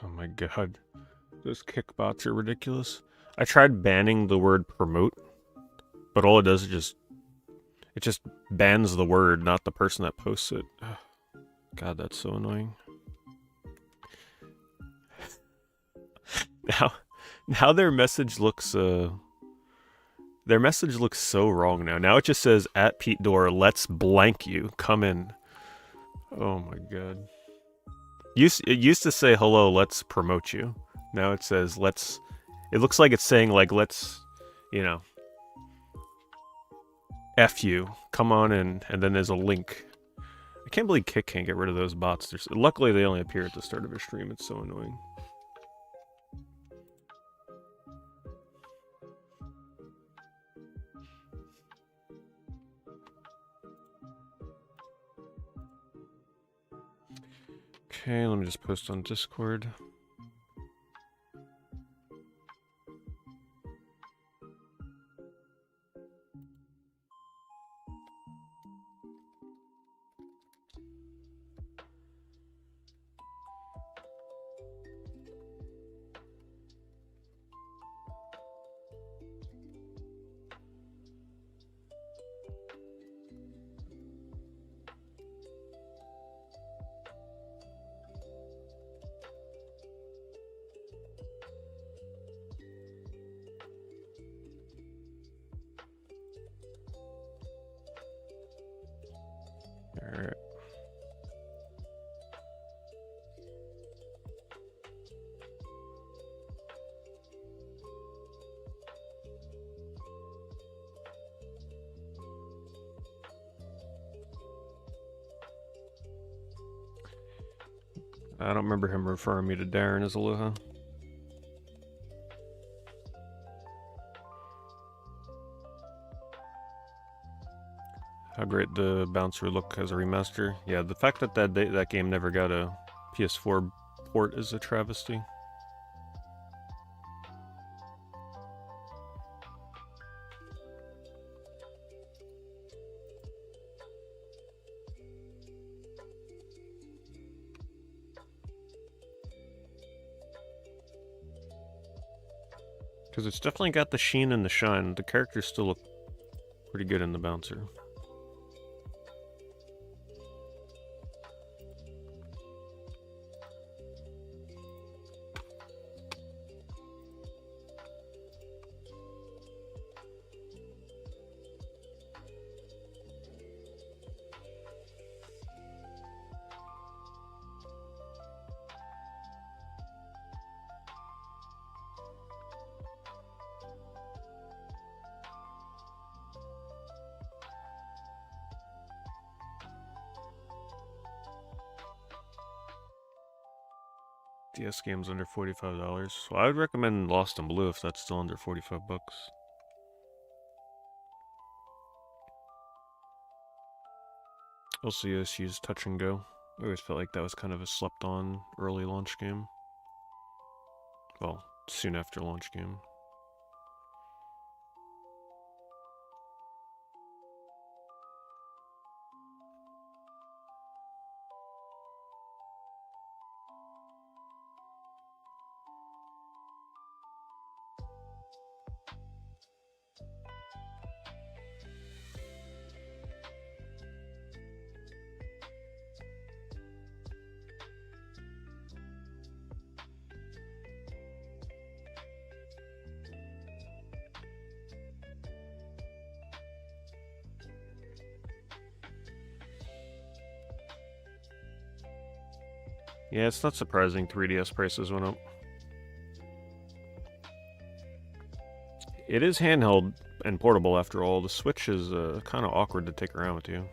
Oh my god. Those kick bots are ridiculous. I tried banning the word promote, but all it does is just bans the word, not the person that posts it. God, that's so annoying. Now their message looks so wrong now. Now it just says at PeteDorr, let's blank you. Come in. Oh my god. It used to say hello, let's promote you. Now it says let's. It looks like it's saying like let's, you know, F you. Come on in, and then there's a link. I can't believe Kick can't get rid of those bots. Luckily they only appear at the start of a stream. It's so annoying. Okay, let me just post on Discord. Alright. I don't remember him referring me to Darren as Aloha. How great the bouncer look as a remaster. Yeah, the fact that that game never got a PS4 port is a travesty. Because it's definitely got the sheen and the shine. The characters still look pretty good in the bouncer. DS game's under $45. So I would recommend Lost in Blue if that's still under 45 bucks. LCSU's Touch and Go. I always felt like that was kind of a slept-on early launch game. Well, soon after launch game. Yeah, it's not surprising 3DS prices went up. It is handheld and portable after all. The Switch is kind of awkward to take around with you.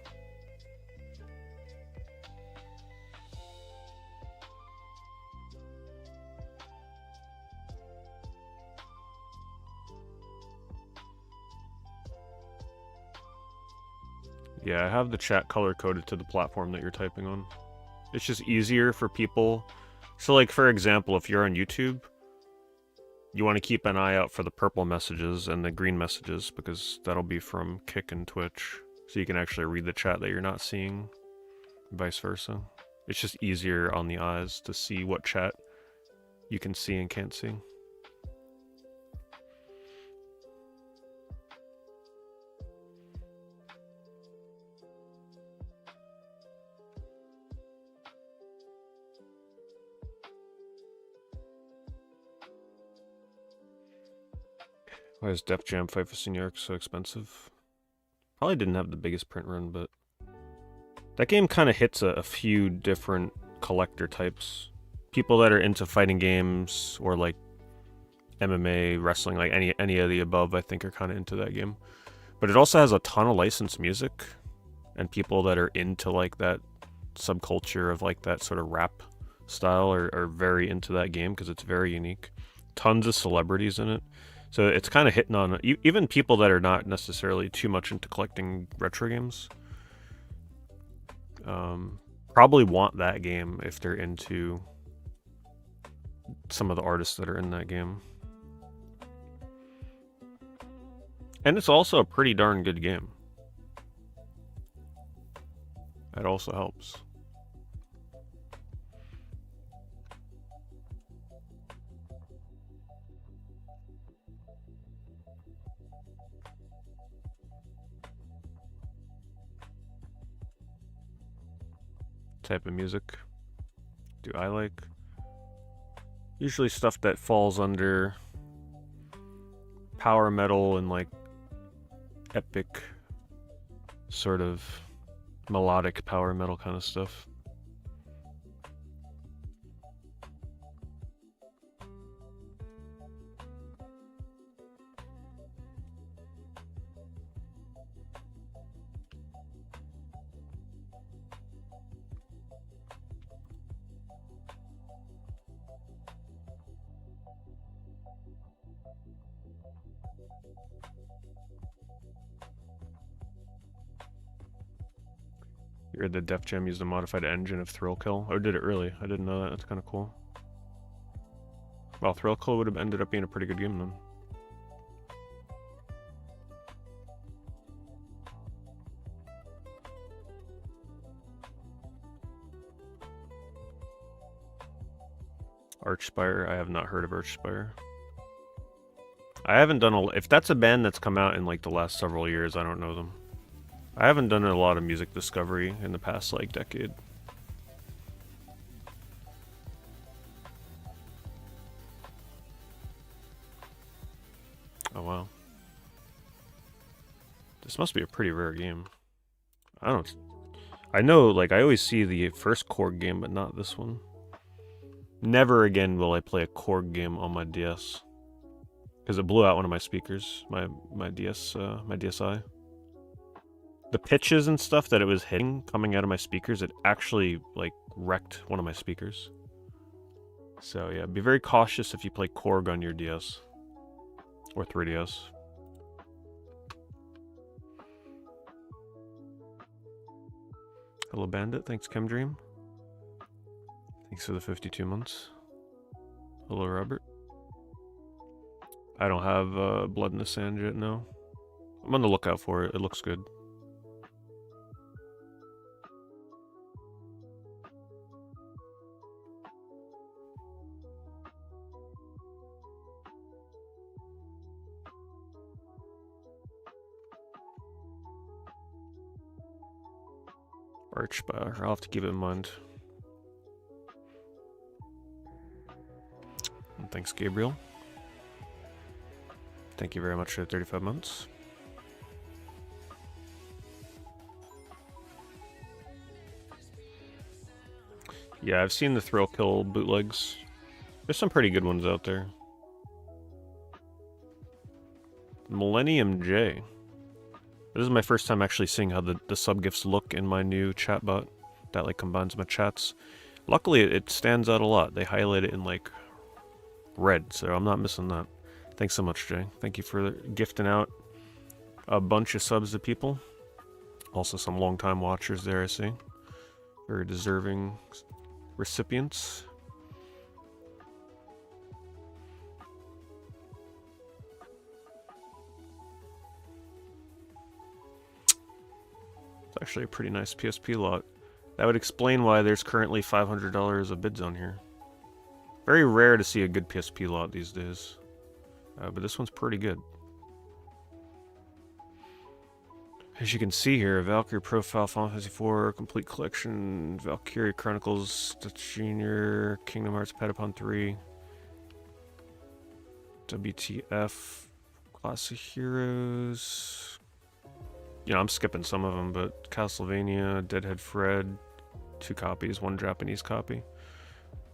Yeah, I have the chat color-coded to the platform that you're typing on. It's just easier for people. So like, for example, if you're on YouTube, you want to keep an eye out for the purple messages and the green messages, because that'll be from Kick and Twitch. So you can actually read the chat that you're not seeing, vice versa. It's just easier on the eyes to see what chat you can see and can't see. Why is Def Jam Fight for Senior so expensive? Probably didn't have the biggest print run, but that game kind of hits a few different collector types. People that are into fighting games or like MMA, wrestling, like any of the above, I think are kind of into that game. But it also has a ton of licensed music, and people that are into like that subculture of like that sort of rap style are very into that game because it's very unique. Tons of celebrities in it. So it's kind of hitting on even people that are not necessarily too much into collecting retro games. Probably want that game if they're into some of the artists that are in that game. And it's also a pretty darn good game. That also helps. Type of music do I like? Usually stuff that falls under power metal and like epic sort of melodic power metal kind of stuff. You heard that Def Jam used a modified engine of Thrill Kill? Or did it really? I didn't know that. That's kind of cool. Well, Thrill Kill would have ended up being a pretty good game then. Archspire? I have not heard of Archspire. I haven't done if that's a band that's come out in like the last several years, I don't know them. I haven't done a lot of music discovery in the past like decade. Oh wow. This must be a pretty rare game. I know, like, I always see the first Korg game, but not this one. Never again will I play a Korg game on my DS. Because it blew out one of my speakers, my DSi. The pitches and stuff that it was hitting coming out of my speakers, it actually, like, wrecked one of my speakers. So, yeah, be very cautious if you play Korg on your DS. Or 3DS. Hello, Bandit. Thanks, Chemdream. Thanks for the 52 months. Hello, Robert. I don't have Blood in the Sand yet, no. I'm on the lookout for it. It looks good. Archspire. I'll have to keep it in mind. And thanks, Gabriel. Thank you very much for the 35 months. Yeah, I've seen the Thrill Kill bootlegs. There's some pretty good ones out there. Millennium J. This is my first time actually seeing how the sub-gifts look in my new chatbot that like combines my chats. Luckily, it stands out a lot. They highlight it in like red, so I'm not missing that. Thanks so much, Jay. Thank you for gifting out a bunch of subs to people. Also some long-time watchers there, I see. Very deserving recipients. It's actually a pretty nice PSP lot. That would explain why there's currently $500 of bids on here. Very rare to see a good PSP lot these days. But this one's pretty good. As you can see here, Valkyrie Profile, Final Fantasy IV, Complete Collection, Valkyrie Chronicles, Junior, Kingdom Hearts, Patapon 3, WTF, Classic Heroes. You know, I'm skipping some of them, but Castlevania, Deadhead Fred, 2 copies, 1 Japanese copy.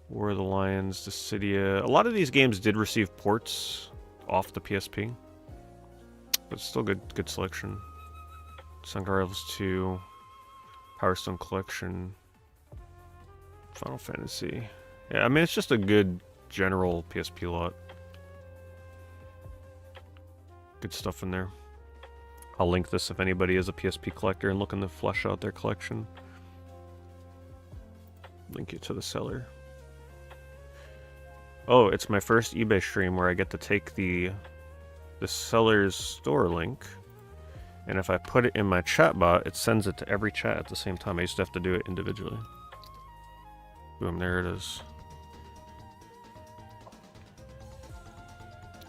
War of the Lions, Dissidia. A lot of these games did receive ports off the PSP, but still good selection. Sungar Rivals 2, Power Stone Collection, Final Fantasy. Yeah, I mean, it's just a good general PSP lot. Good stuff in there. I'll link this if anybody is a PSP collector and looking to flesh out their collection. Link it to the seller. Oh, it's my first eBay stream where I get to take the seller's store link, and if I put it in my chat bot, it sends it to every chat at the same time. I used to have to do it individually. Boom, there it is.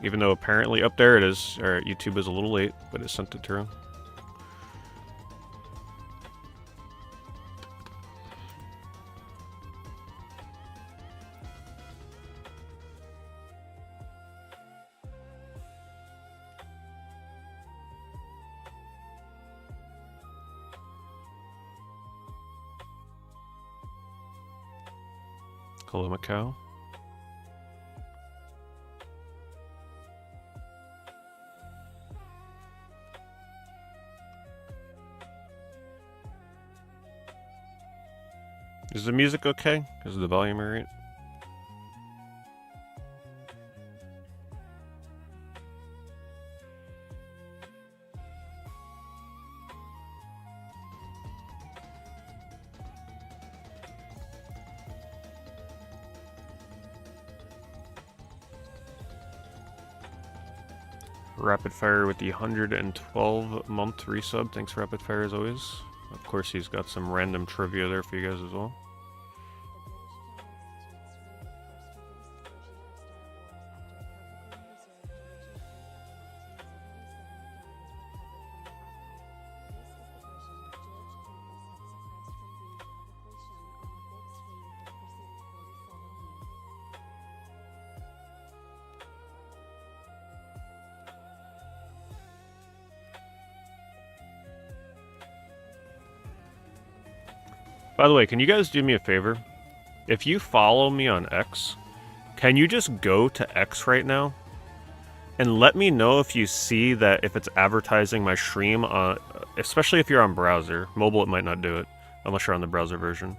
Even though apparently, up there it is. Alright, YouTube is a little late, but it sent it through. Hello, Macau. Is the music okay? Is the volume alright? Rapid Fire with the 112-month resub. Thanks, Rapid Fire, as always. Of course, he's got some random trivia there for you guys as well. By the way, can you guys do me a favor? If you follow me on X, can you just go to X right now and let me know if you see that, if it's advertising my stream, especially if you're on browser. Mobile, it might not do it unless you're on the browser version.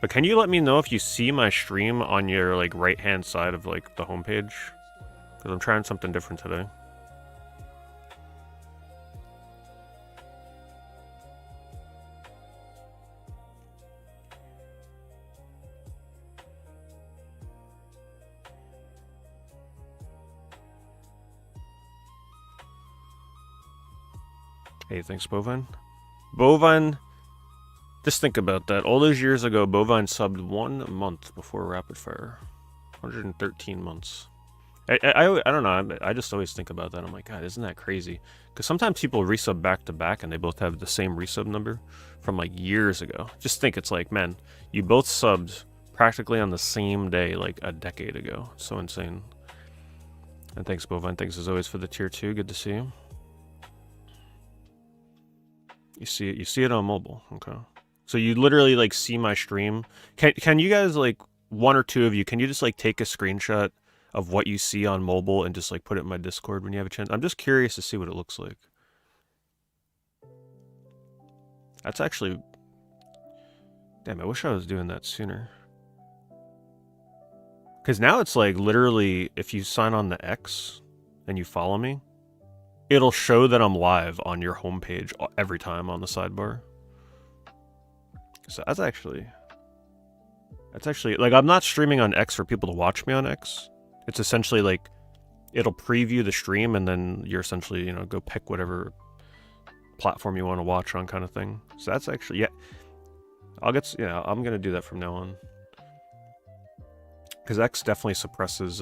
But can you let me know if you see my stream on your like right-hand side of like the homepage? Because I'm trying something different today. Hey, thanks, Bovine. Bovine, just think about that. All those years ago, Bovine subbed 1 month before Rapid Fire. 113 months. I don't know, I just always think about that. I'm like, God, isn't that crazy? Because sometimes people resub back to back and they both have the same resub number from like years ago. Just think, it's like, man, you both subbed practically on the same day like a decade ago. So insane. And thanks, Bovine. Thanks as always for the tier 2. Good to see you. You see it on mobile. Okay. So you literally like see my stream. Can you guys, like, 1 or 2 of you, can you just like take a screenshot of what you see on mobile and just like put it in my Discord when you have a chance? I'm just curious to see what it looks like. That's actually, damn, I wish I was doing that sooner. Because now it's like literally, if you sign on the X and you follow me, it'll show that I'm live on your homepage every time on the sidebar. So that's actually, like, I'm not streaming on X for people to watch me on X. It's essentially like, it'll preview the stream and then you're essentially, you know, go pick whatever platform you want to watch on, kind of thing. So that's actually, yeah, I'm gonna do that from now on. Because X definitely suppresses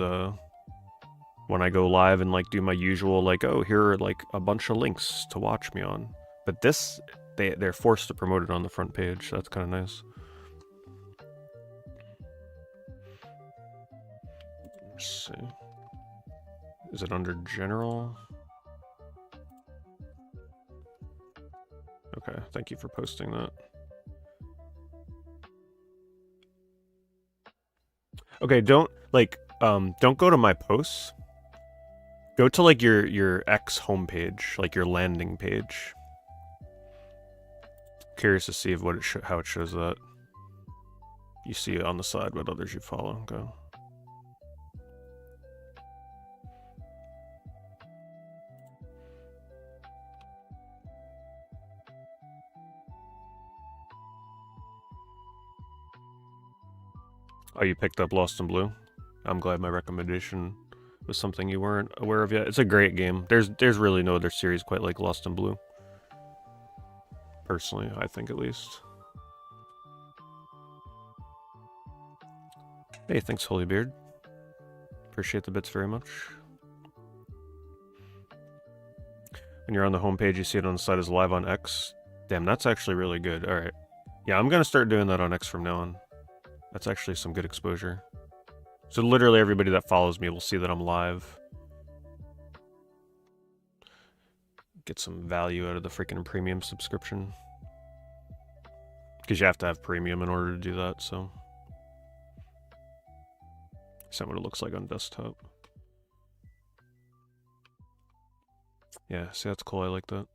when I go live and like do my usual like, oh, here are like a bunch of links to watch me on. But this, they're forced to promote it on the front page. So that's kind of nice. Let's see. Is it under general? Okay, thank you for posting that. Okay, don't go to my posts. Go to like your X homepage, like your landing page. Curious to see if how it shows that. You see it on the side what others you follow. Okay. Oh, you picked up Lost in Blue? I'm glad my recommendation was something you weren't aware of yet. It's a great game. There's really no other series quite like Lost in Blue. Personally, I think at least. Hey, thanks, Holybeard. Appreciate the bits very much. When you're on the homepage, you see it on the side as live on X. Damn, that's actually really good. Alright. Yeah, I'm gonna start doing that on X from now on. That's actually some good exposure. So literally everybody that follows me will see that I'm live. Get some value out of the freaking premium subscription. Because you have to have premium in order to do that, so. That's not what it looks like on desktop. Yeah, see, that's cool. I like that.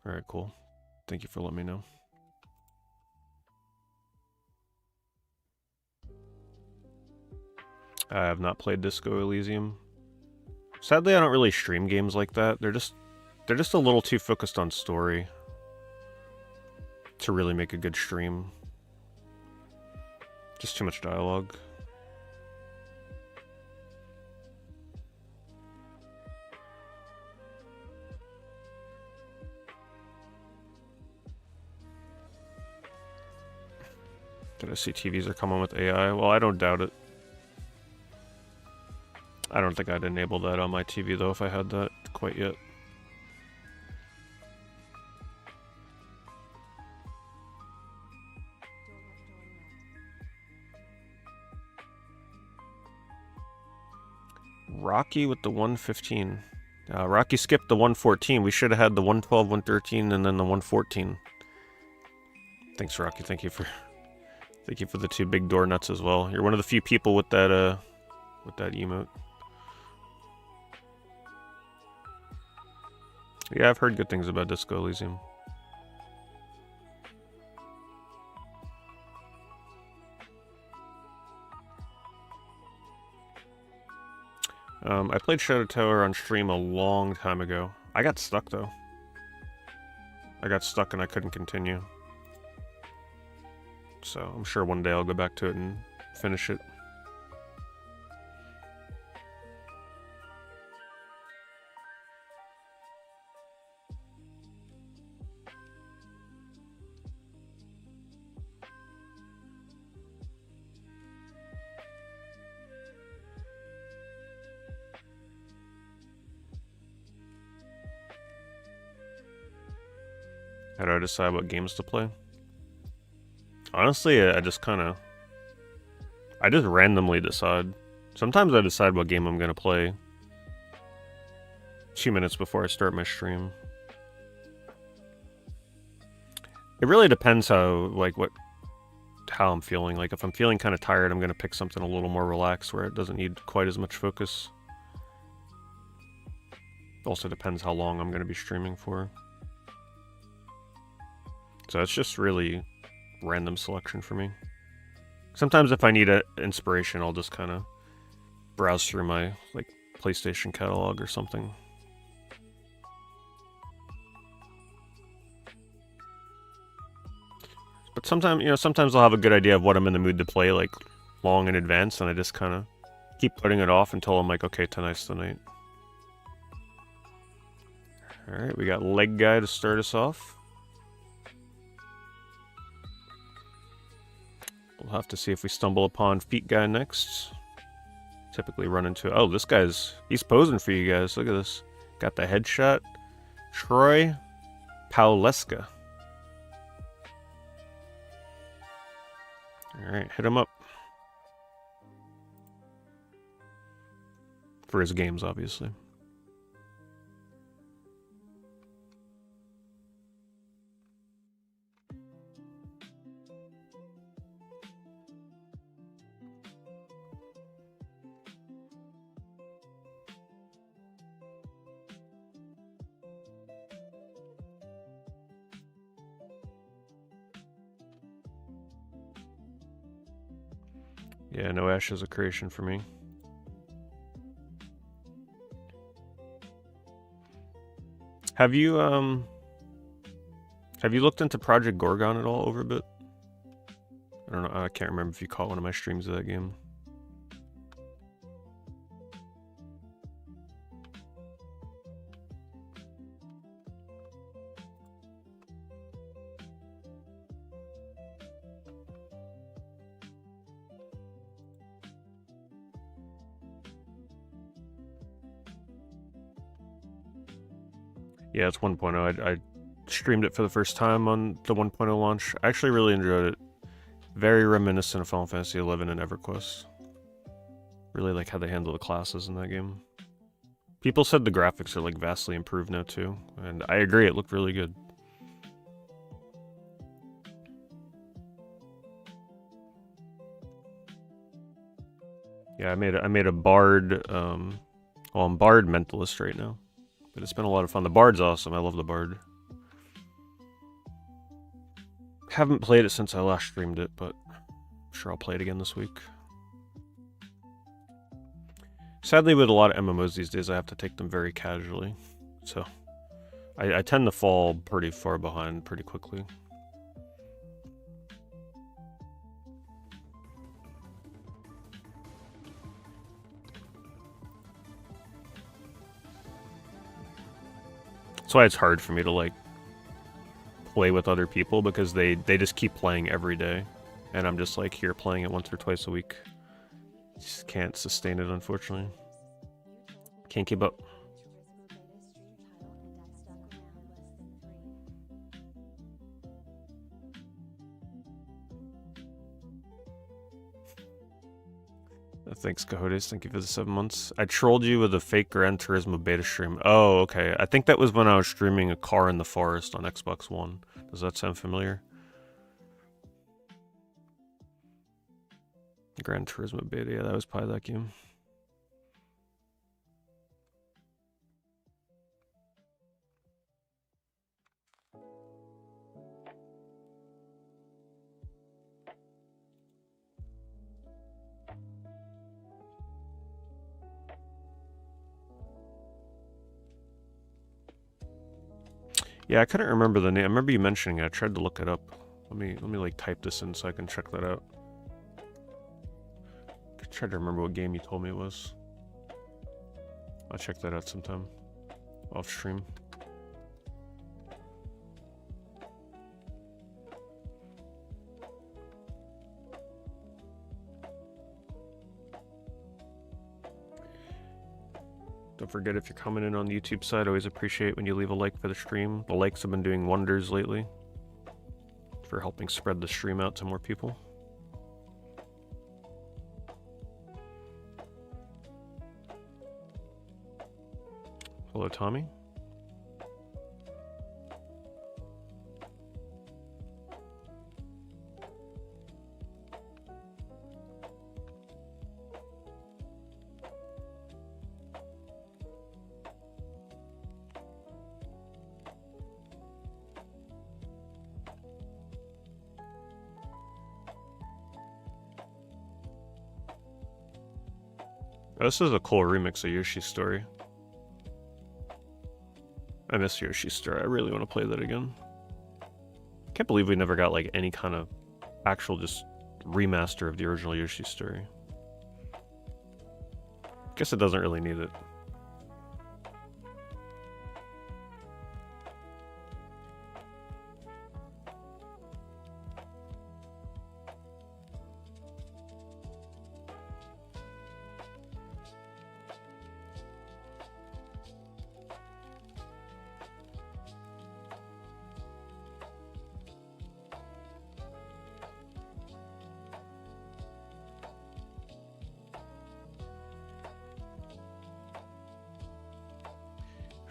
Alright, cool. Thank you for letting me know. I have not played Disco Elysium. Sadly, I don't really stream games like that. They're just a little too focused on story to really make a good stream. Just too much dialogue. Did I see TVs are coming with AI? Well, I don't doubt it. I don't think I'd enable that on my TV, though, if I had that quite yet. Rocky with the 115. Rocky skipped the 114. We should have had the 112, 113, and then the 114. Thanks, Rocky. Thank you for the 2 big door nuts as well. You're one of the few people with that emote. Yeah, I've heard good things about Disco Elysium. I played Shadow Tower on stream a long time ago. I got stuck, though. I got stuck and I couldn't continue. So I'm sure one day I'll go back to it and finish it. How do I decide what games to play? Honestly, I just randomly decide. Sometimes I decide what game I'm gonna play 2 minutes before I start my stream. It really depends how I'm feeling. Like, if I'm feeling kind of tired, I'm gonna pick something a little more relaxed where it doesn't need quite as much focus. It also depends how long I'm gonna be streaming for. So it's just really random selection for me. Sometimes if I need an inspiration, I'll just kind of browse through my PlayStation catalog or something. But sometimes I'll have a good idea of what I'm in the mood to play long in advance, and I just kind of keep putting it off until I'm like, okay, tonight's the night. Alright, we got Leg Guy to start us off. We'll have to see if we stumble upon Feet Guy next. Typically run into... Oh, this he's posing for you guys. Look at this. Got the headshot. Troy Pauleska. Alright, hit him up. For his games, obviously. Yeah, no Ash is a creation for me. Have you looked into Project Gorgon at all over a bit? I don't know, I can't remember if you caught one of my streams of that game. Yeah, it's 1.0. I streamed it for the first time on the 1.0 launch. I actually really enjoyed it. Very reminiscent of Final Fantasy XI and EverQuest. Really like how they handle the classes in that game. People said the graphics are like vastly improved now too, and I agree, it looked really good. Yeah, I made a Bard, well, I'm Bard Mentalist right now. But it's been a lot of fun. The Bard's awesome. I love the Bard. Haven't played it since I last streamed it, but I'm sure I'll play it again this week. Sadly, with a lot of MMOs these days, I have to take them very casually. So, I tend to fall pretty far behind pretty quickly. That's why it's hard for me to, like, play with other people, because they just keep playing every day. And I'm just, like, here playing it once or twice a week. Just can't sustain it, unfortunately. Can't keep up. Thanks, Cojotes. Thank you for the 7 months. I trolled you with a fake Gran Turismo beta stream. Oh, okay. I think that was when I was streaming a car in the forest on Xbox One. Does that sound familiar? Gran Turismo beta, yeah, that was probably that game. Yeah, I couldn't remember the name. I remember you mentioning it. I tried to look it up. Let me like type this in so I can check that out. I tried to remember what game you told me it was. I'll check that out sometime. Off stream. Don't forget, if you're coming in on the YouTube side, always appreciate when you leave a like for the stream. The likes have been doing wonders lately for helping spread the stream out to more people. Hello, Tommy. This is a cool remix of Yoshi's Story. I miss Yoshi's Story. I really want to play that again. Can't believe we never got like any kind of actual just remaster of the original Yoshi's Story. Guess it doesn't really need it.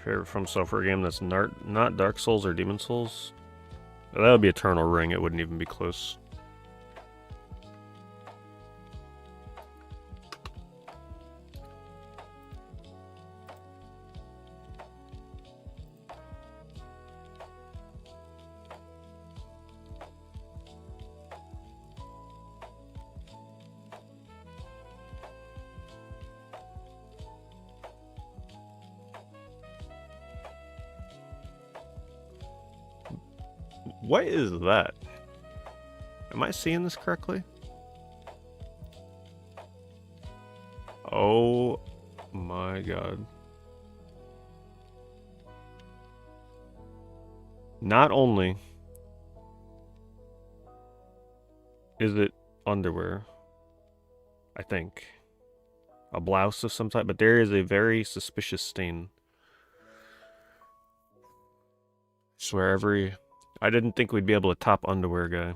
Favorite From Software game that's not Dark Souls or Demon Souls? That would be Eternal Ring. It wouldn't even be close. What is that? Am I seeing this correctly? Oh my god. Not only is it underwear, I think, a blouse of some type, but there is a very suspicious stain. I swear I didn't think we'd be able to top underwear guy.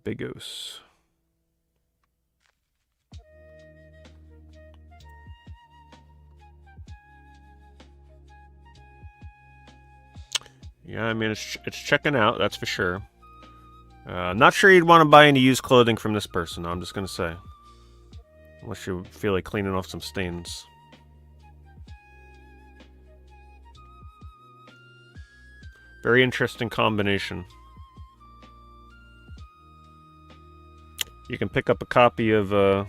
Bigos. Yeah, I mean, it's checking out, that's for sure. Not sure you'd want to buy any used clothing from this person, I'm just going to say. Unless you feel like cleaning off some stains. Very interesting combination. You can pick up a copy of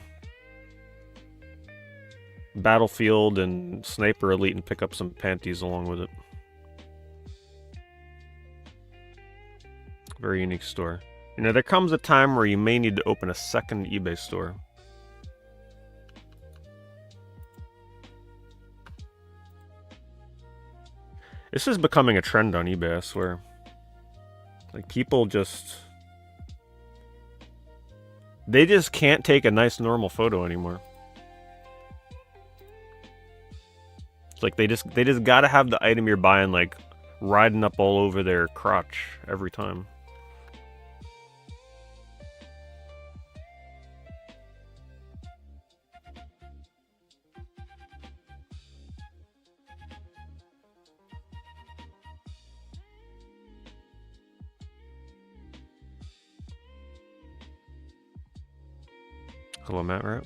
Battlefield and Sniper Elite and pick up some panties along with it. Very unique store. You know, there comes a time where you may need to open a second eBay store. This is becoming a trend on eBay, I swear. Like, people just... They just can't take a nice normal photo anymore. It's like they just gotta have the item you're buying, like, riding up all over their crotch every time. Hello, Matt Rap.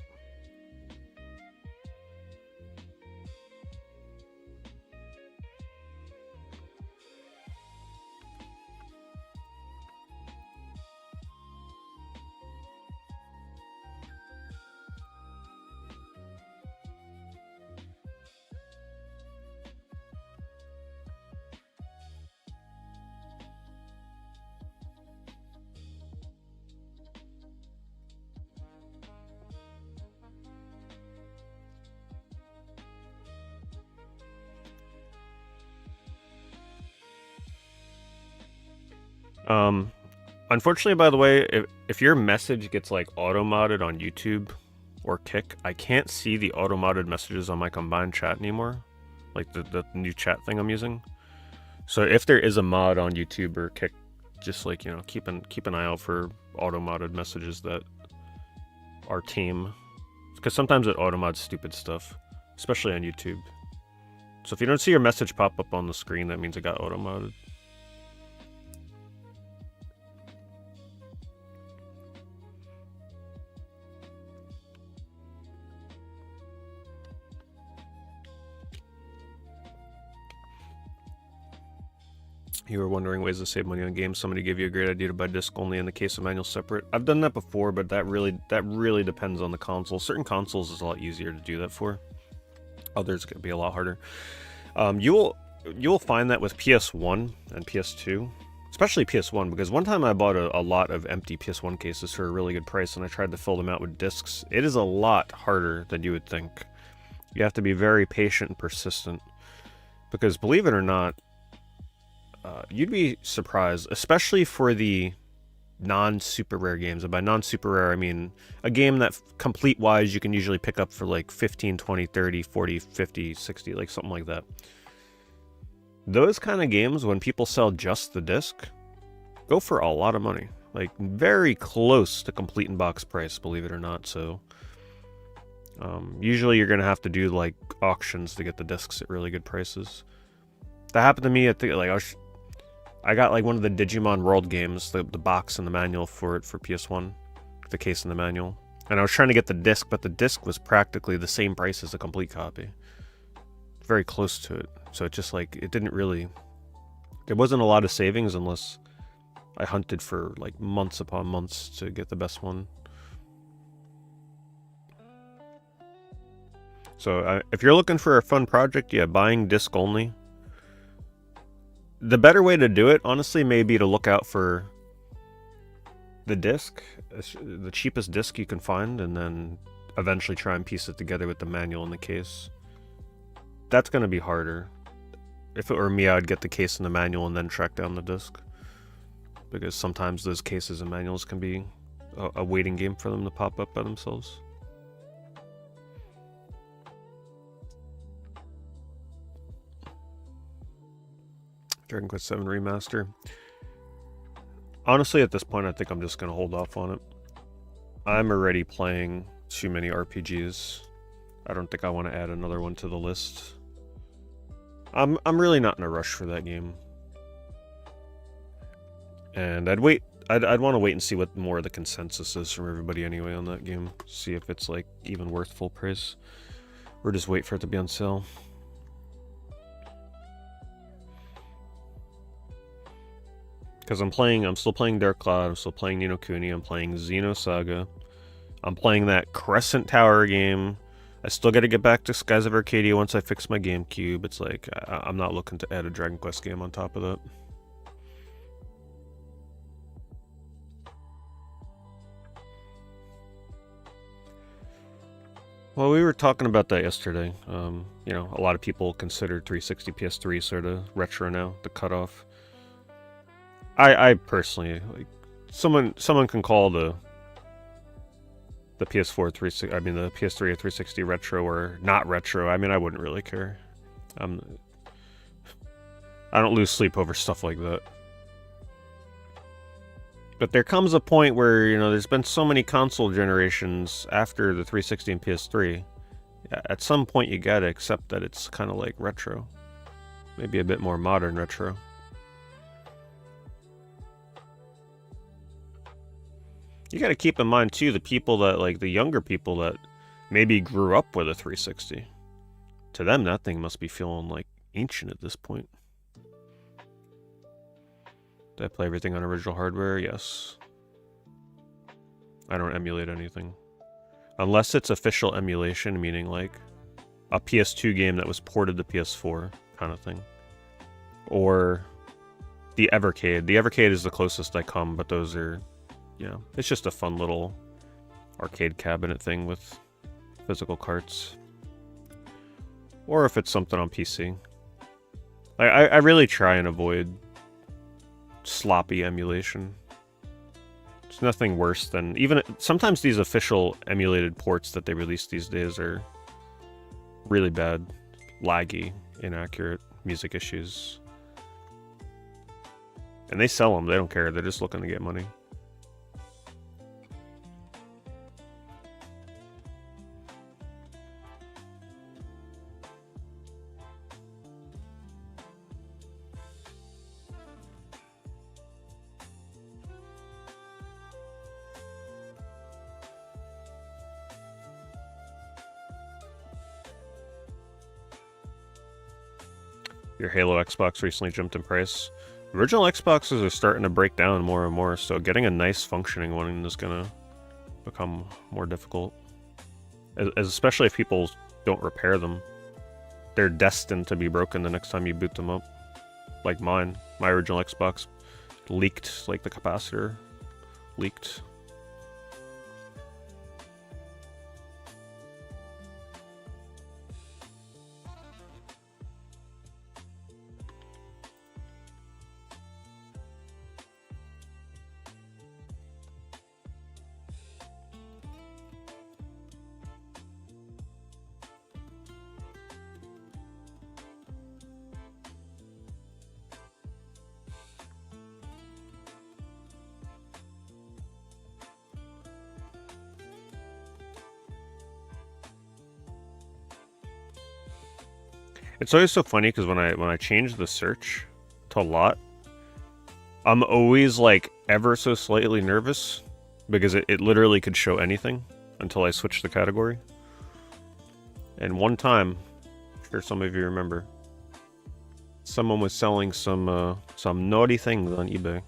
Unfortunately, by the way, if your message gets like auto-modded on YouTube or Kick, I can't see the auto-modded messages on my combined chat anymore. Like the new chat thing I'm using. So if there is a mod on YouTube or Kick, just like, you know, keep an eye out for auto-modded messages that are tame. Because sometimes it auto-mods stupid stuff, especially on YouTube. So if you don't see your message pop up on the screen, that means it got auto-modded. You were wondering ways to save money on games. Somebody gave you a great idea to buy disc only in the case of manual separate. I've done that before, but that really depends on the console. Certain consoles is a lot easier to do that for. Others can be a lot harder. You'll find that with PS1 and PS2, especially PS1, because one time I bought a lot of empty PS1 cases for a really good price, and I tried to fill them out with discs. It is a lot harder than you would think. You have to be very patient and persistent, because believe it or not, you'd be surprised, especially for the non-super rare games. And by non-super rare, I mean a game that complete-wise you can usually pick up for like 15, 20, 30, 40, 50, 60, like something like that. Those kind of games, when people sell just the disc, go for a lot of money. Like, very close to complete in box price, believe it or not. So Usually you're gonna have to do like auctions to get the discs at really good prices. That happened to me at the like I got like one of the Digimon World games, the box and the manual for it for PS1, the case and the manual. And I was trying to get the disc, but the disc was practically the same price as a complete copy. Very close to it. So it just like, it didn't really, there wasn't a lot of savings unless I hunted for like months upon months to get the best one. So if you're looking for a fun project, yeah, buying disc only. The better way to do it, honestly, may be to look out for the disc, the cheapest disc you can find, and then eventually try and piece it together with the manual and the case. That's going to be harder. If it were me, I'd get the case and the manual and then track down the disc. Because sometimes those cases and manuals can be a waiting game for them to pop up by themselves. Dragon Quest VII Remaster. Honestly, at this point, I think I'm just going to hold off on it. I'm already playing too many RPGs. I don't think I want to add another one to the list. I'm really not in a rush for that game. And I'd want to wait and see what more of the consensus is from everybody anyway on that game. See if it's like even worth full price. Or just wait for it to be on sale. Because I'm still playing Dark Cloud, I'm still playing Ni no Kuni, I'm playing Xenosaga. I'm playing that Crescent Tower game. I still gotta get back to Skies of Arcadia once I fix my GameCube. It's like, I'm not looking to add a Dragon Quest game on top of that. Well, we were talking about that yesterday. You know, a lot of people consider 360 PS3 sort of retro now, the cutoff. I personally, like, someone can call the PS4 360, I mean the PS3 or 360 retro or not retro. I mean, I wouldn't really care. I don't lose sleep over stuff like that. But there comes a point where, you know, there's been so many console generations after the 360 and PS3. At some point you gotta accept that it's kind of like retro. Maybe a bit more modern retro. You gotta keep in mind, too, the people that, like, the younger people that maybe grew up with a 360. To them, that thing must be feeling, like, ancient at this point. Did I play everything on original hardware? Yes. I don't emulate anything. Unless it's official emulation, meaning, like, a PS2 game that was ported to PS4, kind of thing. Or the Evercade. The Evercade is the closest I come, but those are... Yeah, it's just a fun little arcade cabinet thing with physical carts. Or if it's something on PC. I really try and avoid sloppy emulation. There's nothing worse than... Even sometimes these official emulated ports that they release these days are really bad, laggy, inaccurate, music issues. And they sell them, they don't care, they're just looking to get money. Your Halo Xbox recently jumped in price. Original Xboxes are starting to break down more and more, so getting a nice functioning one is gonna become more difficult. Especially if people don't repair them. They're destined to be broken the next time you boot them up. Like mine. My original Xbox leaked, like the capacitor leaked. It's always so funny because when I change the search to lot, I'm always like ever so slightly nervous because it literally could show anything until I switch the category. And one time, I'm sure some of you remember, someone was selling some naughty things on eBay.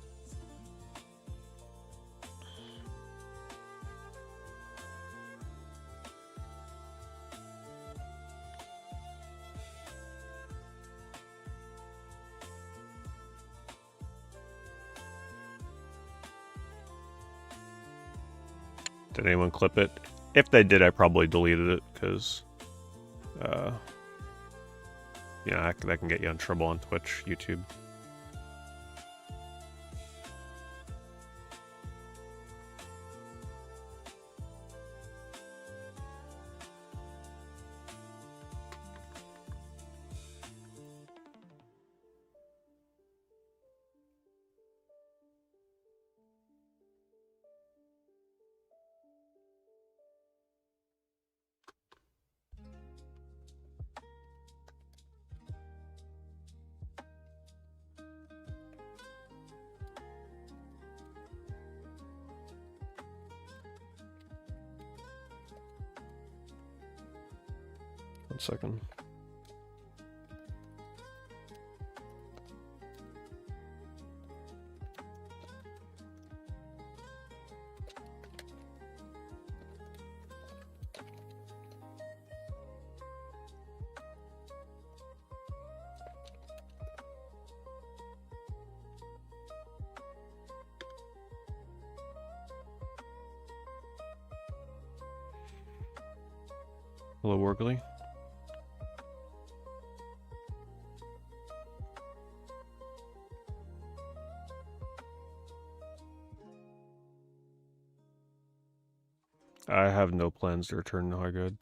Did anyone clip it? If they did, I probably deleted it because, yeah, that can get you in trouble on Twitch, YouTube. One second. Hello, Worgley. I have no plans to return to High Good.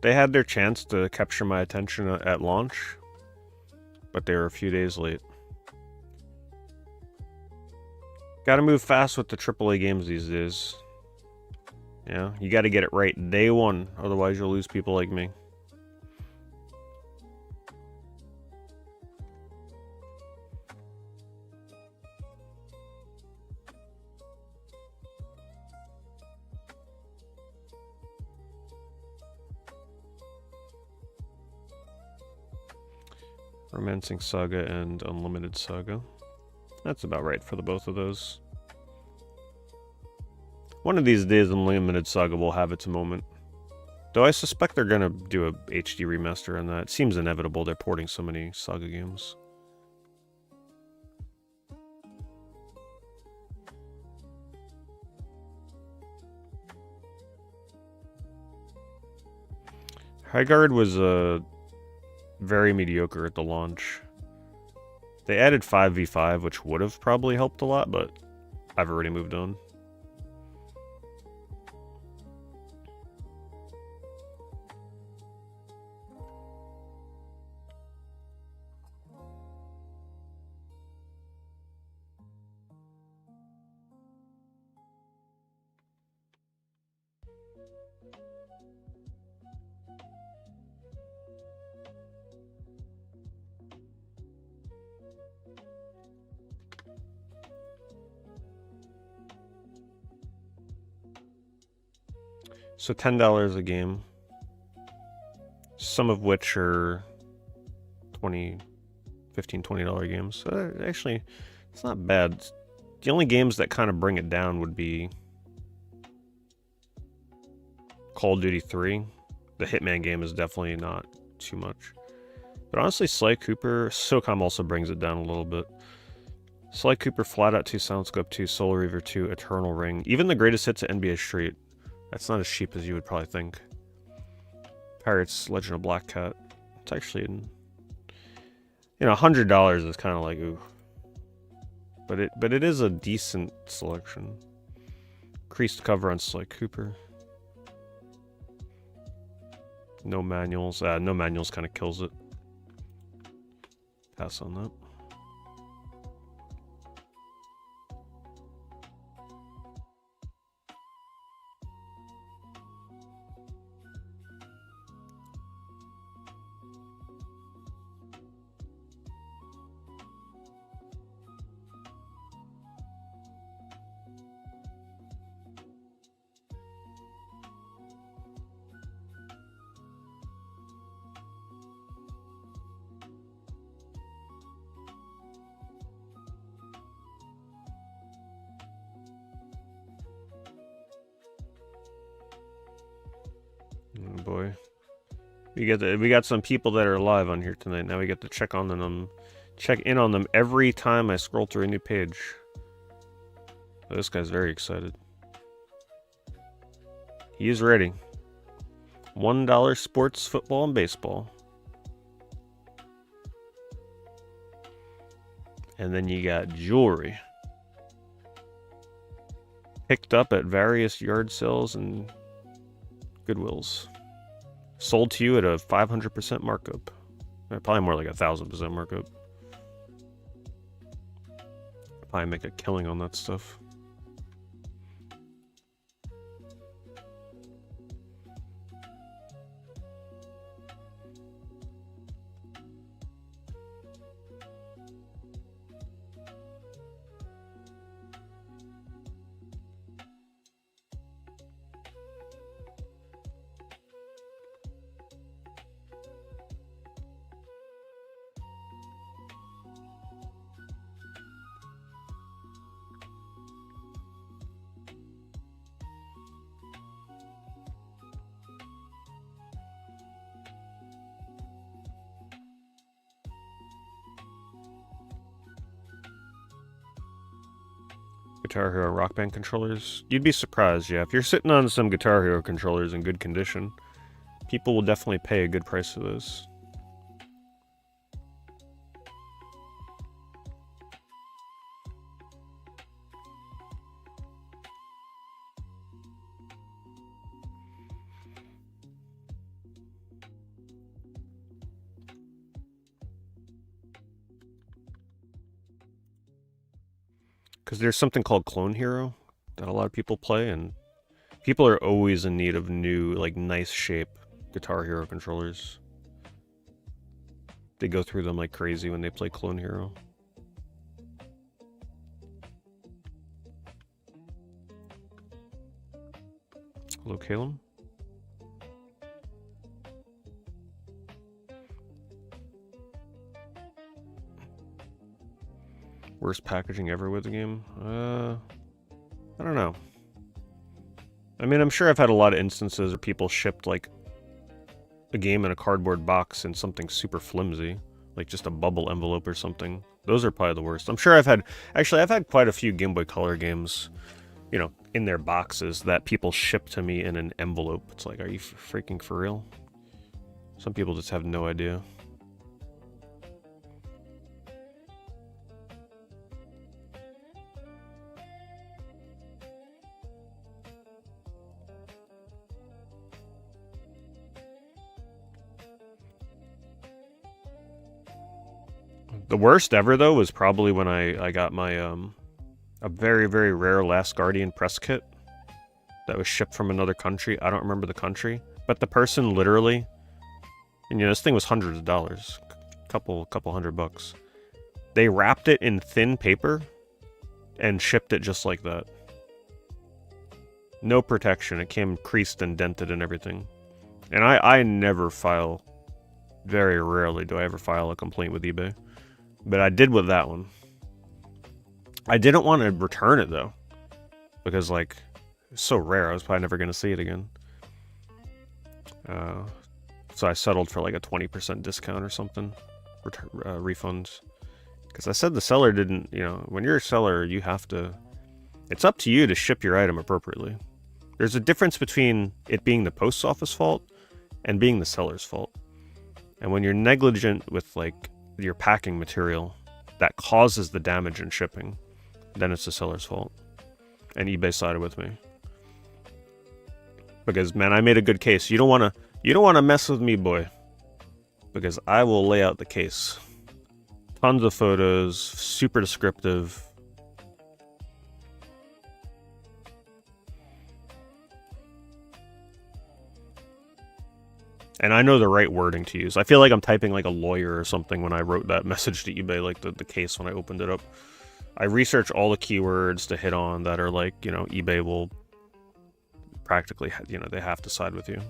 They had their chance to capture my attention at launch, but they were a few days late. Gotta move fast with the AAA games these days. Yeah, you gotta get it right day one, otherwise you'll lose people like me. Romancing Saga and Unlimited Saga. That's about right for the both of those. One of these days, Unlimited Saga will have its moment. Though I suspect they're gonna do a HD remaster on that. It seems inevitable, they're porting so many Saga games. Highguard was very mediocre at the launch. They added 5v5, which would have probably helped a lot, but I've already moved on. So $10 a game, some of which are $15, $20 games. So actually, it's not bad. The only games that kind of bring it down would be Call of Duty 3. The Hitman game is definitely not too much. But honestly, Sly Cooper, SOCOM also brings it down a little bit. Sly Cooper, Flat Out 2, Silent Scope 2, Solar Reaver 2, Eternal Ring, even the greatest hits at NBA Street. That's not as cheap as you would probably think. Pirates, Legend of Black Cat. It's actually, you know, $100 is kind of like, ooh. But it is a decent selection. Creased cover on Sly Cooper. No manuals. No manuals kind of kills it. Pass on that. boy. We got some people that are live on here tonight. Now we get to check in on them every time I scroll through a new page. Oh, this guy's very excited. He is ready. $1 sports, football, and baseball. And then you got jewelry. Picked up at various yard sales and Goodwills. Sold to you at a 500% markup. Probably more like 1,000% markup. Probably make a killing on that stuff. Guitar Hero Rock Band controllers. You'd be surprised, yeah. If you're sitting on some Guitar Hero controllers in good condition, people will definitely pay a good price for those. Because there's something called Clone Hero that a lot of people play, and people are always in need of new, like, nice shape Guitar Hero controllers. They go through them like crazy when they play Clone Hero. Hello, Caleb. Worst packaging ever with the game? I don't know. I mean, I'm sure I've had a lot of instances where people shipped, like, a game in a cardboard box and something super flimsy, like just a bubble envelope or something. Those are probably the worst. I'm sure I've had quite a few Game Boy Color games, you know, in their boxes that people ship to me in an envelope. It's like, are you freaking for real? Some people just have no idea. The worst ever, though, was probably when I got my, a very, very rare Last Guardian press kit that was shipped from another country. I don't remember the country, but the person literally, and, you know, this thing was hundreds of dollars, couple $100. They wrapped it in thin paper and shipped it just like that. No protection. It came creased and dented and everything. And I never file, very rarely do I ever file a complaint with eBay. But I did with that one. I didn't want to return it, though. Because, like, it's so rare, I was probably never going to see it again. So I settled for, like, a 20% discount or something. Refunds. Because I said the seller didn't, you know, when you're a seller, you have to... It's up to you to ship your item appropriately. There's a difference between it being the post office fault and being the seller's fault. And when you're negligent with, like, your packing material that causes the damage in shipping, then it's the seller's fault. And eBay sided with me. Because, man, I made a good case. You don't want to mess with me, boy. Because I will lay out the case. Tons of photos, super descriptive. And I know the right wording to use. I feel like I'm typing like a lawyer or something when I wrote that message to eBay, like the case when I opened it up. I research all the keywords to hit on that are like, you know, eBay will practically, you know, they have to side with you.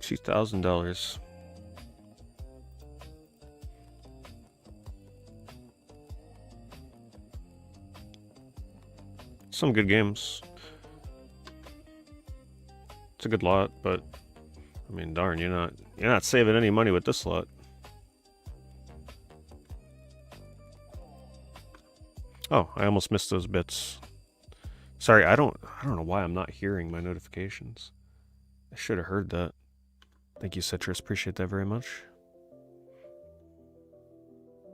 $2,000. Some good games. It's a good lot, but I mean, darn, you're not saving any money with this lot. Oh, I almost missed those bits. Sorry, I don't know why I'm not hearing my notifications. I should have heard that. Thank you, Citrus. Appreciate that very much.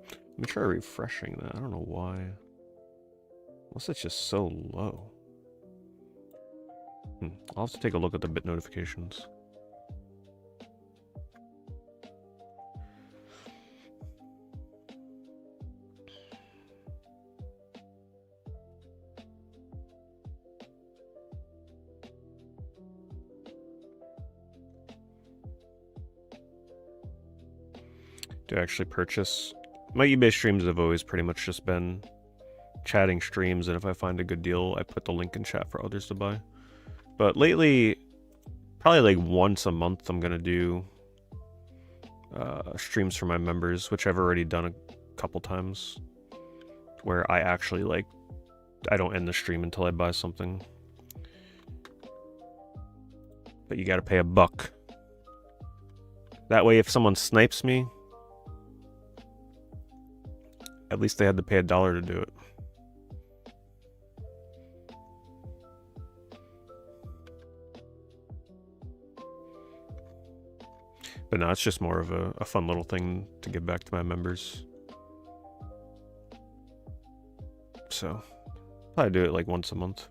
Let me try refreshing that. I don't know why. Unless it's just so low. I'll have to take a look at the bit notifications. To actually purchase. My eBay streams have always pretty much just been chatting streams, and if I find a good deal, I put the link in chat for others to buy. But lately, probably like once a month, I'm gonna do streams for my members, which I've already done a couple times, where I actually I don't end the stream until I buy something. But you gotta pay $1. That way, if someone snipes me, at least they had to pay $1 to do it. But no, it's just more of a fun little thing to give back to my members. So, probably do it like once a month.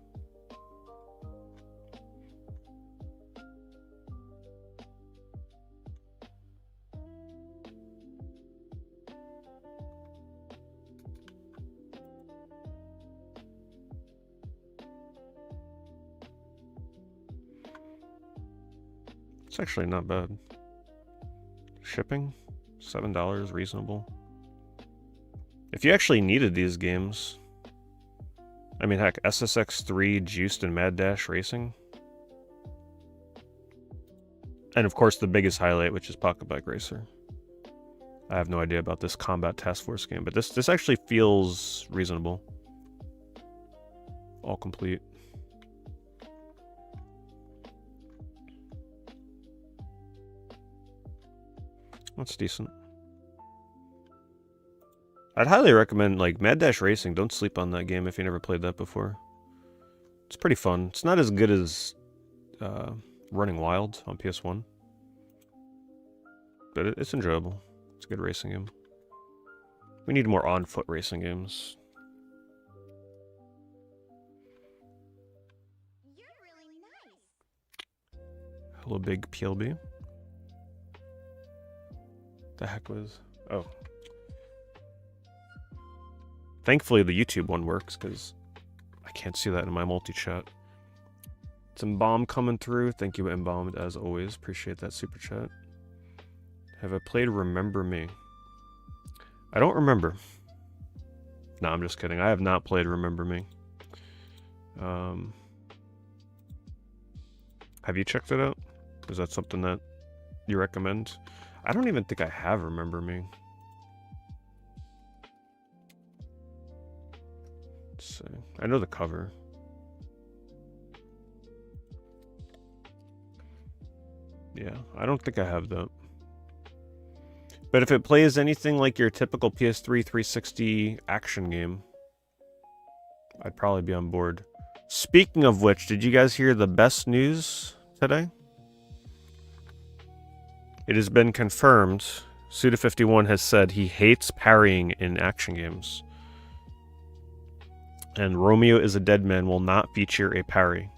It's actually not bad. Shipping, $7, reasonable. If you actually needed these games, I mean, heck, SSX3, Juiced, and Mad Dash Racing. And of course, the biggest highlight, which is Pocket Bike Racer. I have no idea about this Combat Task Force game, but this actually feels reasonable. All complete. That's decent. I'd highly recommend, Mad Dash Racing. Don't sleep on that game if you never played that before. It's pretty fun. It's not as good as Running Wild on PS1. But it's enjoyable. It's a good racing game. We need more on-foot racing games. You're really nice. Hello, big PLB. The heck was... Oh. Thankfully, the YouTube one works, because I can't see that in my multi-chat. It's Embalmed coming through. Thank you, Embalmed, as always. Appreciate that super chat. Have I played Remember Me? I don't remember. No, I'm just kidding. I have not played Remember Me. Have you checked it out? Is that something that you recommend? I don't even think I have Remember Me. Let's see. I know the cover. Yeah, I don't think I have that. But if it plays anything like your typical PS3 360 action game, I'd probably be on board. Speaking of which, did you guys hear the best news today? It has been confirmed. Suda51 has said he hates parrying in action games. And Romeo is a Dead Man will not feature a parry.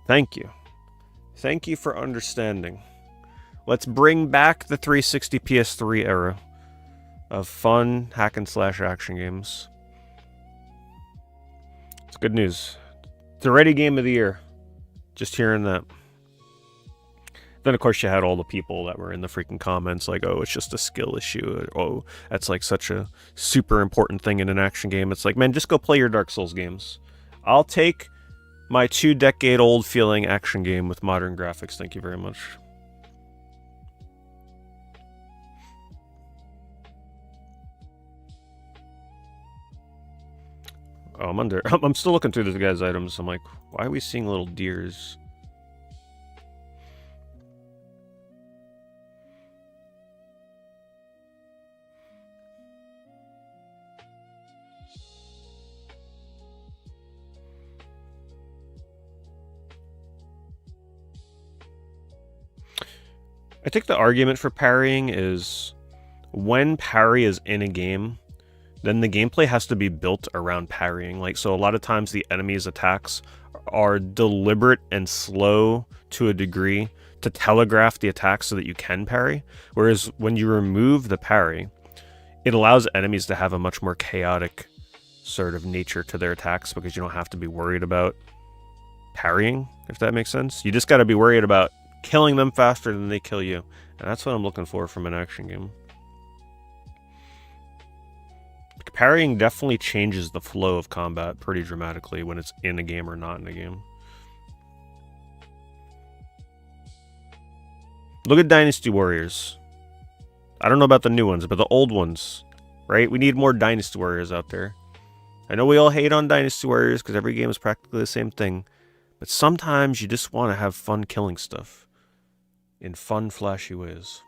Thank you. Thank you for understanding. Let's bring back the 360 PS3 era of fun hack and slash action games. It's good news. It's already game of the year. Just hearing that. Then, of course, you had all the people that were in the freaking comments like, oh, it's just a skill issue. Oh, that's like such a super important thing in an action game. It's like, man, just go play your Dark Souls games. I'll take My 2-decade-old feeling action game with modern graphics. Thank you very much. Oh, I'm still looking through this guy's items. I'm like, why are we seeing little deers? I think the argument for parrying is when parry is in a game, then the gameplay has to be built around parrying. Like, so a lot of times the enemy's attacks are deliberate and slow to a degree to telegraph the attack so that you can parry. Whereas when you remove the parry, it allows enemies to have a much more chaotic sort of nature to their attacks because you don't have to be worried about parrying, if that makes sense. You just got to be worried about killing them faster than they kill you. And that's what I'm looking for from an action game. Parrying definitely changes the flow of combat pretty dramatically when it's in a game or not in a game. Look at Dynasty Warriors. I don't know about the new ones, but the old ones, right? We need more Dynasty Warriors out there. I know we all hate on Dynasty Warriors because every game is practically the same thing. But sometimes you just want to have fun killing stuff in fun, flashy ways.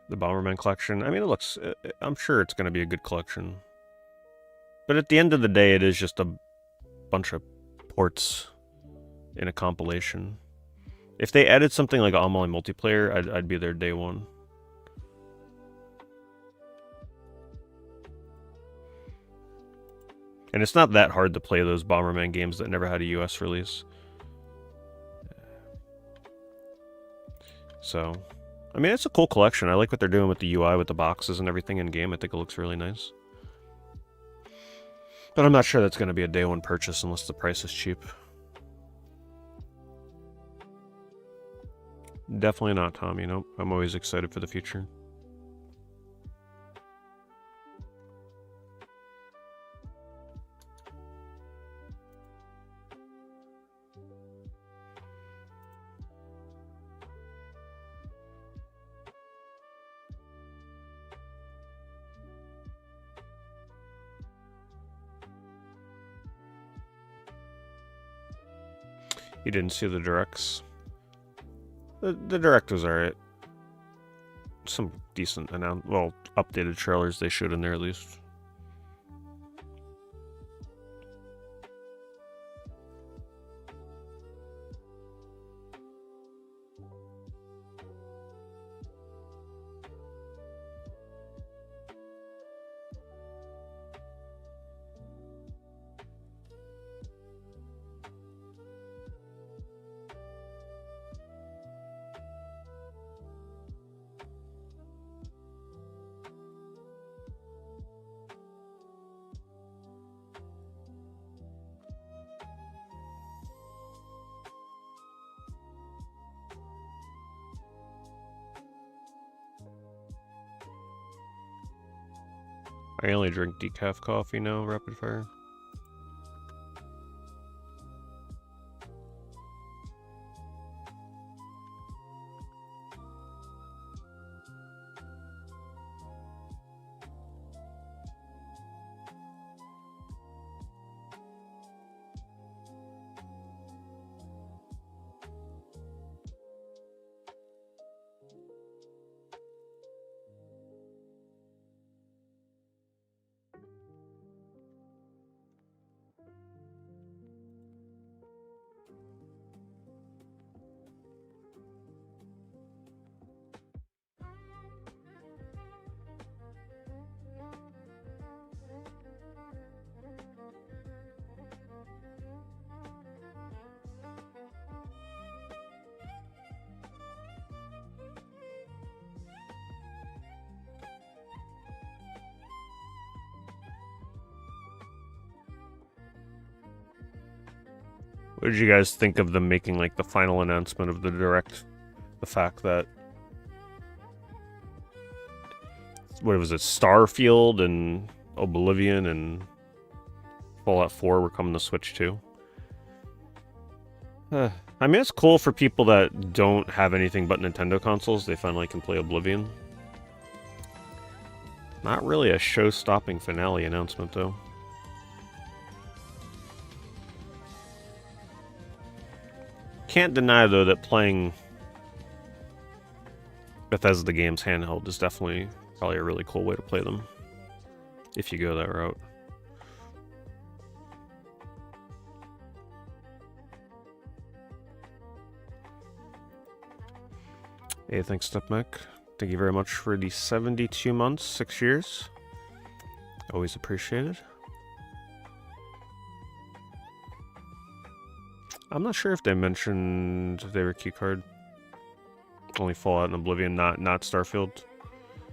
The Bomberman collection. I mean, it looks... I'm sure it's going to be a good collection. But at the end of the day, it is just a bunch of ports in a compilation. If they added something like online multiplayer, I'd be there day one. And it's not that hard to play those Bomberman games that never had a US release. So... I mean, it's a cool collection. I like what they're doing with the UI, with the boxes and everything in-game. I think it looks really nice. But I'm not sure that's going to be a day one purchase unless the price is cheap. Definitely not, Tommy. Nope. I'm always excited for the future. You didn't see the directs? The direct was alright. Some decent updated trailers they showed in there at least. I only drink decaf coffee now, rapid fire. What did you guys think of them making like the final announcement of the direct? The fact that what was it, Starfield and Oblivion and Fallout 4 were coming to Switch too. I mean, it's cool for people that don't have anything but Nintendo consoles. They finally can play Oblivion. Not really a show-stopping finale announcement, though. Can't deny, though, that playing Bethesda games handheld is definitely probably a really cool way to play them, if you go that route. Hey, thanks, Stepmech. Thank you very much for the 72 months, 6 years. Always appreciated. I'm not sure if they mentioned they were keycard. Only Fallout and Oblivion, not Starfield.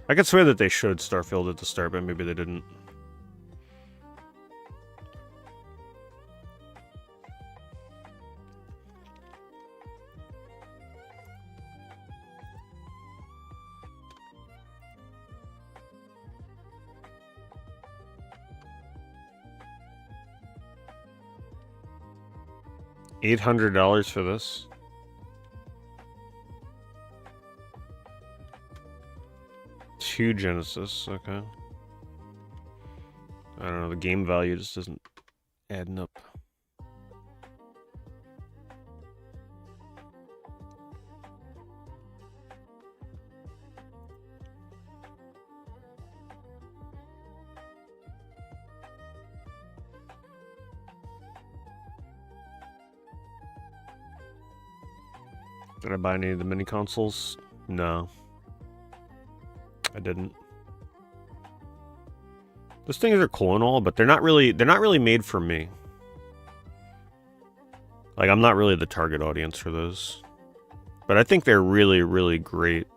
I could swear that they showed Starfield at the start, but maybe they didn't. $800 for this. Two Genesis, okay. I don't know, the game value just isn't adding up. Did I buy any of the mini consoles? No. I didn't. Those things are cool and all, but they're not really made for me. Like, I'm not really the target audience for those. But I think they're really, really great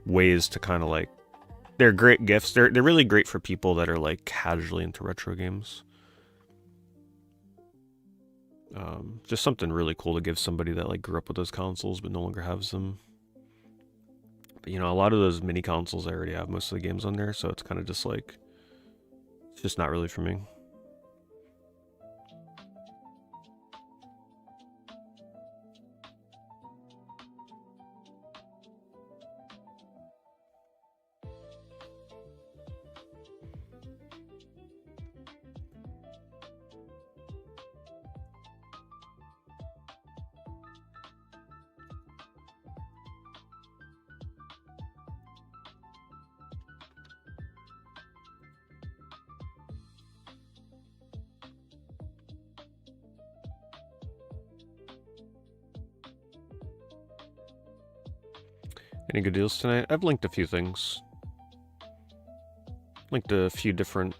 ways to kind of like, they're great gifts. They're really great for people that are like casually into retro games. Just something really cool to give somebody that like grew up with those consoles but no longer has them. But, you know, a lot of those mini consoles I already have most of the games on there, so it's kind of just like, it's just not really for me. Any good deals tonight? I've linked a few things. Linked a few different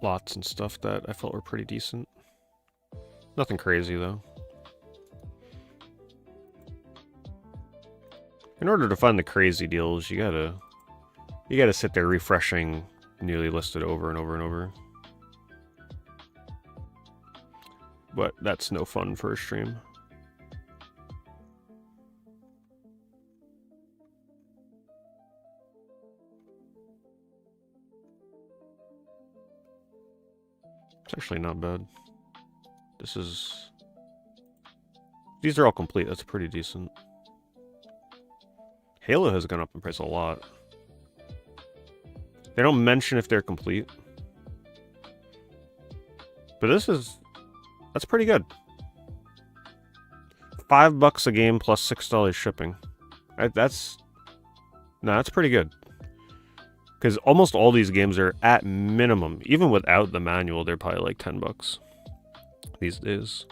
lots and stuff that I felt were pretty decent. Nothing crazy though. In order to find the crazy deals, you gotta sit there refreshing newly listed over and over and over. But that's no fun for a stream. It's actually not bad. These are all complete, that's pretty decent. Halo has gone up in price a lot. They don't mention if they're complete. But that's pretty good. $5 a game plus $6 shipping. That's pretty good. Because almost all these games are at minimum, even without the manual, they're probably like $10 these days.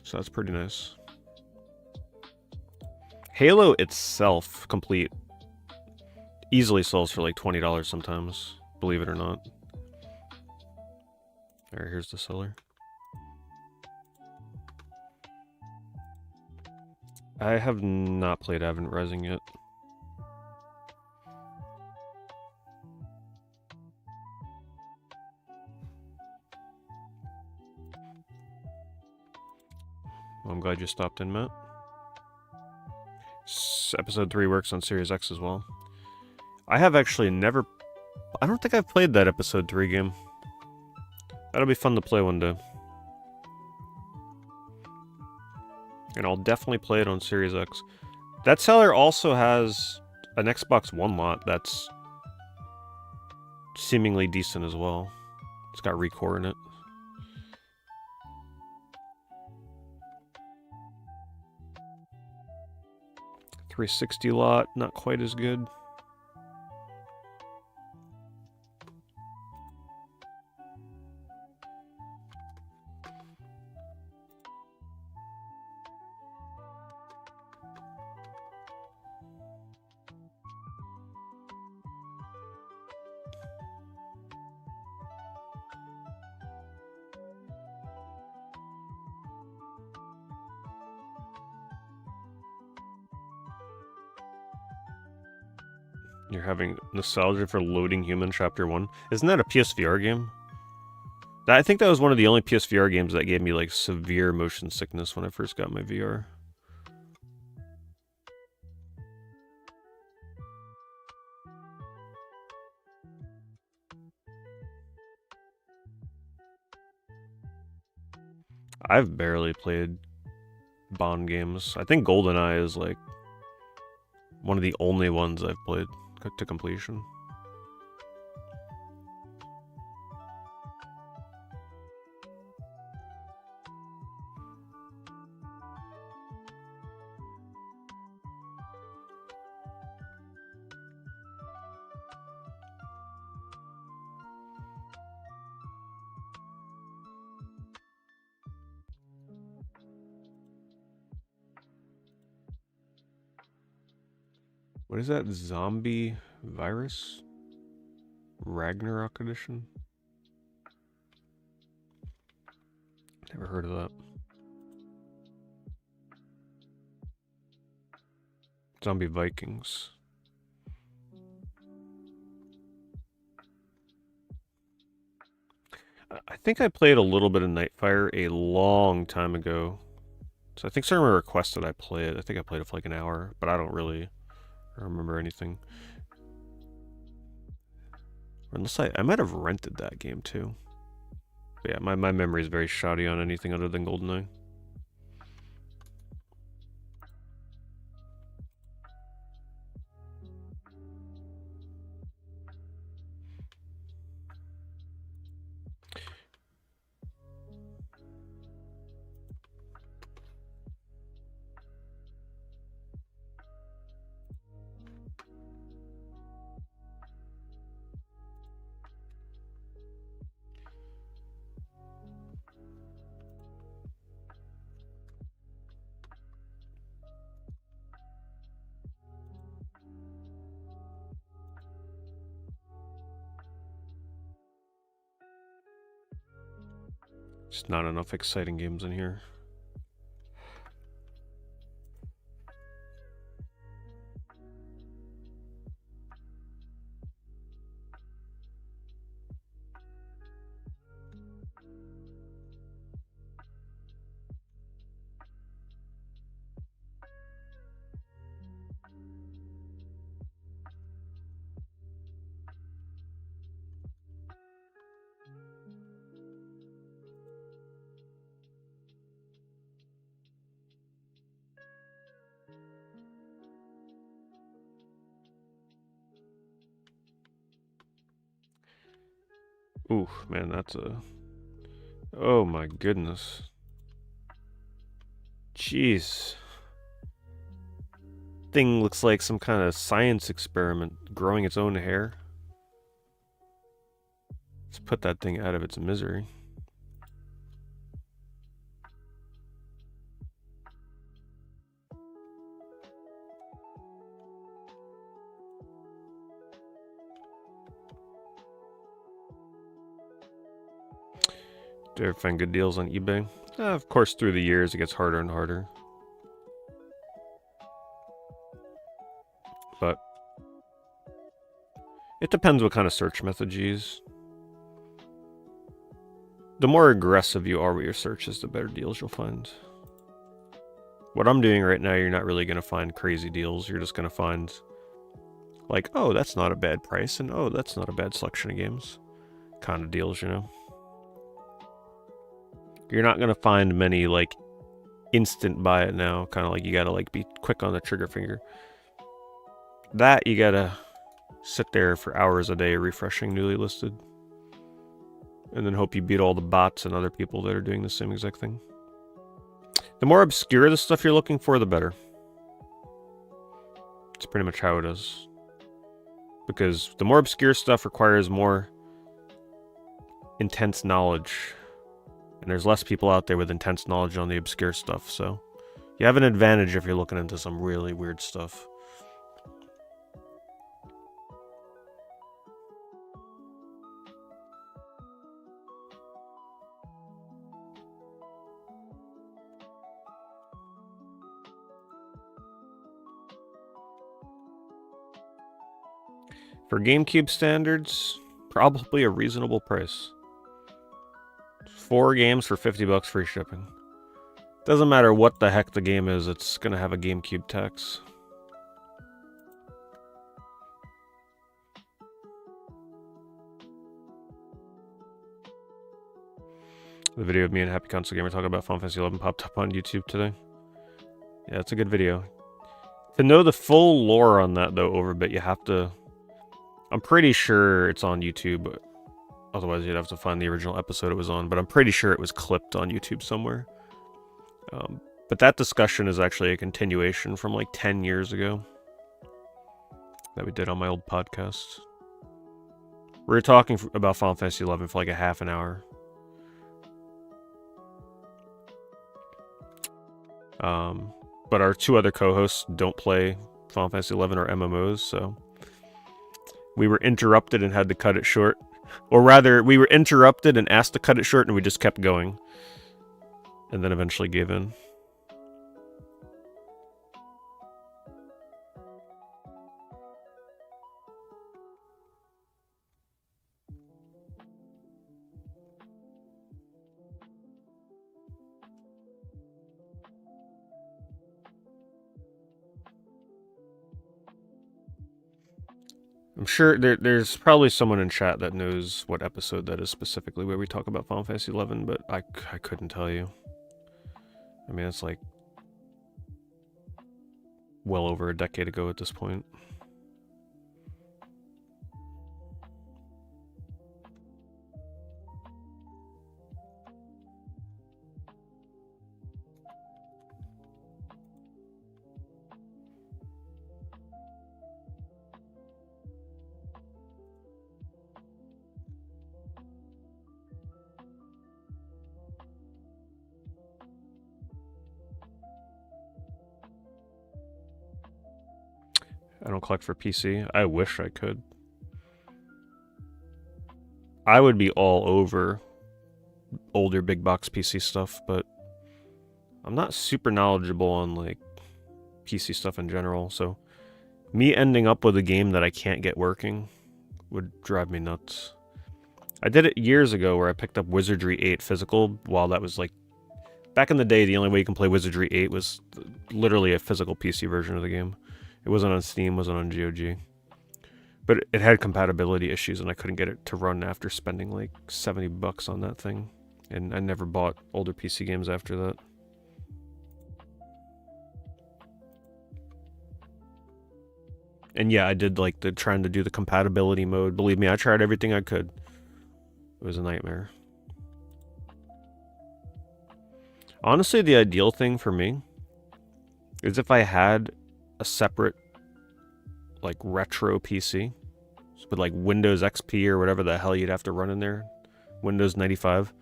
So that's pretty nice. Halo itself, complete, easily sells for like $20 sometimes, believe it or not. Alright, here's the seller. I have not played Advent Rising yet. Well, I'm glad you stopped in, Matt. Episode 3 works on Series X as well. I have actually never... I don't think I've played that episode 3 game. That'll be fun to play one day. And I'll definitely play it on Series X. That seller also has an Xbox One lot that's seemingly decent as well. It's got Recore in it. .360 lot, not quite as good. You're having nostalgia for Loading Human Chapter 1. Isn't that a PSVR game? I think that was one of the only PSVR games that gave me like severe motion sickness when I first got my VR. I've barely played Bond games. I think GoldenEye is like one of the only ones I've played to completion. What is that? Zombie Virus? Ragnarok Edition? Never heard of that. Zombie Vikings. I think I played a little bit of Nightfire a long time ago. So I think someone requested I play it. I think I played it for like an hour, but I don't really remember anything. Unless I might have rented that game too. But yeah, my memory is very shoddy on anything other than GoldenEye. Just not enough exciting games in here. Ooh, man, that's a... Oh my goodness. Jeez. Thing looks like some kind of science experiment growing its own hair. Let's put that thing out of its misery. Do you ever find good deals on eBay? Of course, through the years, it gets harder and harder. But it depends what kind of search method you use. The more aggressive you are with your searches, the better deals you'll find. What I'm doing right now, you're not really going to find crazy deals. You're just going to find like, oh, that's not a bad price, and oh, that's not a bad selection of games kind of deals, you know? You're not going to find many, like, instant buy it now, kind of like you got to, like, be quick on the trigger finger. That, you got to sit there for hours a day refreshing newly listed. And then hope you beat all the bots and other people that are doing the same exact thing. The more obscure the stuff you're looking for, the better. It's pretty much how it is. Because the more obscure stuff requires more intense knowledge. And there's less people out there with intense knowledge on the obscure stuff, so you have an advantage if you're looking into some really weird stuff. For GameCube standards, probably a reasonable price. 4 games for $50 free shipping. Doesn't matter what the heck the game is, it's gonna have a GameCube tax. The video of me and Happy Console Gamer talking about Final Fantasy 11 popped up on YouTube today. Yeah, it's a good video. To know the full lore on that, though, Overbit, you have to... I'm pretty sure it's on YouTube. Otherwise, you'd have to find the original episode it was on. But I'm pretty sure it was clipped on YouTube somewhere. But that discussion is actually a continuation from like 10 years ago. That we did on my old podcast. We were talking about Final Fantasy 11 for like a half an hour. But our 2 other co-hosts don't play Final Fantasy 11 or MMOs, so... We were interrupted and had to cut it short. Or rather, we were interrupted and asked to cut it short, and we just kept going. And then eventually gave in. I'm sure there's probably someone in chat that knows what episode that is specifically where we talk about Final Fantasy 11, but I couldn't tell you. I mean, it's like well over a decade ago at this point. I don't collect for PC. I wish I could. I would be all over older big box PC stuff, but I'm not super knowledgeable on like PC stuff in general, so me ending up with a game that I can't get working would drive me nuts. I did it years ago where I picked up Wizardry 8 physical while that was like... Back in the day, the only way you can play Wizardry 8 was literally a physical PC version of the game. It wasn't on Steam, wasn't on GOG. But it had compatibility issues and I couldn't get it to run after spending like $70 on that thing. And I never bought older PC games after that. And yeah, I did like trying to do the compatibility mode. Believe me, I tried everything I could. It was a nightmare. Honestly, the ideal thing for me is if I had a separate like retro PC with like Windows XP or whatever the hell you'd have to run in there, Windows 95.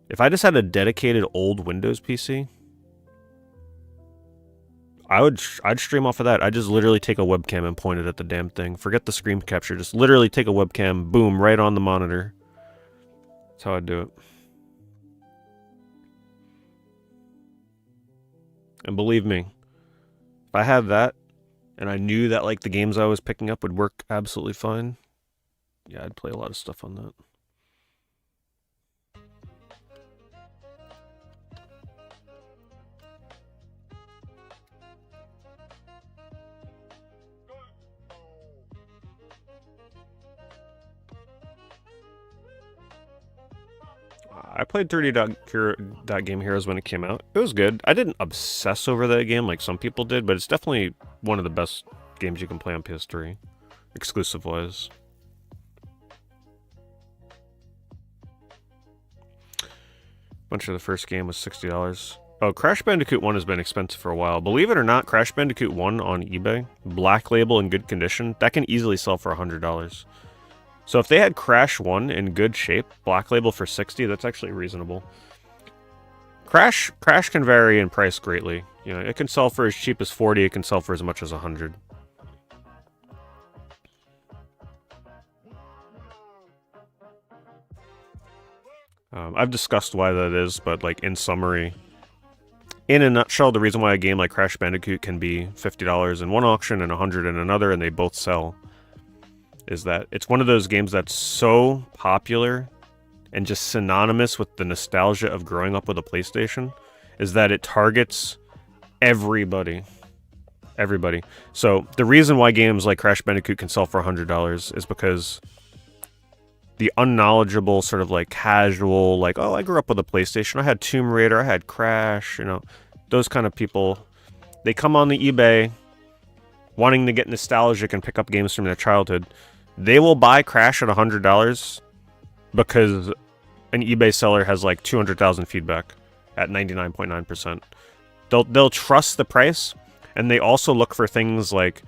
If I just had a dedicated old Windows PC, I'd stream off of that. I'd just literally take a webcam and point it at the damn thing. Forget the screen capture. Just literally take a webcam, boom, right on the monitor. That's how I'd do it. And believe me, if I had that, and I knew that like the games I was picking up would work absolutely fine, yeah, I'd play a lot of stuff on that. I played 30 Game Heroes when it came out. It was good. I didn't obsess over that game like some people did, but it's definitely one of the best games you can play on PS3, exclusive-wise. Bunch of the first game was $60. Oh, Crash Bandicoot 1 has been expensive for a while. Believe it or not, Crash Bandicoot 1 on eBay, black label in good condition, that can easily sell for $100. So if they had Crash 1 in good shape, black label for $60, that's actually reasonable. Crash can vary in price greatly. You know, it can sell for as cheap as $40, it can sell for as much as $100. I've discussed why that is, but like in summary, in a nutshell, the reason why a game like Crash Bandicoot can be $50 in one auction and $100 in another, and they both sell, is that it's one of those games that's so popular and just synonymous with the nostalgia of growing up with a PlayStation, is that it targets everybody. Everybody. So the reason why games like Crash Bandicoot can sell for $100 is because the unknowledgeable, sort of like casual, like, oh, I grew up with a PlayStation, I had Tomb Raider, I had Crash, you know, those kind of people, they come on the eBay wanting to get nostalgic and pick up games from their childhood. They will buy Crash at $100 because an eBay seller has like 200,000 feedback at 99.9%. They'll trust the price, and they also look for things like,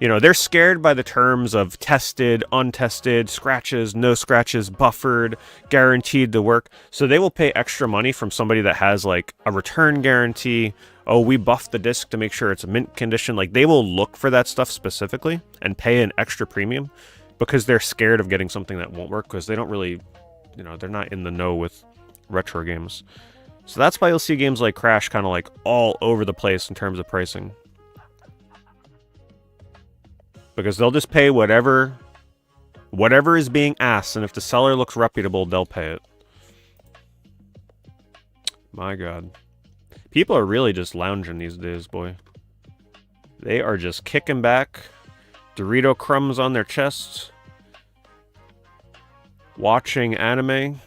you know, they're scared by the terms of tested, untested, scratches, no scratches, buffered, guaranteed to work. So they will pay extra money from somebody that has like a return guarantee. Oh, we buffed the disc to make sure it's mint condition. Like, they will look for that stuff specifically and pay an extra premium because they're scared of getting something that won't work, because they don't really, you know, they're not in the know with retro games. So that's why you'll see games like Crash kind of like all over the place in terms of pricing. Because they'll just pay whatever is being asked, and if the seller looks reputable, they'll pay it. My God. People are really just lounging these days, boy. They are just kicking back, Dorito crumbs on their chests, watching anime.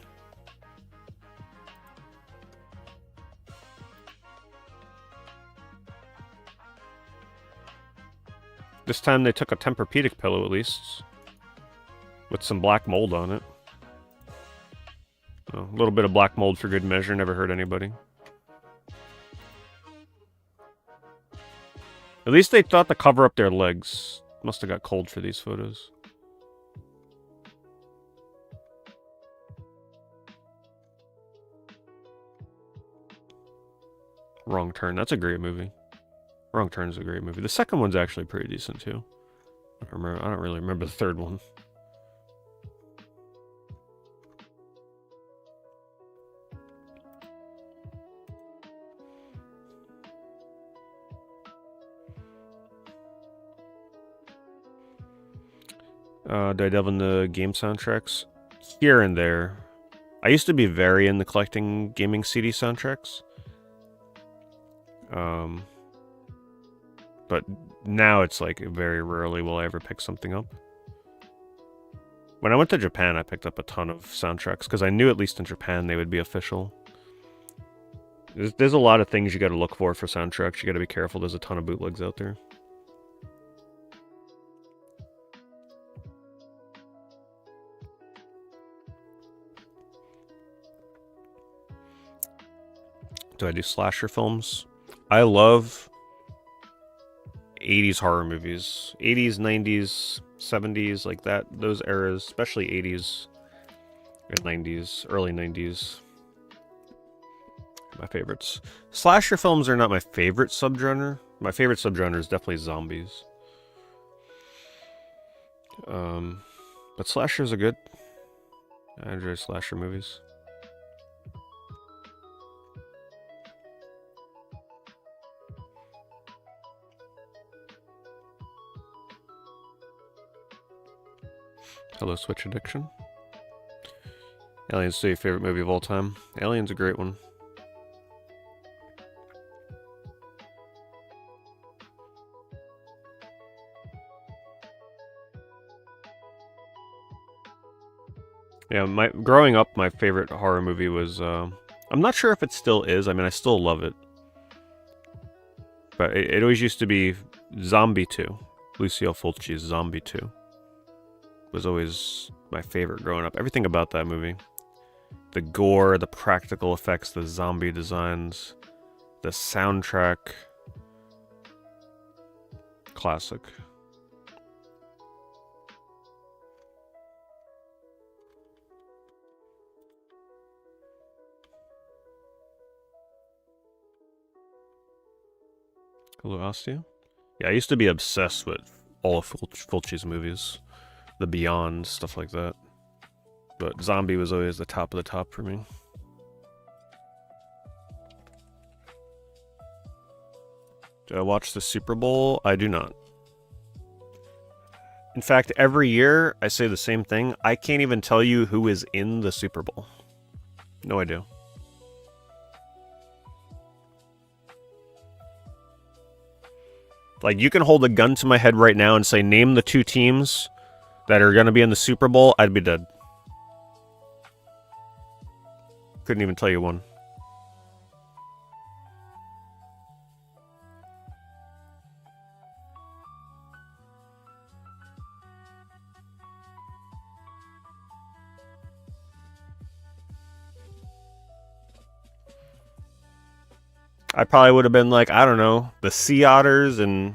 This time they took a Tempur-Pedic pillow, at least, with some black mold on it. Oh, a little bit of black mold for good measure, never hurt anybody. At least they thought to cover up their legs. Must have got cold for these photos. Wrong Turn, that's a great movie. Wrong Turn's a great movie. The second one's actually pretty decent too. I don't really remember the third one. Do I delve into game soundtracks? Here and there. I used to be very into collecting gaming CD soundtracks. But now it's like very rarely will I ever pick something up. When I went to Japan, I picked up a ton of soundtracks because I knew at least in Japan they would be official. There's a lot of things you got to look for soundtracks. You got to be careful. There's a ton of bootlegs out there. Do I do slasher films? I love 80s horror movies. 80s, 90s, 70s, like that. Those eras, especially 80s and 90s, early 90s. My favorites. Slasher films are not my favorite subgenre. My favorite subgenre is definitely zombies. But slashers are good. I enjoy slasher movies. Hello, Switch Addiction. Alien's still your favorite movie of all time. Alien's a great one. Yeah, growing up, my favorite horror movie was. I'm not sure if it still is. I mean, I still love it, but it always used to be Zombie 2. Lucio Fulci's Zombie 2 was always my favorite growing up. Everything about that movie. The gore, the practical effects, the zombie designs, the soundtrack. Classic. Hello, Ostia. Yeah, I used to be obsessed with all of Fulci's movies. The Beyond, stuff like that. But Zombie was always the top of the top for me. Do I watch the Super Bowl? I do not. In fact, every year I say the same thing. I can't even tell you who is in the Super Bowl. No idea. Like, you can hold a gun to my head right now and say, name the 2 teams that are going to be in the Super Bowl, I'd be dead. Couldn't even tell you one. I probably would have been like, I don't know, the Sea Otters and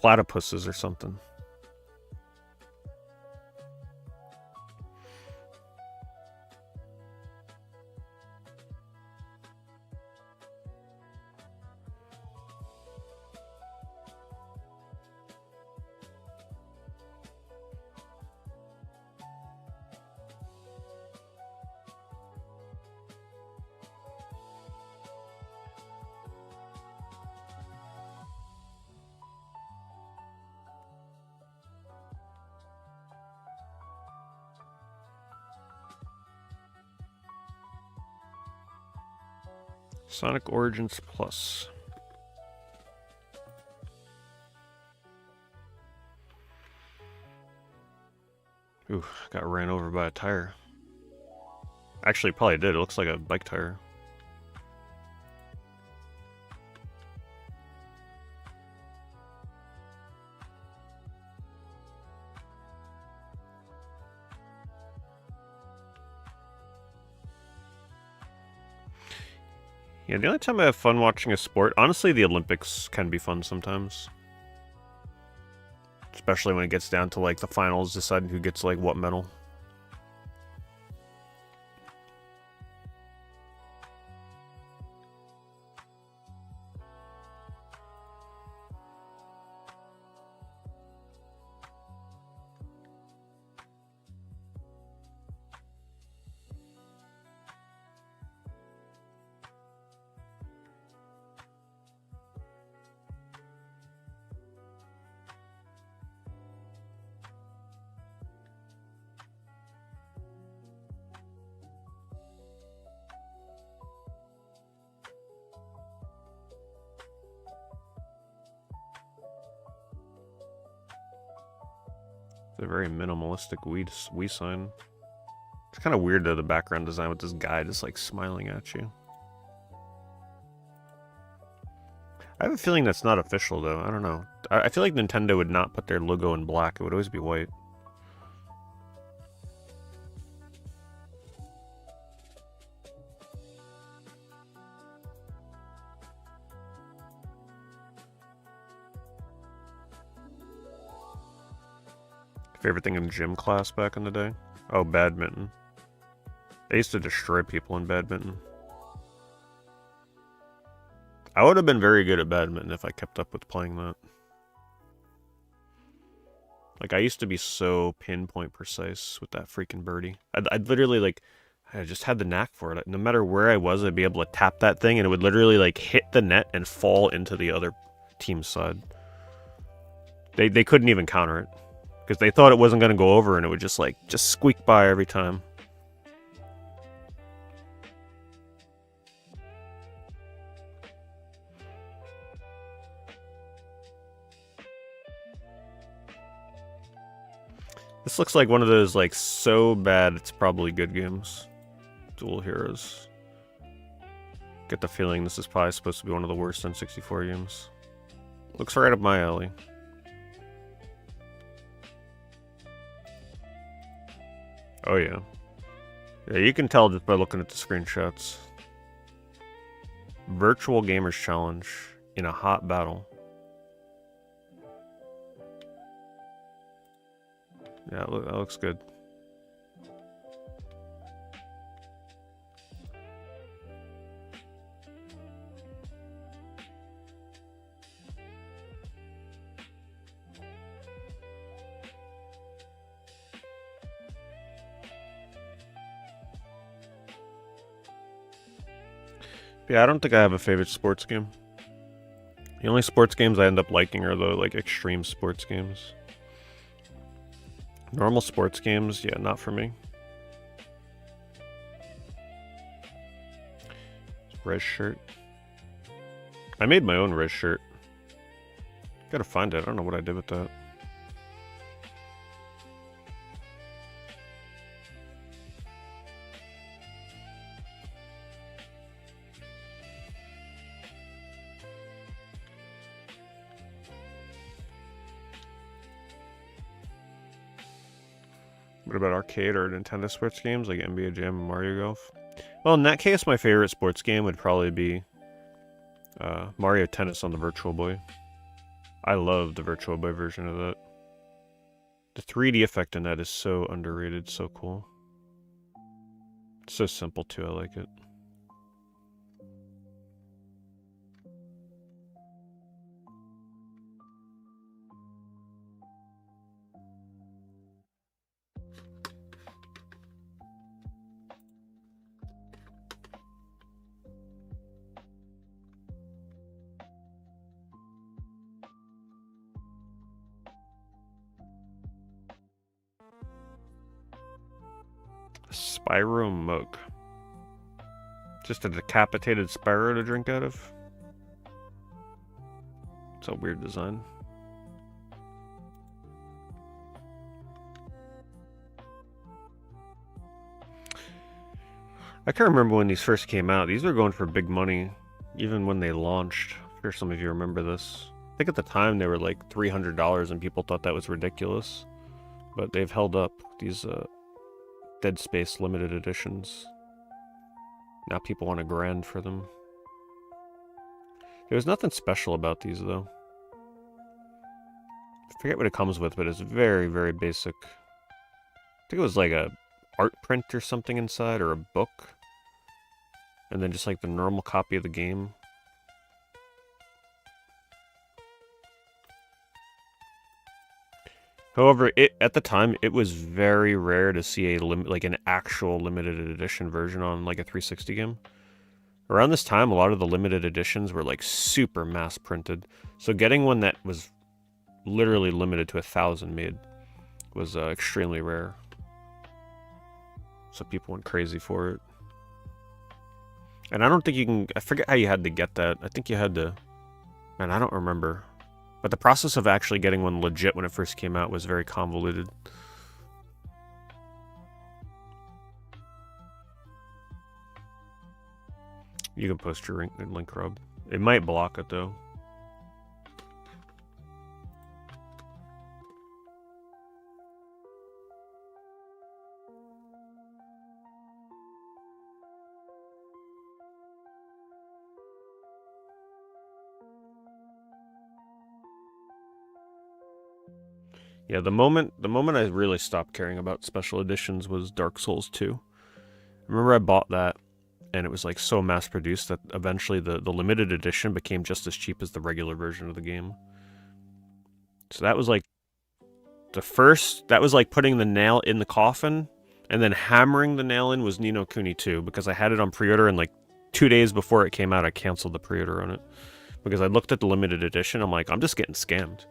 platypuses or something. Sonic Origins Plus. Ooh, got ran over by a tire. Actually, probably did. It looks like a bike tire. Yeah, the only time I have fun watching a sport, honestly, the Olympics can be fun sometimes. Especially when it gets down to, like, the finals, deciding who gets, like, what medal. It's a very minimalistic Wii sign. It's kind of weird though, the background design with this guy just like smiling at you. I have a feeling that's not official though. I don't know. I feel like Nintendo would not put their logo in black. It would always be white. Favorite thing in gym class back in the day? Oh, badminton. I used to destroy people in badminton. I would have been very good at badminton if I kept up with playing that. Like, I used to be so pinpoint precise with that freaking birdie. I'd literally, like, I just had the knack for it. No matter where I was, I'd be able to tap that thing, and it would literally, like, hit the net and fall into the other team's side. They couldn't even counter it. Because they thought it wasn't going to go over, and it would just, like, just squeak by every time. This looks like one of those, like, so bad it's probably good games. Dual Heroes. Get the feeling this is probably supposed to be one of the worst N64 games. Looks right up my alley. Oh yeah. Yeah, you can tell just by looking at the screenshots. Virtual Gamers Challenge in a hot battle. Yeah, that looks good. Yeah, I don't think I have a favorite sports game. The only sports games I end up liking are the, like, extreme sports games. Normal sports games, yeah, not for me. Res shirt. I made my own res shirt. Gotta find it. I don't know what I did with that. What about arcade or Nintendo sports games like NBA Jam and Mario Golf? Well, in that case, my favorite sports game would probably be Mario Tennis on the Virtual Boy. I love the Virtual Boy version of that. The 3D effect in that is so underrated, so cool. It's so simple too, I like it. Spyro mug. Just a decapitated Spyro to drink out of? It's a weird design. I can't remember when these first came out. These were going for big money, even when they launched. I'm sure some of you remember this. I think at the time they were like $300 and people thought that was ridiculous. But they've held up, these Dead Space limited editions. Now people want $1,000 for them. There's nothing special about these though. I forget what it comes with, but it's very, very basic. I think it was like a art print or something inside, or a book. And then just like the normal copy of the game. However, at the time, it was very rare to see an actual limited edition version on like a 360 game. Around this time, a lot of the limited editions were like super mass printed. So getting one that was literally limited to 1,000 made was extremely rare. So people went crazy for it. And I don't think you can... I forget how you had to get that. I think you had to... Man, I don't remember. But the process of actually getting one legit when it first came out was very convoluted. You can post your link, Rob. It might block it, though. Yeah, the moment I really stopped caring about special editions was Dark Souls 2. I remember I bought that, and it was like so mass produced that eventually the limited edition became just as cheap as the regular version of the game. So that was like that was like putting the nail in the coffin, and then hammering the nail in was Ni no Kuni 2, because I had it on pre-order, and like 2 days before it came out, I canceled the pre-order on it. Because I looked at the limited edition, I'm like, I'm just getting scammed.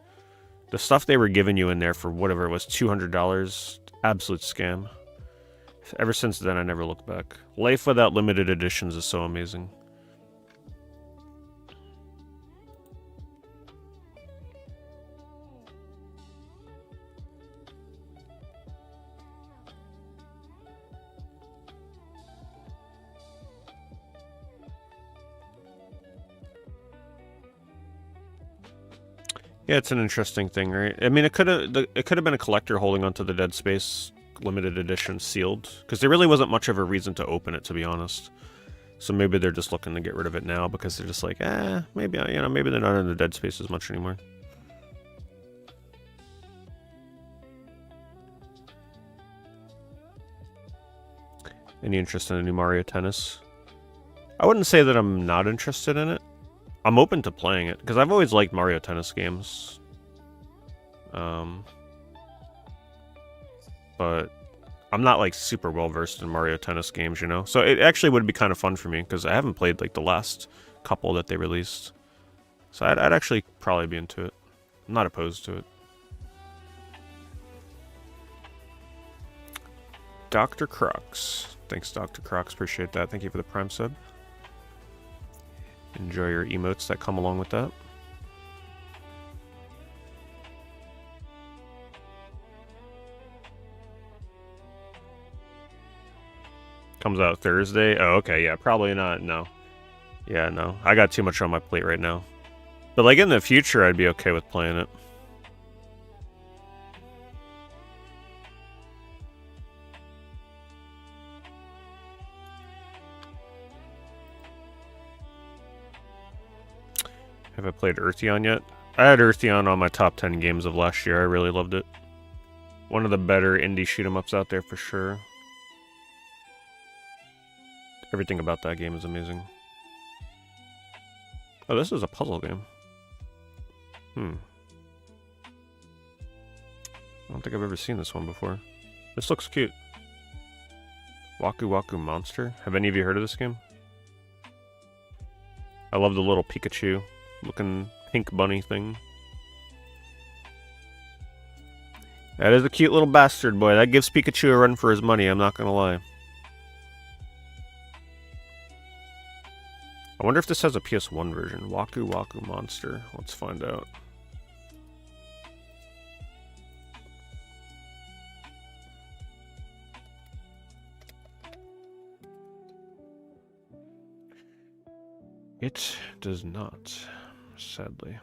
The stuff they were giving you in there for whatever it was, $200, absolute scam. Ever since then, I never looked back. Life without limited editions is so amazing. Yeah, it's an interesting thing, right? I mean, it could have been a collector holding onto the Dead Space limited edition sealed, because there really wasn't much of a reason to open it, to be honest. So maybe they're just looking to get rid of it now because they're just like, maybe maybe they're not in the Dead Space as much anymore. Any interest in a new Mario Tennis? I wouldn't say that I'm not interested in it. I'm open to playing it because I've always liked Mario Tennis games. But I'm not like super well versed in Mario Tennis games, you know? So it actually would be kind of fun for me because I haven't played like the last couple that they released. So I'd actually probably be into it. I'm not opposed to it. Dr. Crocs. Thanks, Dr. Crocs. Appreciate that. Thank you for the Prime sub. Enjoy your emotes that come along with that. Comes out Thursday? Oh, okay. Yeah, probably not. No. Yeah, no. I got too much on my plate right now. But like in the future, I'd be okay with playing it. Have I played Eartheon yet? I had Eartheon on my top 10 games of last year. I really loved it. One of the better indie shoot-em-ups out there for sure. Everything about that game is amazing. Oh, this is a puzzle game. I don't think I've ever seen this one before. This looks cute. Waku Waku Monster. Have any of you heard of this game? I love the little Pikachu looking pink bunny thing. That is a cute little bastard boy. That gives Pikachu a run for his money, I'm not gonna lie. I wonder if this has a PS1 version. Waku Waku Monster. Let's find out. It does not, sadly.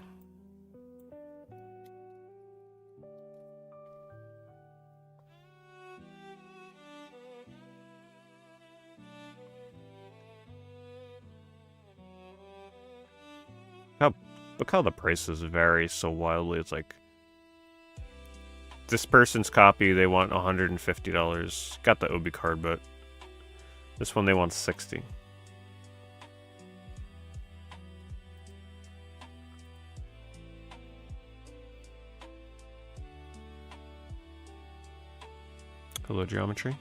Look how the prices vary so wildly. It's like this person's copy, they want $150. Got the Obi card, but this one they want $60. Hello, Geometry.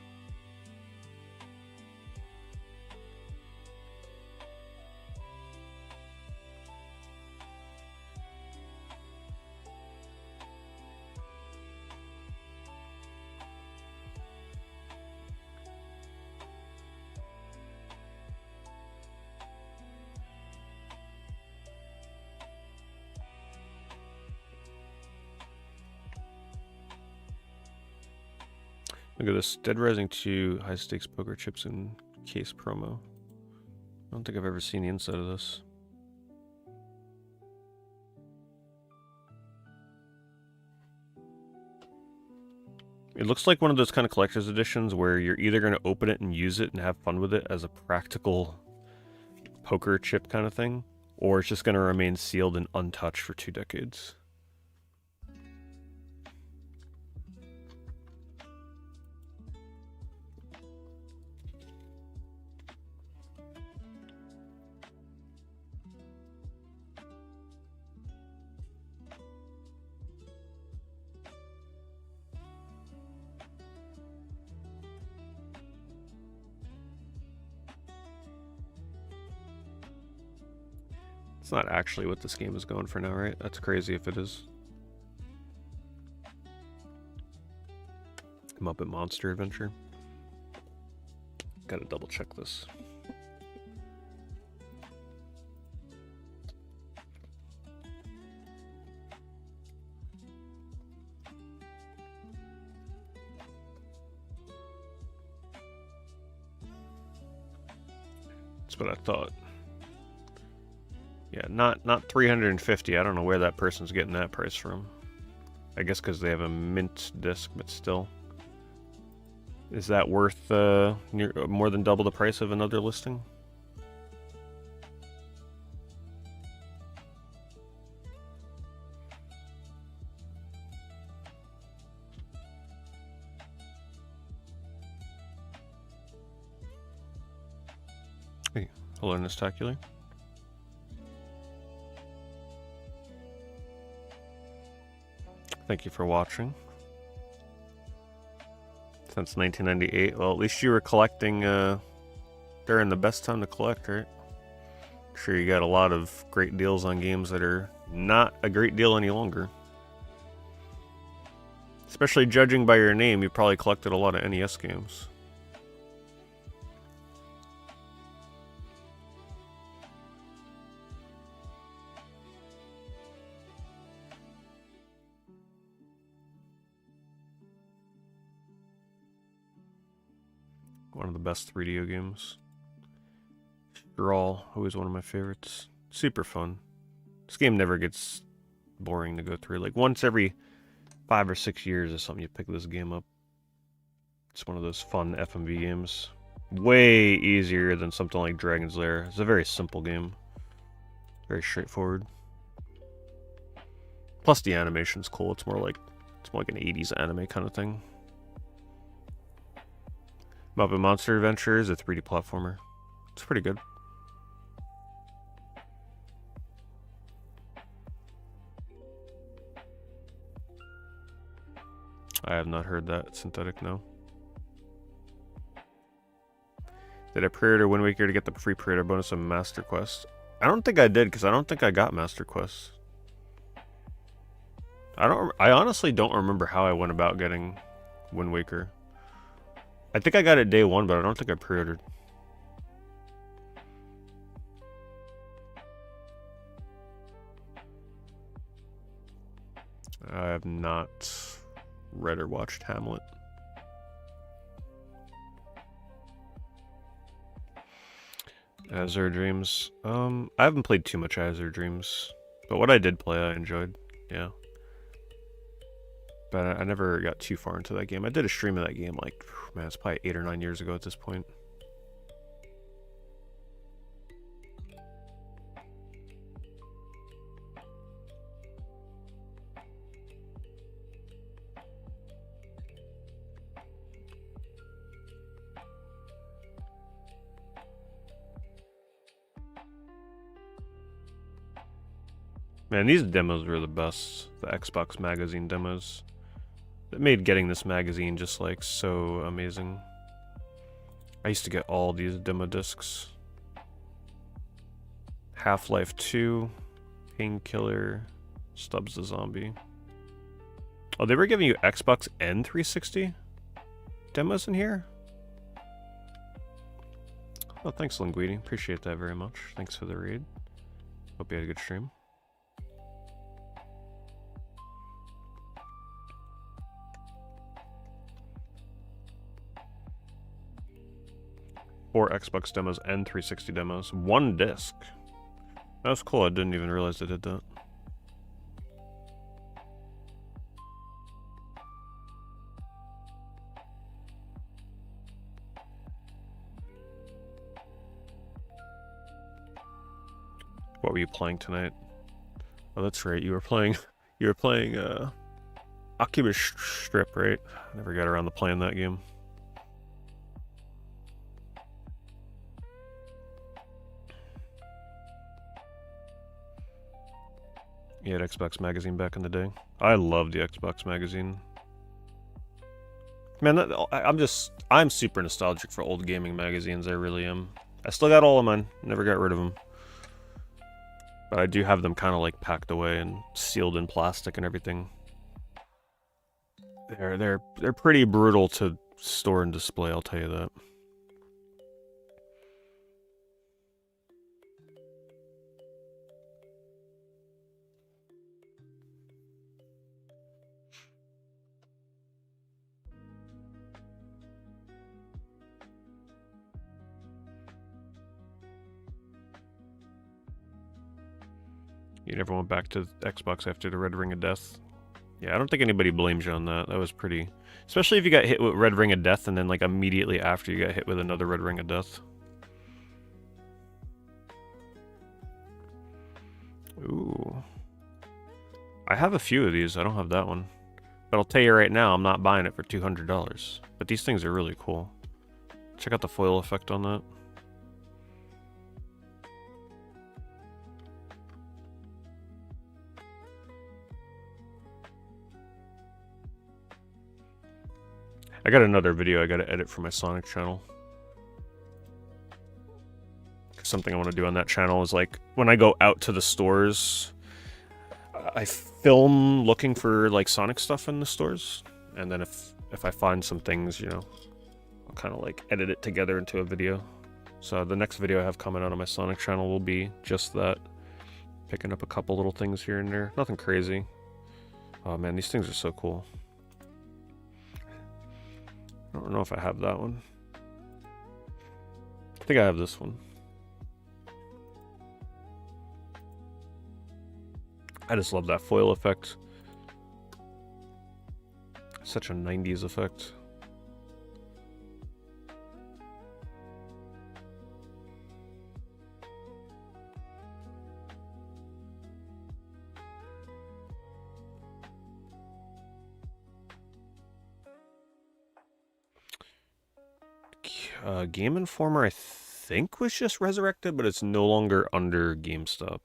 Look at this. Dead Rising 2 high stakes poker chips and case promo. I don't think I've ever seen the inside of this. It looks like one of those kind of collector's editions where you're either going to open it and use it and have fun with it as a practical poker chip kind of thing, or it's just going to remain sealed and untouched for 2 decades. It's not actually what this game is going for now, right? That's crazy if it is. Muppet Monster Adventure. Gotta double check this. That's what I thought. Yeah, not 350. I don't know where that person's getting that price from. I guess because they have a mint disc, but still. Is that worth more than double the price of another listing? Hey, hello, Nestacular. Thank you for watching. Since 1998. Well, at least you were collecting during the best time to collect, right? I'm sure you got a lot of great deals on games that are not a great deal any longer. Especially judging by your name, you probably collected a lot of NES games. One of the best 3DO games. Draw, always one of my favorites. Super fun. This game never gets boring to go through. Like once every 5 or 6 years or something, you pick this game up. It's one of those fun FMV games. Way easier than something like Dragon's Lair. It's a very simple game. Very straightforward. Plus the animation's cool. It's more like an 80s anime kind of thing. Muppet Monster Adventure is a 3D platformer. It's pretty good. I have not heard that synthetic, no. Did I pre-order Wind Waker to get the free pre-order bonus of Master Quest? I don't think I did, because I don't think I got Master Quest. I honestly don't remember how I went about getting Wind Waker. I think I got it day one, but I don't think I pre-ordered. I have not read or watched Hamlet. Azure Dreams. I haven't played too much Azure Dreams, but what I did play, I enjoyed. Yeah. But I never got too far into that game. I did a stream of that game, like, man, it's probably 8 or 9 years ago at this point. Man, these demos were the best. The Xbox magazine demos. It made getting this magazine just like so amazing. I used to get all these demo discs. Half-Life 2, Painkiller, Stubbs the Zombie. Oh, they were giving you Xbox and 360 demos in here? Oh, thanks, Linguini. Appreciate that very much. Thanks for the raid. Hope you had a good stream. Four Xbox demos and 360 demos. One disc. That was cool. I didn't even realize they did that. What were you playing tonight? Oh, that's right. You were playing Oculus Strip, right? I never got around to playing that game. You had Xbox Magazine back in the day. I loved the Xbox Magazine. Man, I'm super nostalgic for old gaming magazines. I really am. I still got all of mine. Never got rid of them. But I do have them kind of like packed away and sealed in plastic and everything. They're pretty brutal to store and display, I'll tell you that. You never went back to Xbox after the Red Ring of Death. Yeah, I don't think anybody blames you on that. That was pretty... Especially if you got hit with Red Ring of Death and then like immediately after you got hit with another Red Ring of Death. Ooh. I have a few of these. I don't have that one. But I'll tell you right now, I'm not buying it for $200. But these things are really cool. Check out the foil effect on that. I got another video I gotta edit for my Sonic channel. Something I want to do on that channel is like, when I go out to the stores, I film looking for like Sonic stuff in the stores. And then if I find some things, you know, I'll kind of like edit it together into a video. So the next video I have coming out on my Sonic channel will be just that. Picking up a couple little things here and there. Nothing crazy. Oh man, these things are so cool. I don't know if I have that one. I think I have this one. I just love that foil effect. Such a 90s effect. Game Informer, I think, was just resurrected, but it's no longer under GameStop.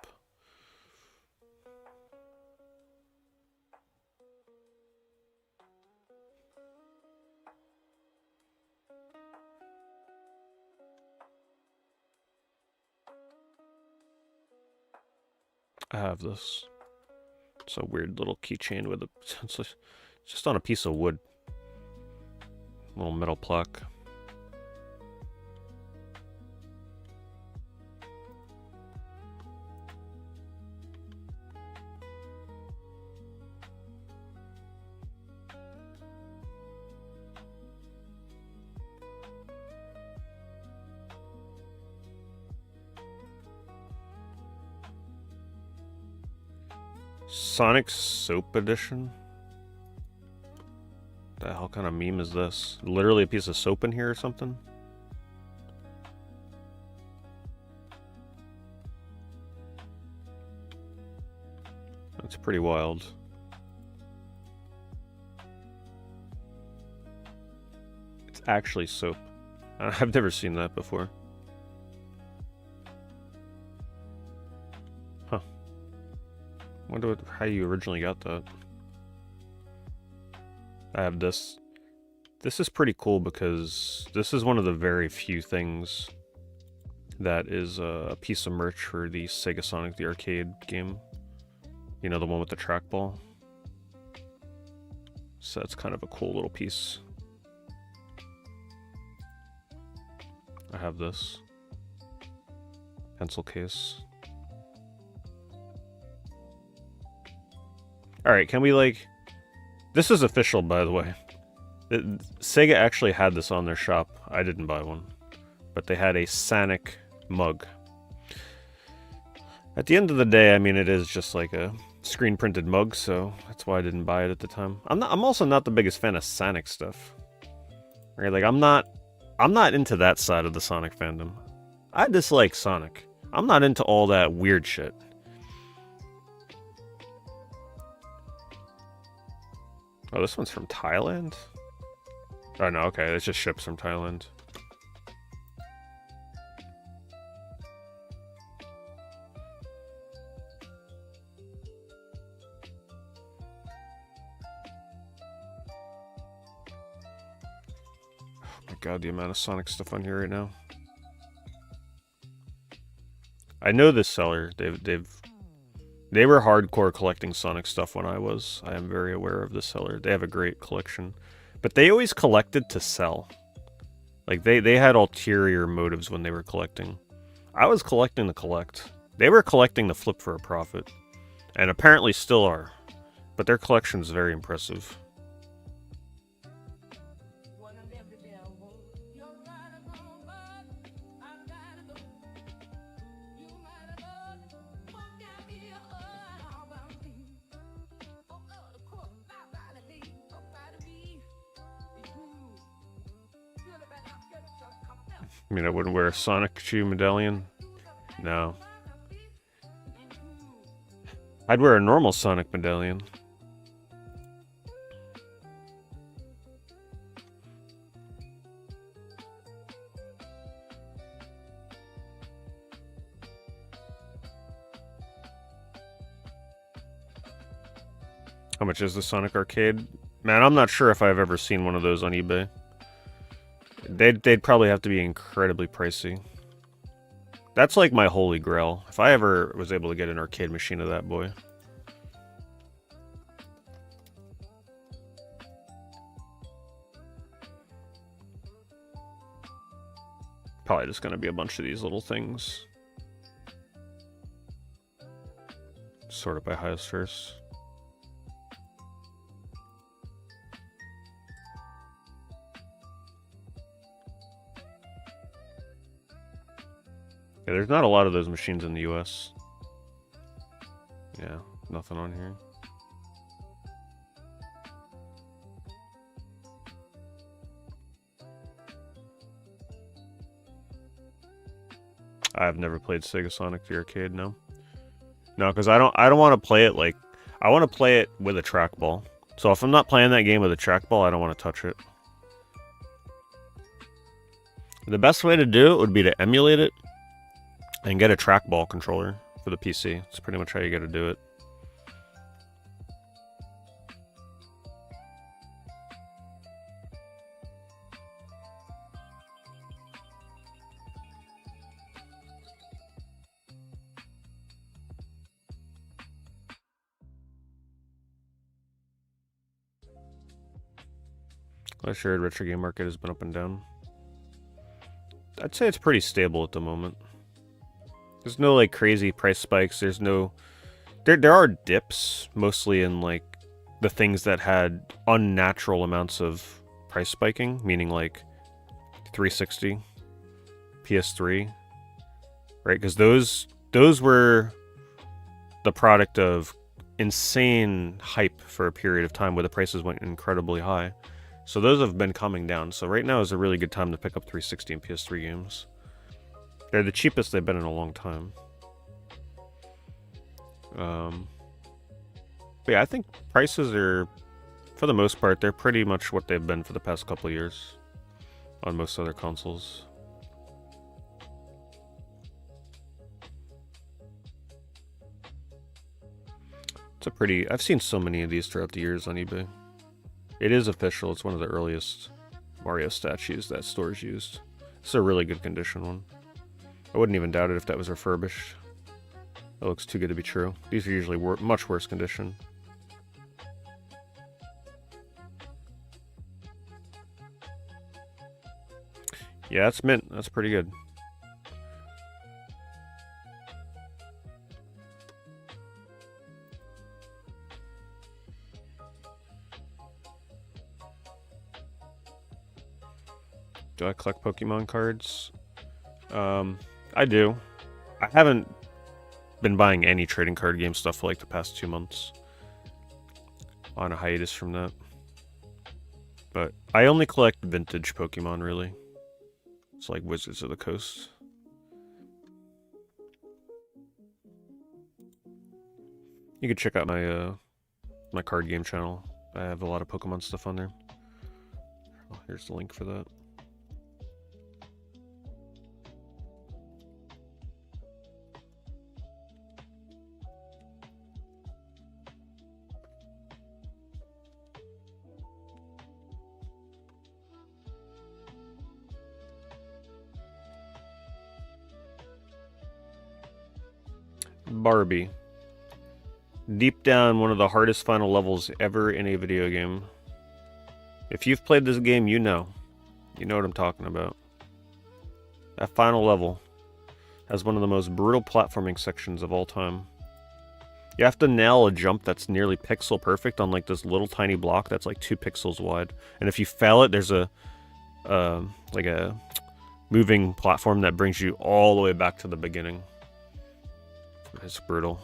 I have this. It's a weird little keychain with a... It's just on a piece of wood. Little metal plaque. Sonic Soap Edition? The hell kind of meme is this? Literally a piece of soap in here or something? That's pretty wild. It's actually soap. I've never seen that before. Huh. Wonder how you originally got that. I have this. This is pretty cool because this is one of the very few things that is a piece of merch for the Sega Sonic the Arcade game. You know, the one with the trackball. So that's kind of a cool little piece. I have this pencil case. Alright, can we like... This is official, by the way. Sega actually had this on their shop. I didn't buy one. But they had a Sonic mug. At the end of the day, I mean, it is just like a screen-printed mug, so that's why I didn't buy it at the time. I'm also not the biggest fan of Sonic stuff. Right? Like, I'm not into that side of the Sonic fandom. I dislike Sonic. I'm not into all that weird shit. Oh, this one's from Thailand? Oh, no, okay, it's just ships from Thailand. Oh my god, the amount of Sonic stuff on here right now. I know this seller. They were hardcore collecting Sonic stuff when I was. I am very aware of this seller. They have a great collection. But they always collected to sell. Like, they had ulterior motives when they were collecting. I was collecting to collect. They were collecting to flip for a profit. And apparently still are. But their collection's very impressive. I mean, I wouldn't wear a Sonic shoe medallion. No. I'd wear a normal Sonic medallion. How much is the Sonic Arcade? Man, I'm not sure if I've ever seen one of those on eBay. They'd probably have to be incredibly pricey. That's like my holy grail. If I ever was able to get an arcade machine of that boy. Probably just gonna be a bunch of these little things. Sort it by highest first. Yeah, there's not a lot of those machines in the US. Yeah, nothing on here. I've never played Sega Sonic the Arcade, no. No, because I don't want to play it like... I want to play it with a trackball. So if I'm not playing that game with a trackball, I don't want to touch it. The best way to do it would be to emulate it and get a trackball controller for the PC. It's pretty much how you got to do it. I shared retro game market has been up and down. I'd say it's pretty stable at the moment. There's no like crazy price spikes. There's no... There are dips, mostly in like the things that had unnatural amounts of price spiking, meaning like 360, PS3, right? Because those were the product of insane hype for a period of time where the prices went incredibly high. So those have been coming down. So right now is a really good time to pick up 360 and PS3 games. They're the cheapest they've been in a long time. But yeah, I think prices are, for the most part, they're pretty much what they've been for the past couple of years on most other consoles. It's a pretty... I've seen so many of these throughout the years on eBay. It is official. It's one of the earliest Mario statues that stores used. It's a really good condition one. I wouldn't even doubt it if that was refurbished. That looks too good to be true. These are usually much worse condition. Yeah, that's mint. That's pretty good. Do I collect Pokemon cards? I do. I haven't been buying any trading card game stuff for like the past 2 months. On a hiatus from that. But I only collect vintage Pokemon, really. It's like Wizards of the Coast. You could check out my my card game channel. I have a lot of Pokemon stuff on there. Oh, here's the link for that. Barbie. Deep down, one of the hardest final levels ever in a video game. If you've played this game, you know. You know what I'm talking about. That final level has one of the most brutal platforming sections of all time. You have to nail a jump that's nearly pixel perfect on like this little tiny block that's like 2 pixels wide. And if you fail it, there's a like a moving platform that brings you all the way back to the beginning. It's brutal.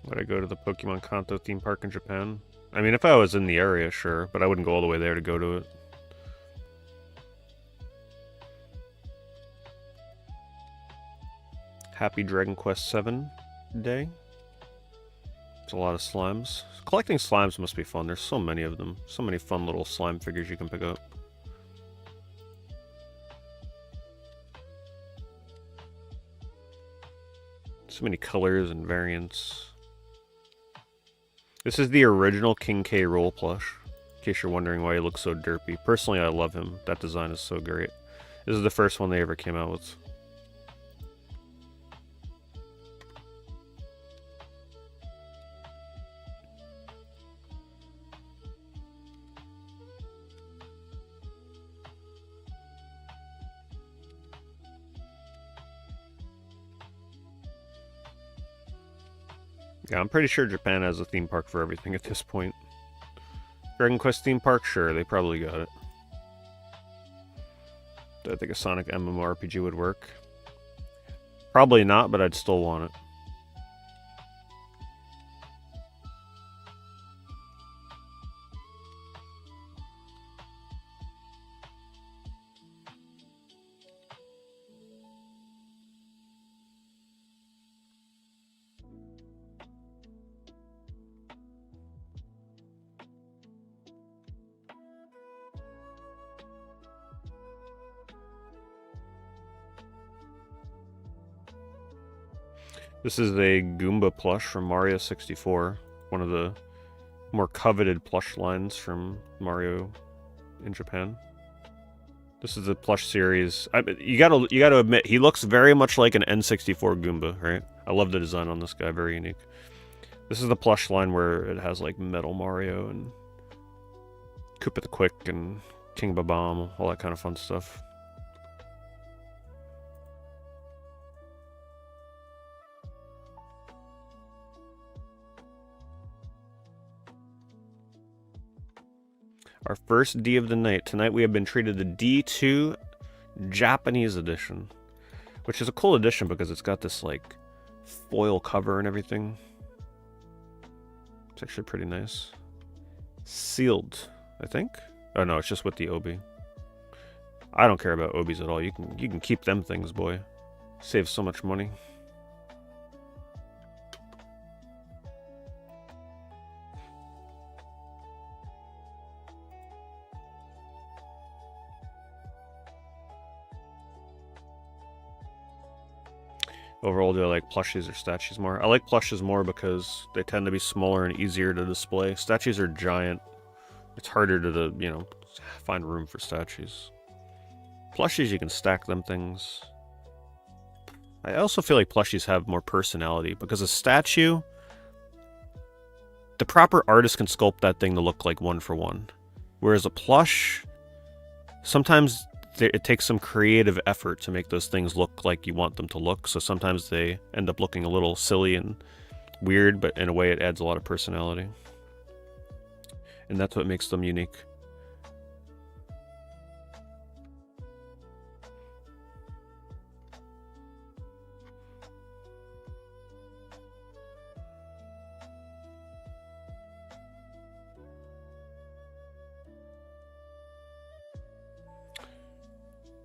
Would I go to the Pokemon Kanto theme park in Japan? I mean, if I was in the area, sure, but I wouldn't go all the way there to go to it. Happy Dragon Quest VII Day. It's a lot of slimes. Collecting slimes must be fun. There's so many of them. So many fun little slime figures you can pick up. So many colors and variants. This is the original King K. Rool plush, in case you're wondering why he looks so derpy. Personally, I love him. That design is so great. This is the first one they ever came out with. Yeah, I'm pretty sure Japan has a theme park for everything at this point. Dragon Quest theme park? Sure, they probably got it. Do I think a Sonic MMORPG would work? Probably not, but I'd still want it. This is a Goomba plush from Mario 64, one of the more coveted plush lines from Mario in Japan. This is the plush series. You gotta admit, he looks very much like an N64 Goomba, right? I love the design on this guy, very unique. This is the plush line where it has like Metal Mario and Koopa the Quick and King Babam, all that kind of fun stuff. Our first D of the night. Tonight we have been treated the D2 Japanese edition, which is a cool edition because it's got this like foil cover and everything. It's actually pretty nice. Sealed, I think. Oh no, it's just with the obi. I don't care about obis at all. You can keep them things, boy. Save so much money. Overall, do I like plushies or statues more? I like plushes more because they tend to be smaller and easier to display. Statues are giant. It's harder to, you know, find room for statues. Plushies, you can stack them things. I also feel like plushies have more personality because a statue, the proper artist can sculpt that thing to look like one for one. Whereas a plush, sometimes it takes some creative effort to make those things look like you want them to look. So sometimes they end up looking a little silly and weird, but in a way it adds a lot of personality. And that's what makes them unique.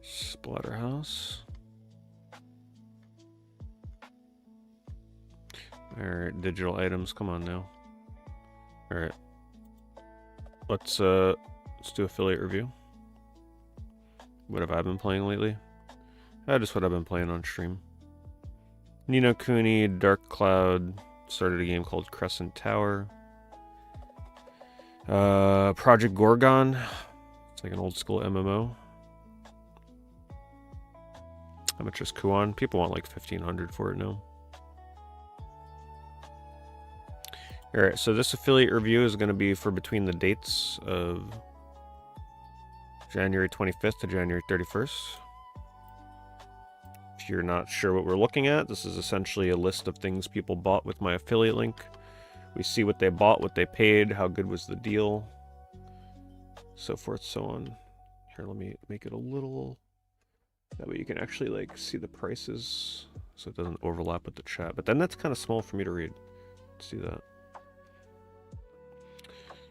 Splatterhouse. Alright, digital items, come on now. Alright. Let's do affiliate review. What have I been playing lately? Just what I've been playing on stream. Ni no Kuni, Dark Cloud, started a game called Crescent Tower. Project Gorgon. It's like an old school MMO. How much is Kuon? People want like 1,500 for it now. Alright, so this affiliate review is going to be for between the dates of January 25th to January 31st. If you're not sure what we're looking at, this is essentially a list of things people bought with my affiliate link. We see what they bought, what they paid, how good was the deal, so forth, so on. Here, let me make it a little... That way you can actually like see the prices so it doesn't overlap with the chat. But then that's kind of small for me to read. Let's do that.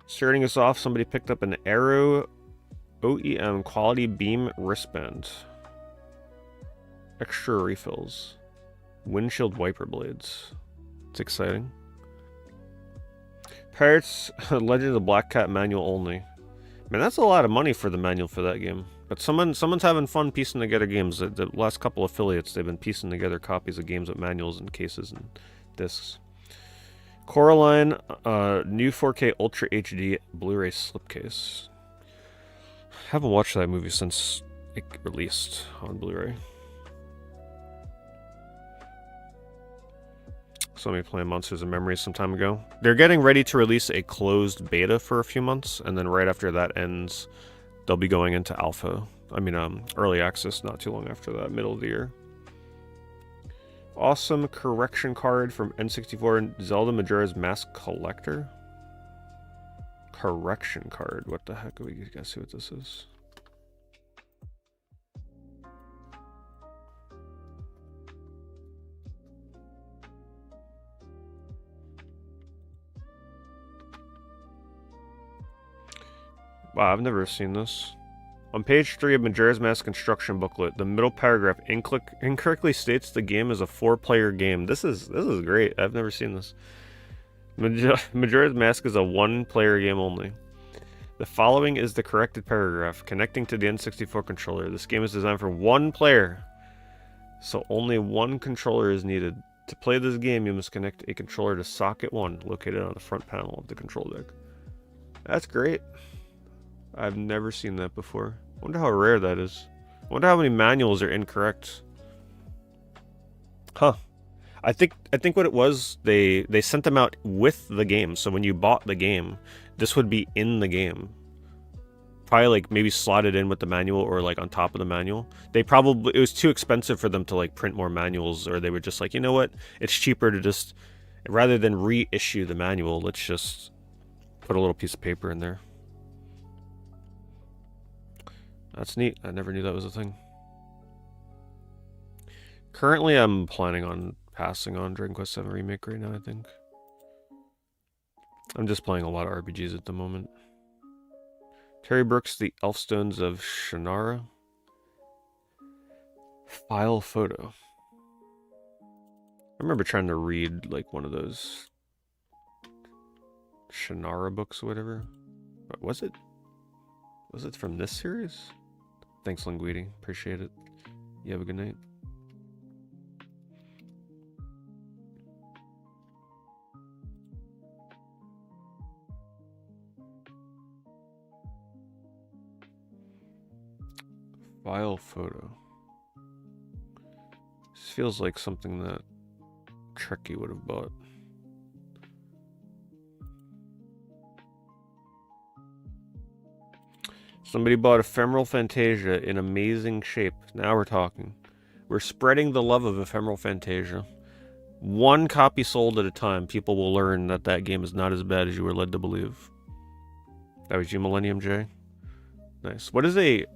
Starting us off, somebody picked up an Arrow OEM quality beam wristband. Extra refills. Windshield wiper blades. It's exciting. Pirates Legend of the Black Cat manual only. Man, that's a lot of money for the manual for that game. But someone's having fun piecing together games. The last couple affiliates, they've been piecing together copies of games with manuals and cases and discs. Coraline, new 4K Ultra HD Blu-ray slipcase. Haven't watched that movie since it released on Blu-ray. Somebody playing Monsters and Memories some time ago. They're getting ready to release a closed beta for a few months, and then right after that ends, they'll be going into alpha. Early access not too long after that, middle of the year. Awesome correction card from N64 Zelda Majora's Mask Collector. Correction card. What the heck? We gotta see what this is. Wow, I've never seen this. On page 3 of Majora's Mask construction booklet, the middle paragraph incorrectly states the game is a 4-player game. This is great. I've never seen this. Majora's Mask is a 1-player game only. The following is the corrected paragraph. Connecting to the N64 controller. This game is designed for 1 player, so only 1 controller is needed. To play this game, you must connect a controller to socket 1, located on the front panel of the control deck. That's great. I've never seen that before. Wonder how rare that is. Wonder how many manuals are incorrect. Huh. I think what it was, they sent them out with the game. So when you bought the game, this would be in the game. Probably like maybe slotted in with the manual or like on top of the manual. It was too expensive for them to like print more manuals, or they were just like, you know what? It's cheaper to just, rather than reissue the manual, let's just put a little piece of paper in there. That's neat. I never knew that was a thing. Currently, I'm planning on passing on Dragon Quest VII Remake right now, I think. I'm just playing a lot of RPGs at the moment. Terry Brooks, The Elfstones of Shannara. File photo. I remember trying to read like one of those Shannara books or whatever. What was it? Was it from this series? Thanks, Linguidi. Appreciate it. You have a good night. File photo. This feels like something that Trekkie would have bought. Somebody bought Ephemeral Fantasia in amazing shape. Now we're talking. We're spreading the love of Ephemeral Fantasia. 1 copy sold at a time. People will learn that that game is not as bad as you were led to believe. That was you, Millennium J. Nice. What is a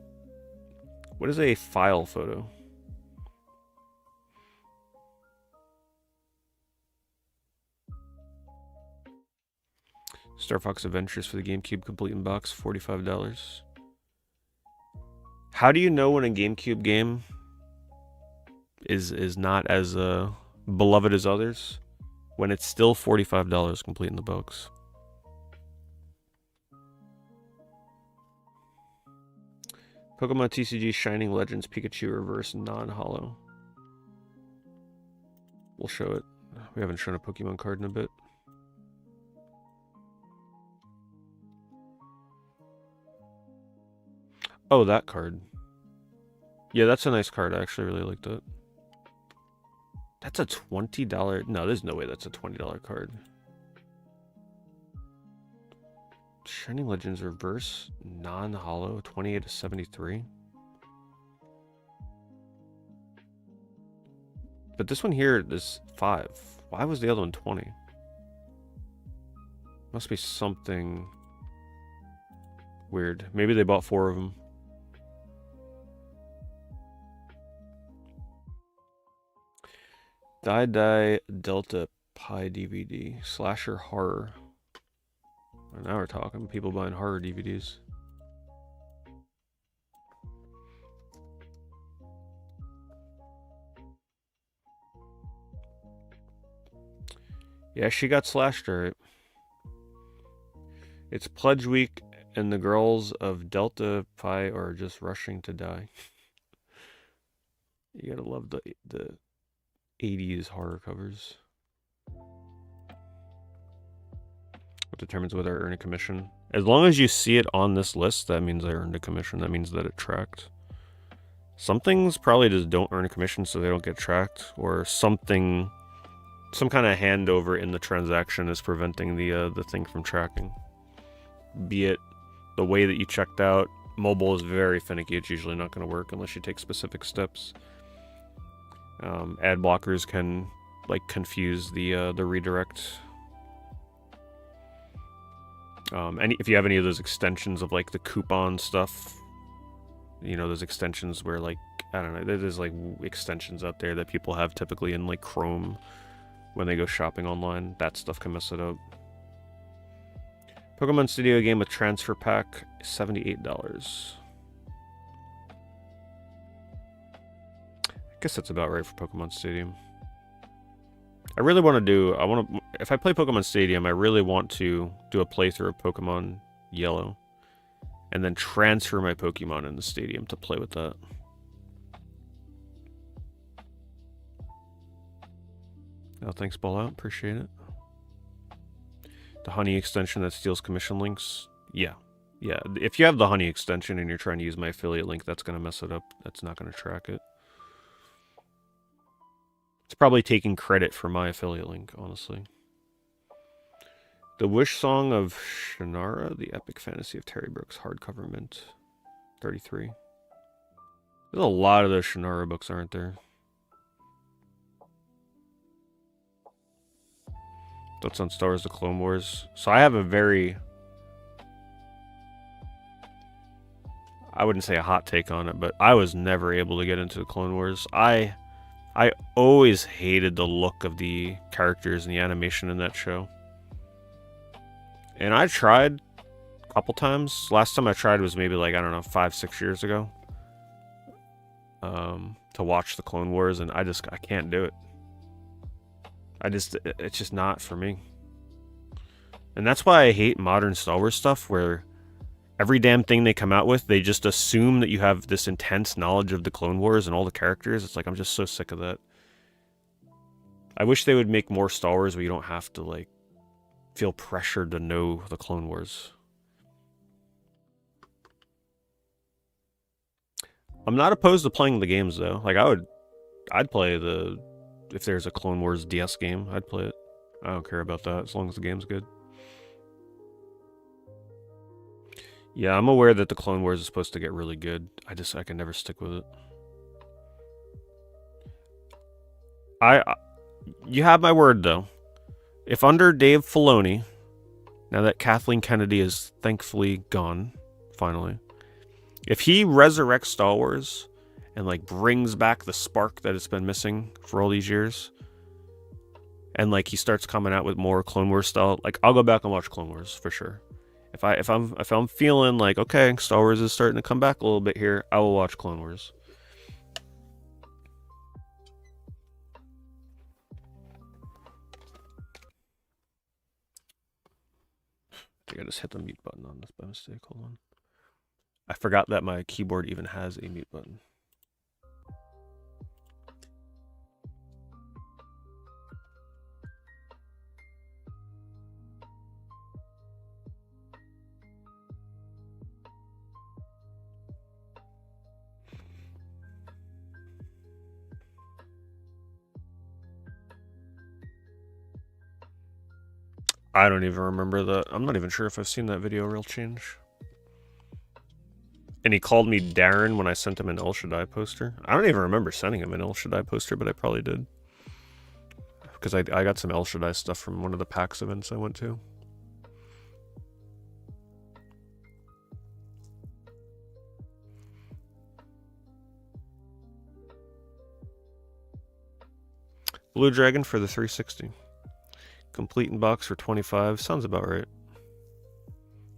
file photo? Star Fox Adventures for the GameCube complete in box, $45. How do you know when a GameCube game is not as beloved as others when it's still $45 complete in the box? Pokemon TCG Shining Legends Pikachu Reverse Non-Holo. We'll show it. We haven't shown a Pokemon card in a bit. Oh, that card. Yeah, that's a nice card. I actually really like that. That's a $20... No, there's no way that's a $20 card. Shining Legends Reverse Non-Holo, 28 to 73. But this one here is 5. Why was the other one 20? Must be something weird. Maybe they bought 4 of them. Die Delta Pie DVD. Slasher horror. Well, now we're talking. People buying horror DVDs. Yeah, she got slashed, alright. It's Pledge Week, and the girls of Delta Pi are just rushing to die. You gotta love the 80s horror covers. What determines whether I earn a commission? As long as you see it on this list, that means I earned a commission. That means that it tracked. Some things probably just don't earn a commission, so they don't get tracked, or something, some kind of handover in the transaction is preventing the thing from tracking. Be it the way that you checked out. Mobile is very finicky. It's usually not going to work unless you take specific steps. Ad blockers can like confuse the redirect. If you have any of those extensions of like the coupon stuff, you know, those extensions where like, I don't know, there's like extensions out there that people have typically in like Chrome when they go shopping online. That stuff can mess it up. Pokemon Studio game with transfer pack, $78. I guess that's about right for Pokemon Stadium. If I play Pokemon Stadium, I really want to do a playthrough of Pokemon Yellow. And then transfer my Pokemon in the stadium to play with that. Oh, thanks, Ball Out. Appreciate it. The honey extension that steals commission links. Yeah. Yeah. If you have the honey extension and you're trying to use my affiliate link, that's going to mess it up. That's not going to track it. It's probably taking credit for my affiliate link, honestly. The Wish Song of Shannara, the Epic Fantasy of Terry Brooks, hardcover mint, 33. There's a lot of those Shannara books, aren't there? Thoughts on Star Wars: The Clone Wars? So I have a very, I wouldn't say a hot take on it, but I was never able to get into the Clone Wars. I always hated the look of the characters and the animation in that show. And I tried a couple times. Last time I tried was maybe like, I don't know, 5-6 years ago. To watch the Clone Wars, and I can't do it. It's just not for me. And that's why I hate modern Star Wars stuff, where every damn thing they come out with, they just assume that you have this intense knowledge of the Clone Wars and all the characters. It's like, I'm just so sick of that. I wish they would make more Star Wars where you don't have to, like, feel pressured to know the Clone Wars. I'm not opposed to playing the games, though. Like, I'd play if there's a Clone Wars DS game, I'd play it. I don't care about that, as long as the game's good. Yeah, I'm aware that the Clone Wars is supposed to get really good. I can never stick with it. You have my word, though. If under Dave Filoni, now that Kathleen Kennedy is thankfully gone, finally, if he resurrects Star Wars and like brings back the spark that it's been missing for all these years, and like he starts coming out with more Clone Wars style, like I'll go back and watch Clone Wars for sure. If I'm feeling like, okay, Star Wars is starting to come back a little bit here, I will watch Clone Wars. I think I just hit the mute button on this by mistake. Hold on. I forgot that my keyboard even has a mute button. I don't even remember that. I'm not even sure if I've seen that video real change. And he called me Darren when I sent him an El Shaddai poster. I don't even remember sending him an El Shaddai poster, but I probably did. Because I got some El Shaddai stuff from one of the PAX events I went to. Blue Dragon for the 360. Complete in box for 25. Sounds about right.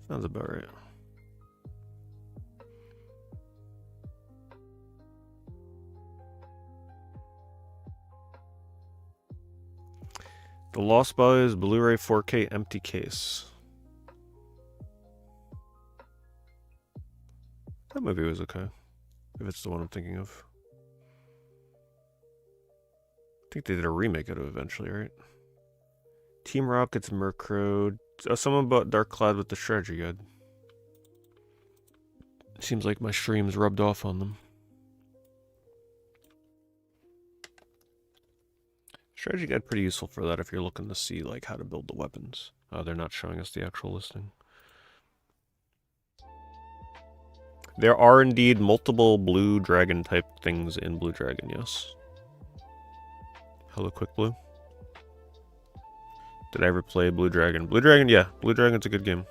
Sounds about right. The Lost Boys Blu-ray 4K empty case. That movie was okay. If it's the one I'm thinking of. I think they did a remake of it eventually, right? Team Rocket's Murkrow. Oh, someone bought Dark Cloud with the strategy guide. Seems like my streams rubbed off on them. Strategy guide pretty useful for that if you're looking to see like how to build the weapons. Oh, they're not showing us the actual listing. There are indeed multiple blue dragon type things in Blue Dragon, yes. Hello, Quick Blue. Did I ever play Blue Dragon? Blue Dragon, yeah. Blue Dragon's a good game.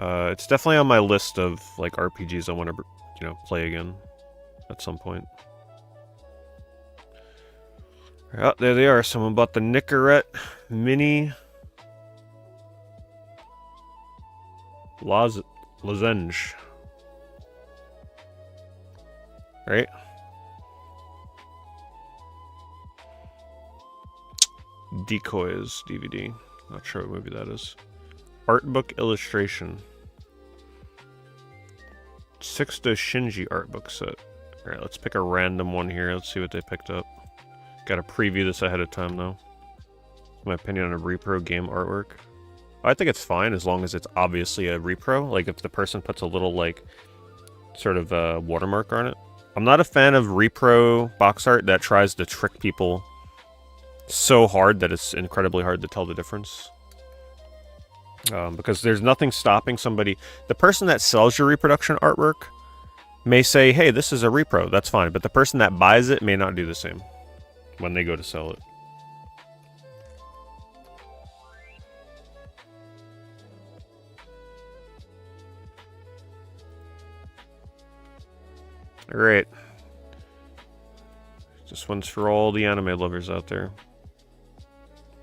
It's definitely on my list of like RPGs I want to, play again at some point. Oh, there they are. Someone bought the Nicorette Mini Lozenge. Right? Decoys DVD. Not sure what movie that is. Art book illustration. 6 Doshinji art book set. Alright, let's pick a random one here. Let's see what they picked up. Gotta preview this ahead of time, though. My opinion on a repro game artwork. I think it's fine as long as it's obviously a repro. Like, if the person puts a little, like, sort of watermark on it. I'm not a fan of repro box art that tries to trick people so hard that it's incredibly hard to tell the difference. Because there's nothing stopping somebody... The person that sells your reproduction artwork may say, hey, this is a repro. That's fine. But the person that buys it may not do the same when they go to sell it. Alright. This one's for all the anime lovers out there.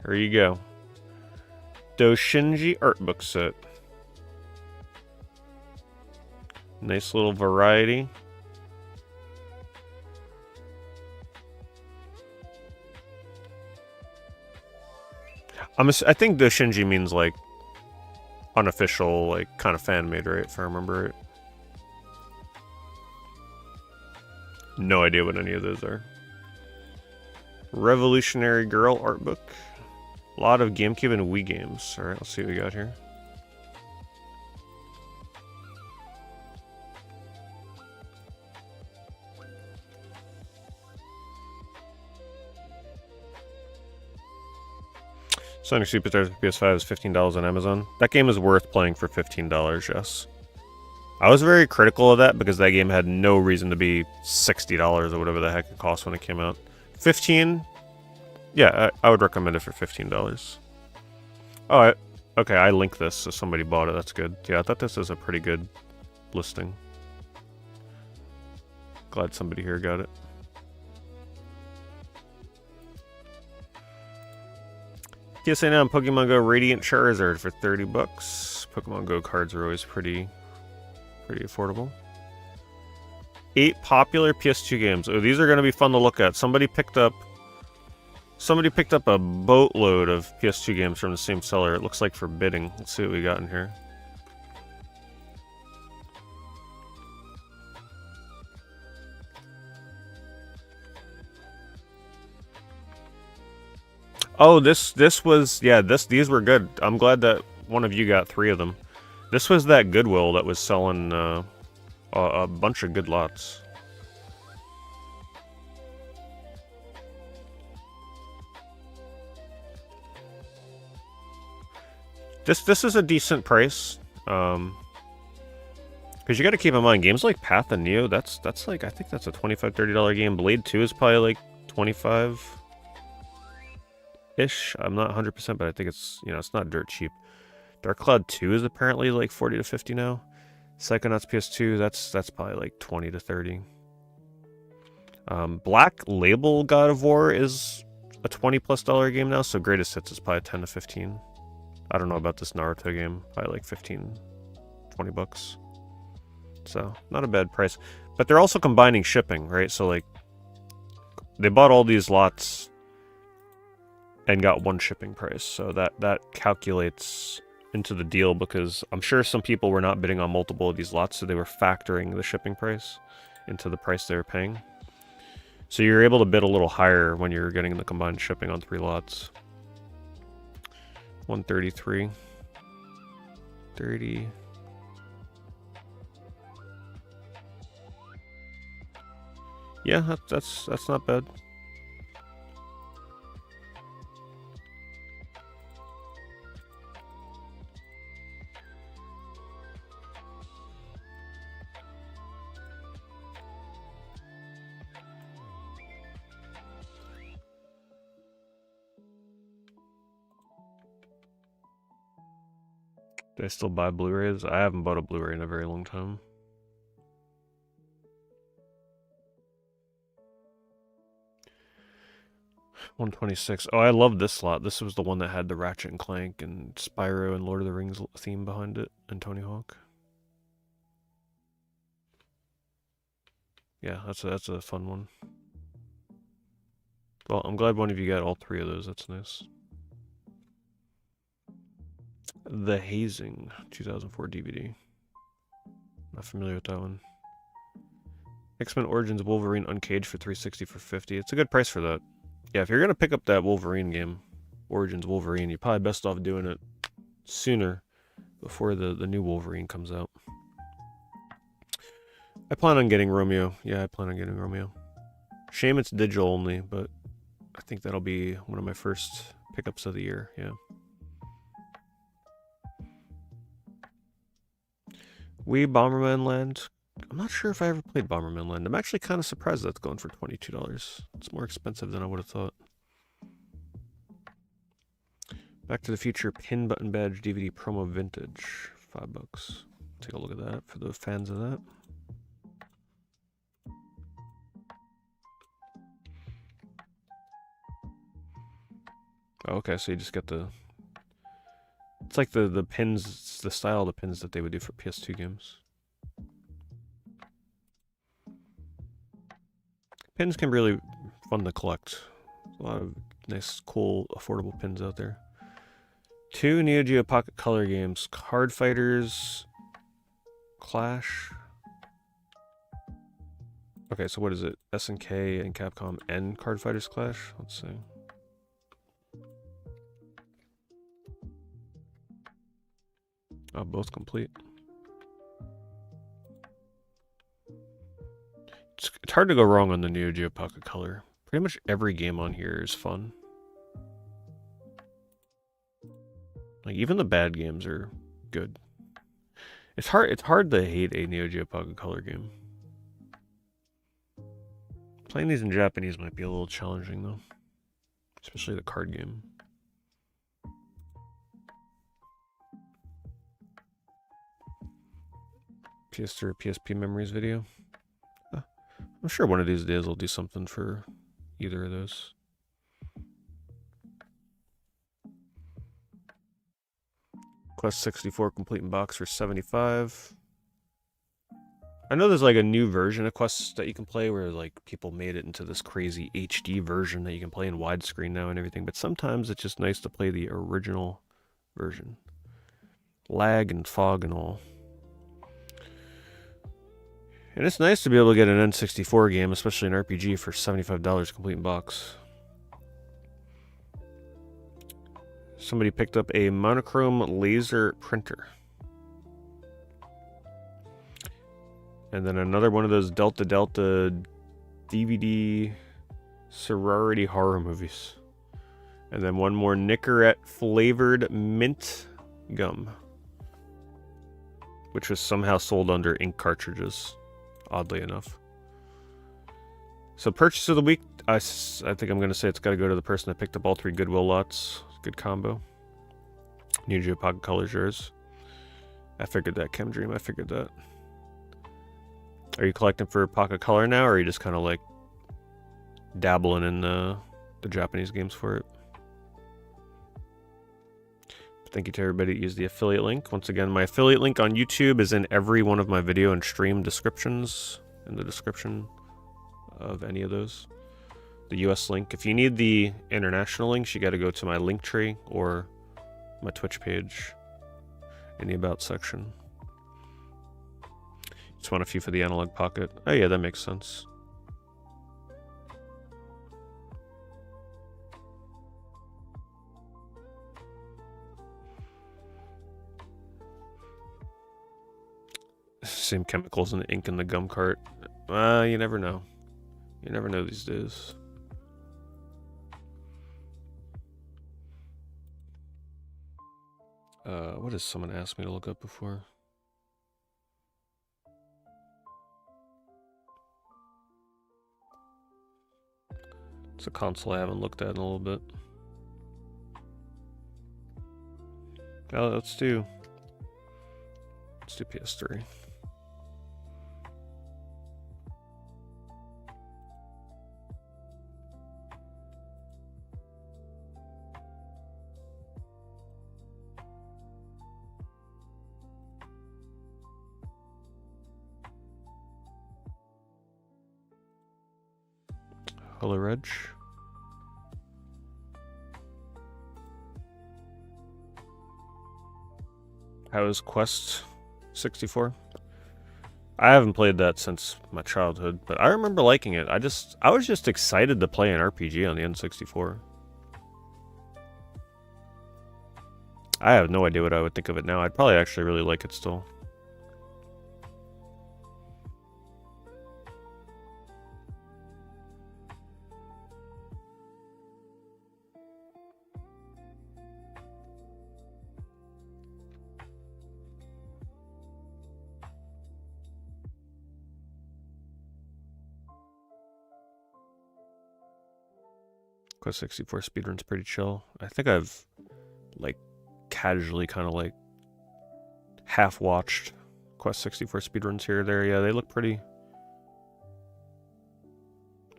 Here you go. Doshinji art book set. Nice little variety. I think Doshinji means like unofficial, like kind of fan made, right? If I remember it. No idea what any of those are. Revolutionary Girl art book. A lot of GameCube and Wii games. Alright, let's see what we got here. Sonic Superstars for PS5 is $15 on Amazon. That game is worth playing for $15, yes. I was very critical of that because that game had no reason to be $60 or whatever the heck it cost when it came out. $15? Yeah, I would recommend it for $15. Oh, okay, I linked this, so somebody bought it. That's good. Yeah, I thought this was a pretty good listing. Glad somebody here got it. PSA now, Pokemon Go Radiant Charizard for $30. Pokemon Go cards are always pretty affordable. 8 popular PS2 games. Oh, these are going to be fun to look at. Somebody picked up a boatload of PS2 games from the same seller. It looks like for bidding. Let's see what we got in here. Oh, this was, yeah, these were good. I'm glad that one of you got 3 of them. This was that Goodwill that was selling a bunch of good lots. This is a decent price. Because you got to keep in mind, games like Path and Neo, that's like, I think that's a $25, $30 game. Blade 2 is probably like 25-ish. I'm not 100%, but I think it's, it's not dirt cheap. Dark Cloud 2 is apparently like 40 to 50 now. Psychonauts PS2, that's probably like 20 to 30. Black Label God of War is a $20+ game now, so greatest hits is probably 10 to 15. I don't know about this Naruto game, probably like 15, 20 bucks. So not a bad price, but they're also combining shipping, right? So like they bought all these lots and got one shipping price, so that calculates into the deal, because I'm sure some people were not bidding on multiple of these lots, so they were factoring the shipping price into the price they were paying. So you're able to bid a little higher when you're getting the combined shipping on 3 lots. 133. 30. Yeah, that's not bad. Do I still buy Blu-rays? I haven't bought a Blu-ray in a very long time. $126. Oh, I love this slot. This was the one that had the Ratchet and Clank and Spyro and Lord of the Rings theme behind it, and Tony Hawk. Yeah, that's a fun one. Well, I'm glad one of you got all 3 of those. That's nice. The Hazing 2004 DVD. Not familiar with that one. X-Men Origins Wolverine Uncaged for $360 for $50. It's a good price for that. Yeah, if you're gonna pick up that Wolverine game, Origins Wolverine, you're probably best off doing it sooner, before the new Wolverine comes out. I plan on getting Romeo. Yeah, I plan on getting Romeo. Shame it's digital only, but I think that'll be one of my first pickups of the year. Yeah. Wii Bomberman Land. I'm not sure if I ever played Bomberman Land. I'm actually kind of surprised that's going for $22. It's more expensive than I would have thought. Back to the Future Pin Button Badge DVD Promo Vintage. $5. Take a look at that for the fans of that. Oh, okay, so you just get the... It's like the pins, it's the style of the pins that they would do for PS2 games. Pins can be really fun to collect. There's a lot of nice, cool, affordable pins out there. 2 Neo Geo Pocket Color games. Card Fighters Clash. Okay, so what is it? SNK and Capcom and Card Fighters Clash? Let's see. Oh, both complete. It's hard to go wrong on the Neo Geo Pocket Color. Pretty much every game on here is fun. Like, even the bad games are good. It's hard to hate a Neo Geo Pocket Color game. Playing these in Japanese might be a little challenging though. Especially the card game. PS3 or PSP memories video. I'm sure one of these days I'll do something for either of those. Quest 64 complete in box for $75. I know there's like a new version of Quest that you can play where like people made it into this crazy HD version that you can play in widescreen now and everything, but sometimes it's just nice to play the original version. Lag and fog and all. And it's nice to be able to get an N64 game, especially an RPG, for $75 complete in box. Somebody picked up a monochrome laser printer. And then another one of those Delta DVD sorority horror movies. And then one more Nicorette flavored mint gum, which was somehow sold under ink cartridges, oddly enough. So purchase of the week, I think I'm going to say it's got to go to the person that picked up all 3 Goodwill lots. Good combo. Neo Geo Pocket Color's yours. I figured that, Chem Dream. I figured that. Are you collecting for Pocket Color now, or are you just kind of like dabbling in the the Japanese games for it. Thank you to everybody that used the affiliate link. Once again, my affiliate link on YouTube is in every one of my video and stream descriptions, in the description of any of those. The US link. If you need the international links, you got to go to my link tree or my Twitch page in the About section. Just want a few for the Analog Pocket. Oh yeah, that makes sense. Same chemicals and ink in the gum cart. You never know. You never know these days. What has someone asked me to look up before? It's a console I haven't looked at in a little bit. Oh, let's do PS3. Hello, Reg. How is Quest 64? I haven't played that since my childhood, but I remember liking it. I was just excited to play an RPG on the N64. I have no idea what I would think of it now. I'd probably actually really like it still. Quest 64 speedrun's pretty chill. I think I've like casually kind of like half watched Quest 64 speedruns here or there. Yeah, they look pretty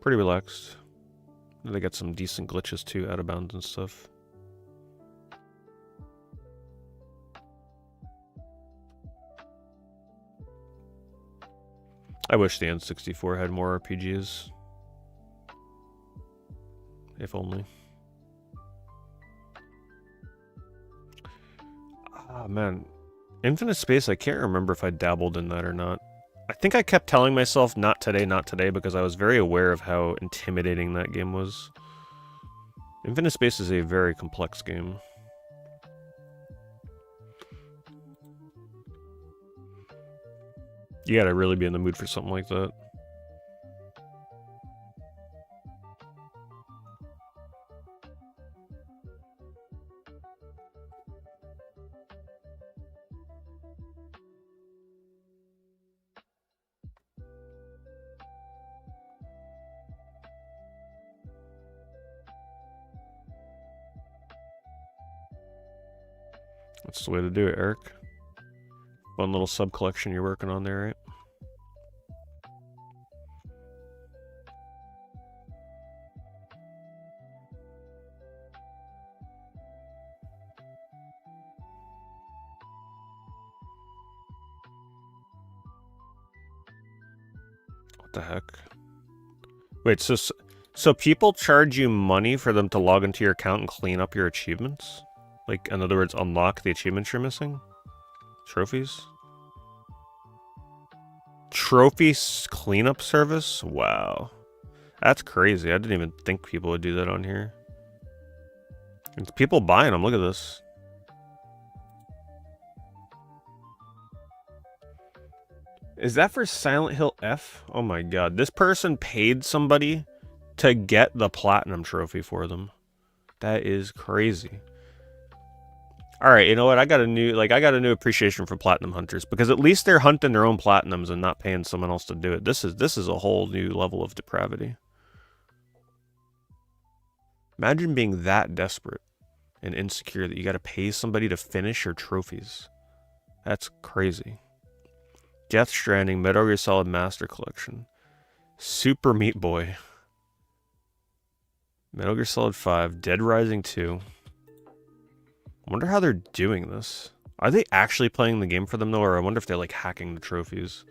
relaxed. They got some decent glitches too, out of bounds and stuff. I wish the N64 had more RPGs. If only. Ah, man. Infinite Space, I can't remember if I dabbled in that or not. I think I kept telling myself, not today, because I was very aware of how intimidating that game was. Infinite Space is a very complex game. You gotta really be in the mood for something like that. That's the way to do it, Eric. Fun little sub-collection you're working on there, right? What the heck? Wait, so people charge you money for them to log into your account and clean up your achievements? Like, in other words, unlock the achievements you're missing? Trophies? Trophies cleanup service? Wow. That's crazy. I didn't even think people would do that on here. It's people buying them. Look at this. Is that for Silent Hill F? Oh my god. This person paid somebody to get the platinum trophy for them. That is crazy. Alright, you know what? I got a new appreciation for platinum hunters, because at least they're hunting their own platinums and not paying someone else to do it. This is a whole new level of depravity. Imagine being that desperate and insecure that you gotta pay somebody to finish your trophies. That's crazy. Death Stranding, Metal Gear Solid Master Collection. Super Meat Boy. Metal Gear Solid 5, Dead Rising 2. I wonder how they're doing this. Are they actually playing the game for them though, or I wonder if they're like hacking the trophies?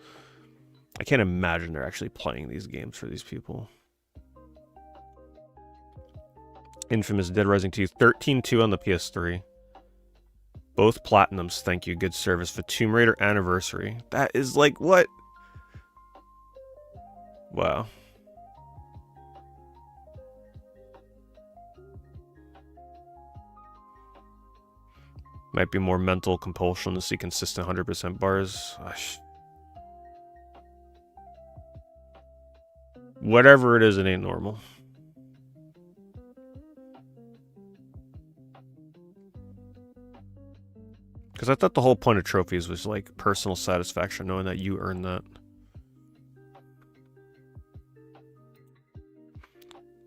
I can't imagine they're actually playing these games for these people. Infamous Dead Rising 2, 13-2 on the PS3. Both platinums, thank you, good service. For Tomb Raider Anniversary. That is like, what? Wow. Might be more mental compulsion to see consistent 100% bars. Gosh. Whatever it is, it ain't normal. Because I thought the whole point of trophies was like personal satisfaction, knowing that you earned that.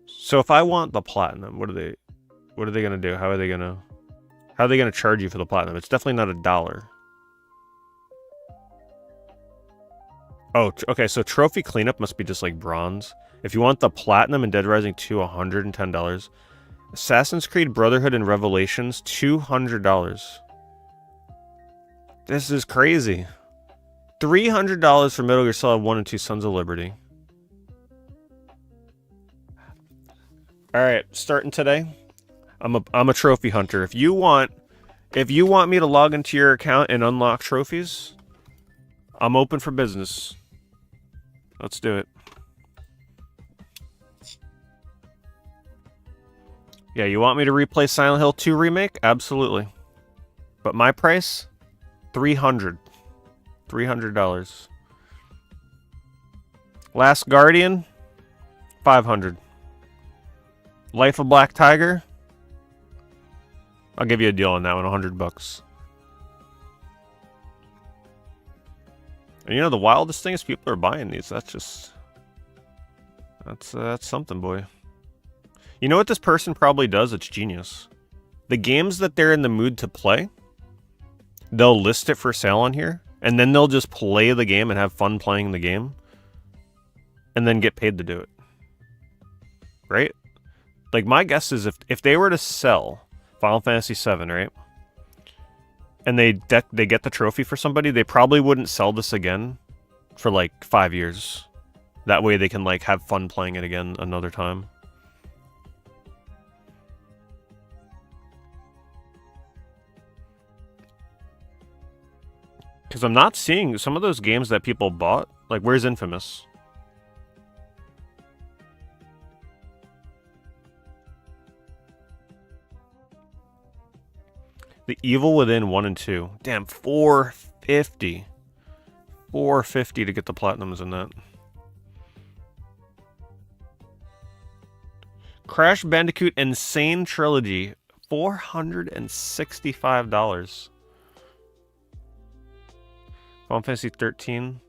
So if I want the platinum, what are they gonna do? How are they gonna charge you for the platinum? It's definitely not $1. Oh, okay, so trophy cleanup must be just like bronze. If you want the platinum in Dead Rising 2, $110. Assassin's Creed Brotherhood and Revelations, $200. This is crazy. $300 for Metal Gear Solid 1 and 2 Sons of Liberty. Alright, starting today, I'm a trophy hunter. If you want me to log into your account and unlock trophies, I'm open for business. Let's do it. Yeah, you want me to replay Silent Hill 2 Remake? Absolutely. But my price? $300. $300. Last Guardian? $500. Life of Black Tiger? I'll give you a deal on that one, $100. And you know, the wildest thing is people are buying these. That's something, boy. You know what this person probably does? It's genius. The games that they're in the mood to play, they'll list it for sale on here, and then they'll just play the game and have fun playing the game, and then get paid to do it. Right? Like, my guess is if they were to sell Final Fantasy VII, right? And they get the trophy for somebody, they probably wouldn't sell this again for like 5 years. That way they can like have fun playing it again another time. Because I'm not seeing some of those games that people bought. Like, where's Infamous? The Evil Within 1 and 2. Damn, $450. $450 to get the platinums in that. Crash Bandicoot Insane Trilogy. $465. Final Fantasy 13.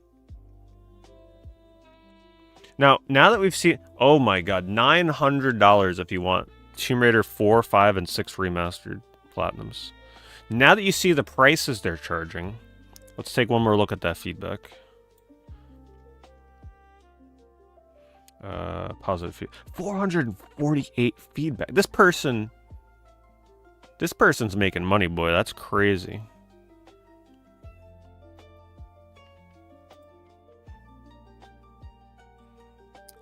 Now that we've seen... Oh my god, $900 if you want Tomb Raider 4, 5, and 6 remastered platinums. Now that you see the prices they're charging, let's take one more look at that feedback. Positive feedback. 448 feedback. This person's making money, boy. That's crazy.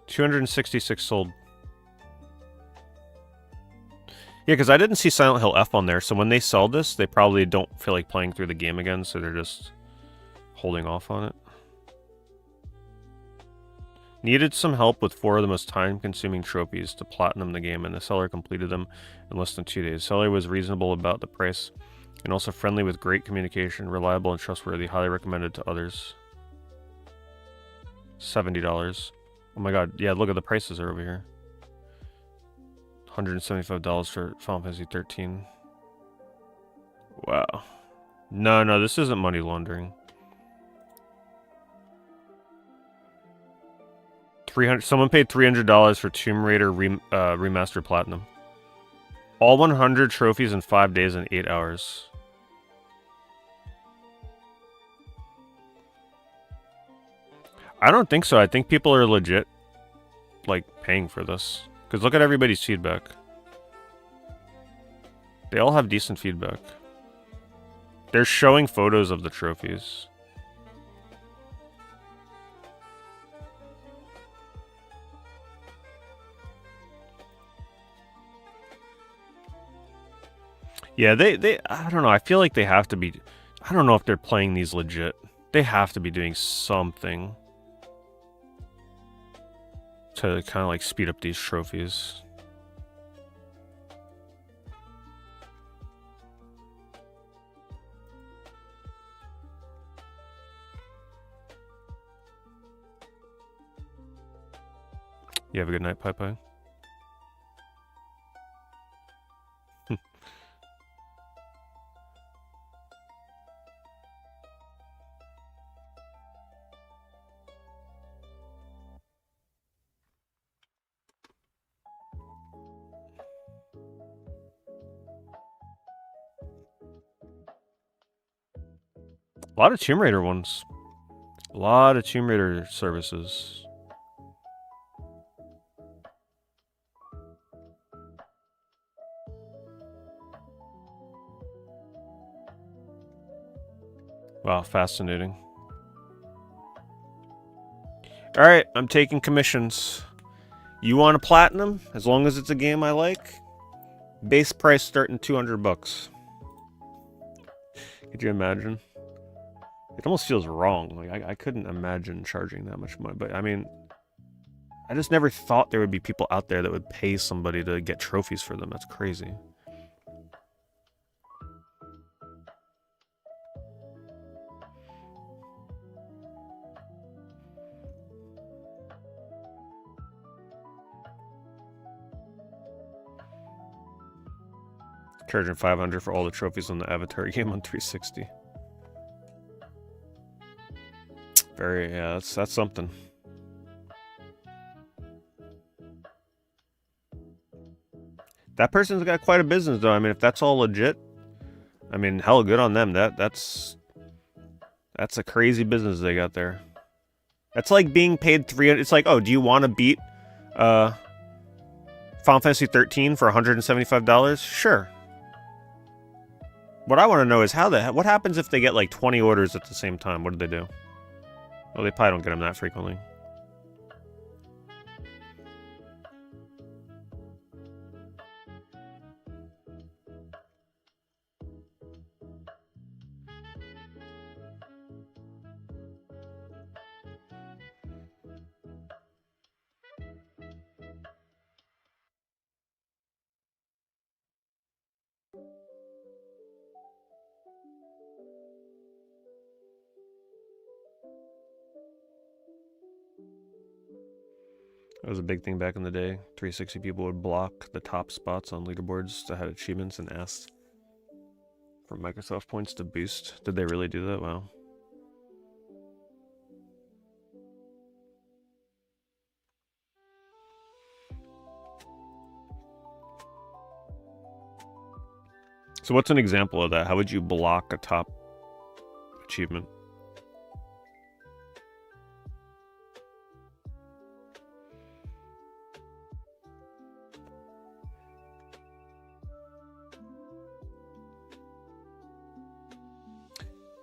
$266 sold. Yeah, because I didn't see Silent Hill F on there, so when they sell this, they probably don't feel like playing through the game again, so they're just holding off on it. Needed some help with 4 of the most time-consuming trophies to platinum the game, and the seller completed them in less than 2 days. Seller was reasonable about the price, and also friendly with great communication, reliable and trustworthy, highly recommended to others. $70. Oh my god, yeah, look at the prices are over here. $175 for Final Fantasy 13. Wow. No, this isn't money laundering. Someone paid $300 for Tomb Raider Remastered Platinum. All 100 trophies in 5 days and 8 hours. I don't think so. I think people are legit, like, paying for this. Because look at everybody's feedback. They all have decent feedback. They're showing photos of the trophies. Yeah, they I don't know. I feel like they have to be. I don't know if they're playing these legit. They have to be doing something to kind of like speed up these trophies. You have a good night, Pai Pai. A lot of Tomb Raider ones. A lot of Tomb Raider services. Wow, fascinating. Alright, I'm taking commissions. You want a platinum? As long as it's a game I like? Base price starting $200. Could you imagine? It almost feels wrong. Like I couldn't imagine charging that much money. But I mean, I just never thought there would be people out there that would pay somebody to get trophies for them. That's crazy. Charging $500 for all the trophies on the Avatar game on 360. Very, yeah, that's something. That person's got quite a business, though. I mean, if that's all legit, I mean, hell, good on them. That's a crazy business they got there. That's like being paid $300. It's like, oh, do you want to beat Final Fantasy 13 for $175? Sure. What I want to know is what happens if they get like 20 orders at the same time? What do they do? Well, they probably don't get them that frequently. That was a big thing back in the day. 360 people would block the top spots on leaderboards that had achievements and asked for Microsoft points to boost. Did they really do that? Wow. So what's an example of that? How would you block a top achievement?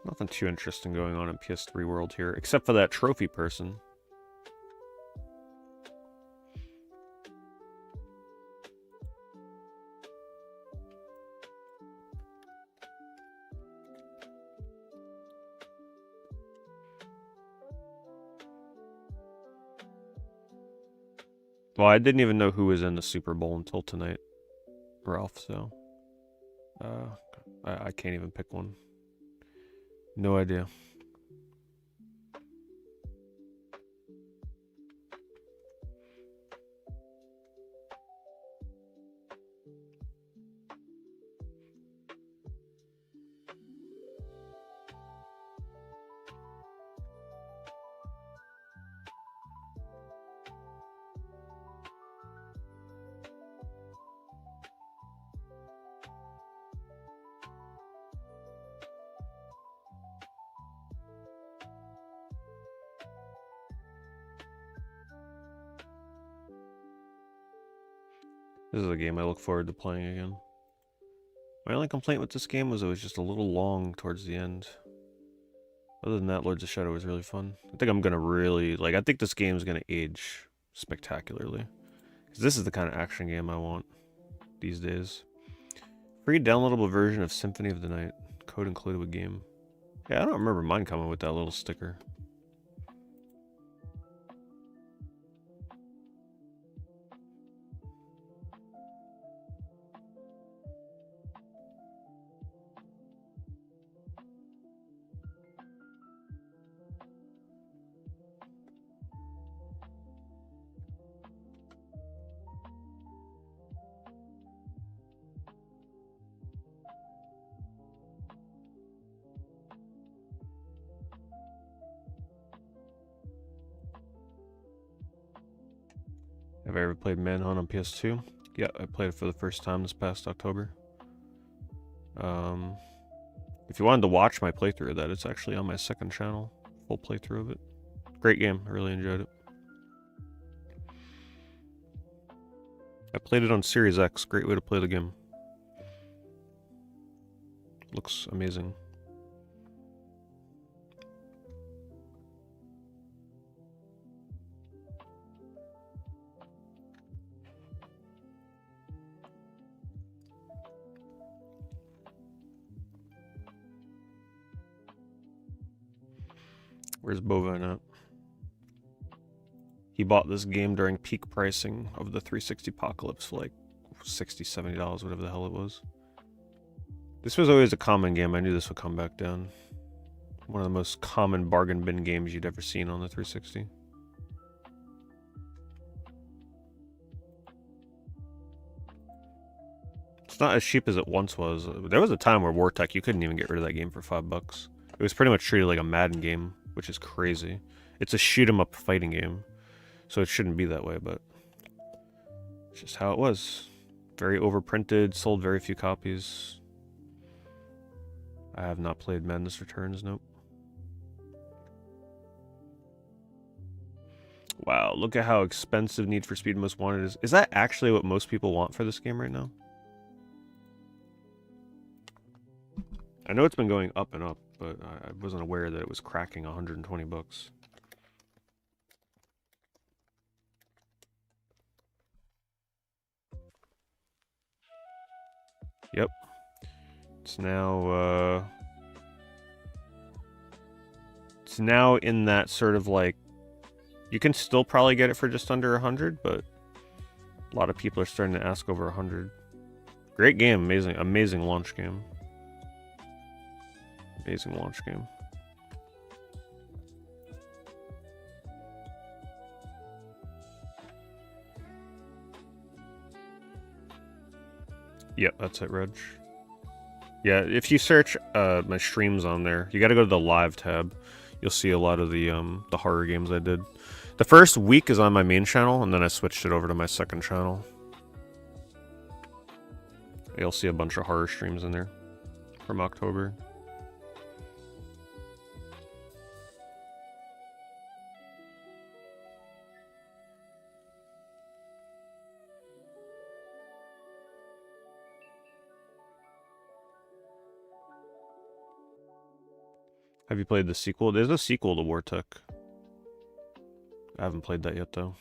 Nothing too interesting going on in PS3 world here, except for that trophy person. Well, I didn't even know who was in the Super Bowl until tonight, Ralph, so I can't even pick one. No idea. This is a game I look forward to playing again. My only complaint with this game was it was just a little long towards the end. Other than that, Lords of Shadow was really fun. I think I'm gonna really, like, I think this game's gonna age spectacularly. Because this is the kind of action game I want these days. Free downloadable version of Symphony of the Night. Code included with game. Yeah, I don't remember mine coming with that little sticker. Have I ever played Manhunt on PS2? Yeah, I played it for the first time this past October. If you wanted to watch my playthrough of that, it's actually on my second channel. Full playthrough of it. Great game. I really enjoyed it. I played it on Series X. Great way to play the game. Looks amazing. Where's Bovine at? He bought this game during peak pricing of the 360 Apocalypse for like $60, $70, whatever the hell it was. This was always a common game. I knew this would come back down. One of the most common bargain bin games you'd ever seen on the 360. It's not as cheap as it once was. There was a time where Wartech, you couldn't even get rid of that game for $5. It was pretty much treated like a Madden game, which is crazy. It's a shoot 'em up fighting game, so it shouldn't be that way, but it's just how it was. Very overprinted, sold very few copies. I have not played Madness Returns, nope. Wow, look at how expensive Need for Speed Most Wanted is. Is that actually what most people want for this game right now? I know it's been going up and up, but I wasn't aware that it was cracking $120. Yep. It's now in that sort of like, you can still probably get it for just under 100, but a lot of people are starting to ask over 100. Great game, amazing launch game. Amazing launch game. Yep, that's it, Reg. Yeah, if you search my streams on there, you got to go to the live tab. You'll see a lot of the horror games I did. The first week is on my main channel, and then I switched it over to my second channel. You'll see a bunch of horror streams in there from October. Have you played the sequel? There's a sequel to Wartech. I haven't played that yet, though.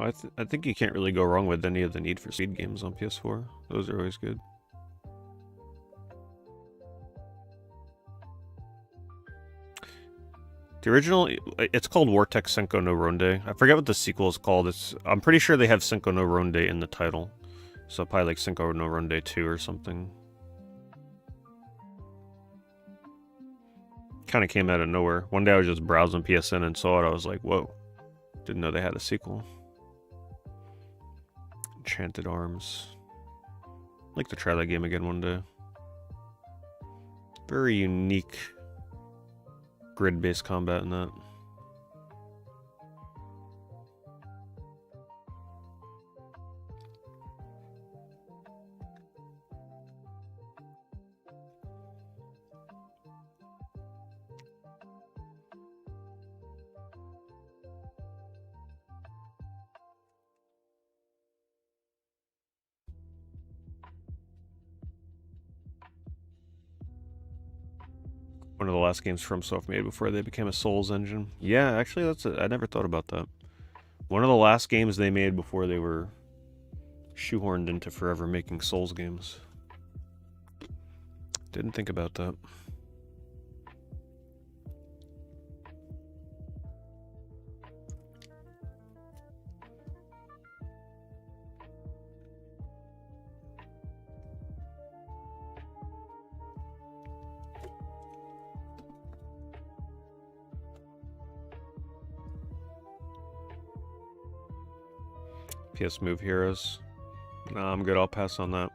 I think you can't really go wrong with any of the Need for Speed games on PS4. Those are always good. The original, it's called Vortex Cinco no Ronde. I forget what the sequel is called. I'm pretty sure they have Cinco no Ronde in the title. So probably like Cinco no Ronde 2 or something. Kind of came out of nowhere. One day I was just browsing PSN and saw it. I was like, whoa. Didn't know they had a sequel. Enchanted Arms. I'd like to try that game again one day. Very unique grid-based combat in that. One of the last games FromSoft made before they became a Souls engine. Yeah, actually, I never thought about that. One of the last games they made before they were shoehorned into forever making Souls games. Didn't think about that. PS Move Heroes. Nah, I'm good. I'll pass on that.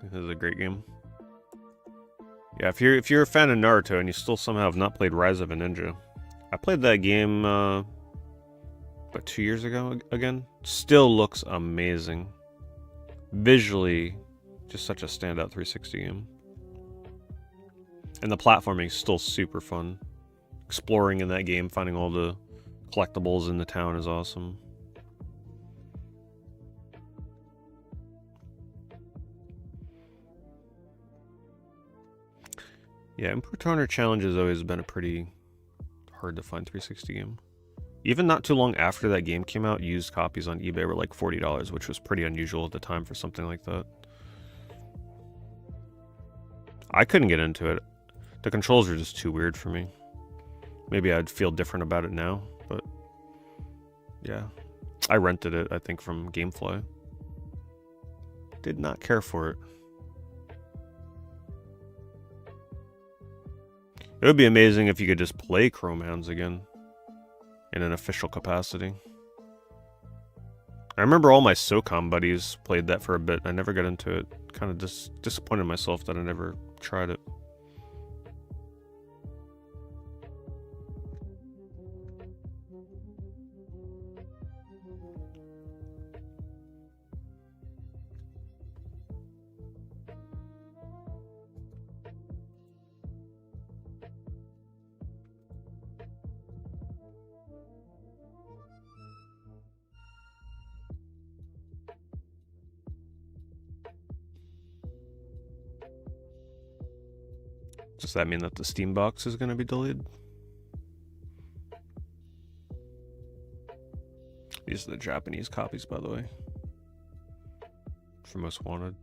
This is a great game. Yeah, if you're a fan of Naruto and you still somehow have not played Rise of a Ninja, I played that game about 2 years ago again. Still looks amazing. Visually, just such a standout 360 game. And the platforming is still super fun. Exploring in that game, finding all the collectibles in the town is awesome. Yeah, Improved Honor Challenge has always been a pretty hard to find 360 game. Even not too long after that game came out, used copies on eBay were like $40, which was pretty unusual at the time for something like that. I couldn't get into it. The controls are just too weird for me. Maybe I'd feel different about it now, but yeah. I rented it, I think, from Gamefly. Did not care for it. It would be amazing if you could just play Chrome Hounds again in an official capacity. I remember all my SOCOM buddies played that for a bit. I never got into it. Kind of disappointed myself that I never tried it. Does that mean that the Steam box is going to be deleted? These are the Japanese copies, by the way. For Most Wanted.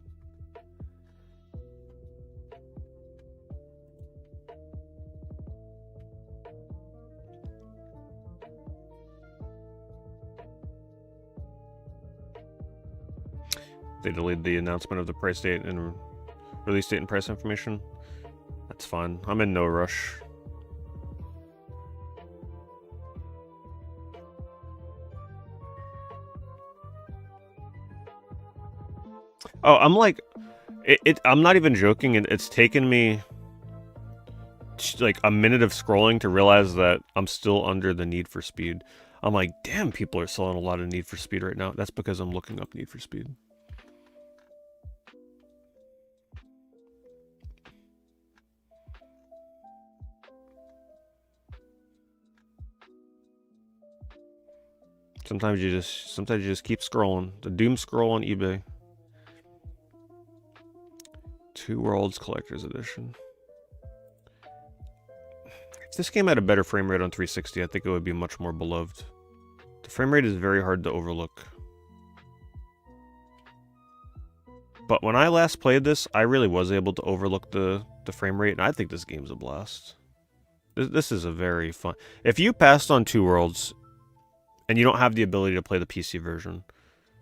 They deleted the announcement of the price date and release date and price information. That's fine. I'm in no rush. Oh, I'm like, I'm not even joking. It's taken me like a minute of scrolling to realize that I'm still under the Need for Speed. I'm like, damn, people are selling a lot of Need for Speed right now. That's because I'm looking up Need for Speed. Sometimes you just keep scrolling. The doom scroll on eBay. Two Worlds Collector's Edition. this game had a better frame rate on 360, I think it would be much more beloved. The frame rate is very hard to overlook. But when I last played this, I really was able to overlook the frame rate, and I think this game's a blast. This is a very fun... If you passed on Two Worlds, and you don't have the ability to play the PC version,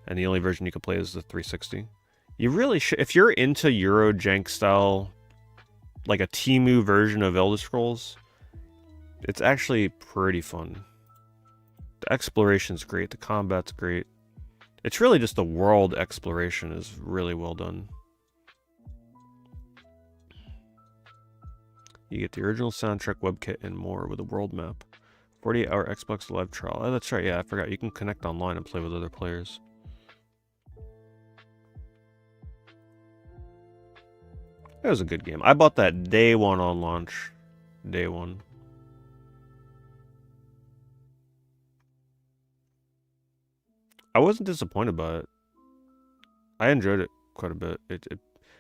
and the only version you can play is the 360, you really should... If you're into Euro jank style, like a Temu version of Elder Scrolls, it's actually pretty fun. The exploration's great, the combat's great. It's really just the world exploration is really well done. You get the original soundtrack, webkit, and more with a world map. 48-hour Xbox Live trial. Oh, that's right, yeah, I forgot. You can connect online and play with other players. It was a good game. I bought that day one on launch. Day one. I wasn't disappointed by it. I enjoyed it quite a bit.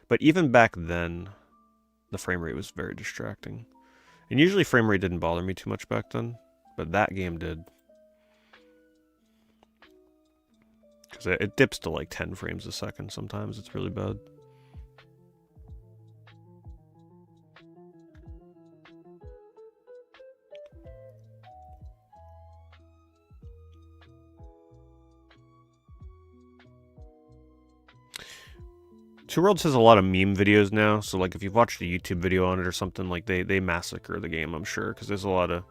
But even back then, the frame rate was very distracting. And usually frame rate didn't bother me too much back then, but that game did. Because it dips to like 10 frames a second sometimes. It's really bad. Two Worlds has a lot of meme videos now, so like if you've watched a YouTube video on it or something, like they massacre the game, I'm sure, because there's a lot of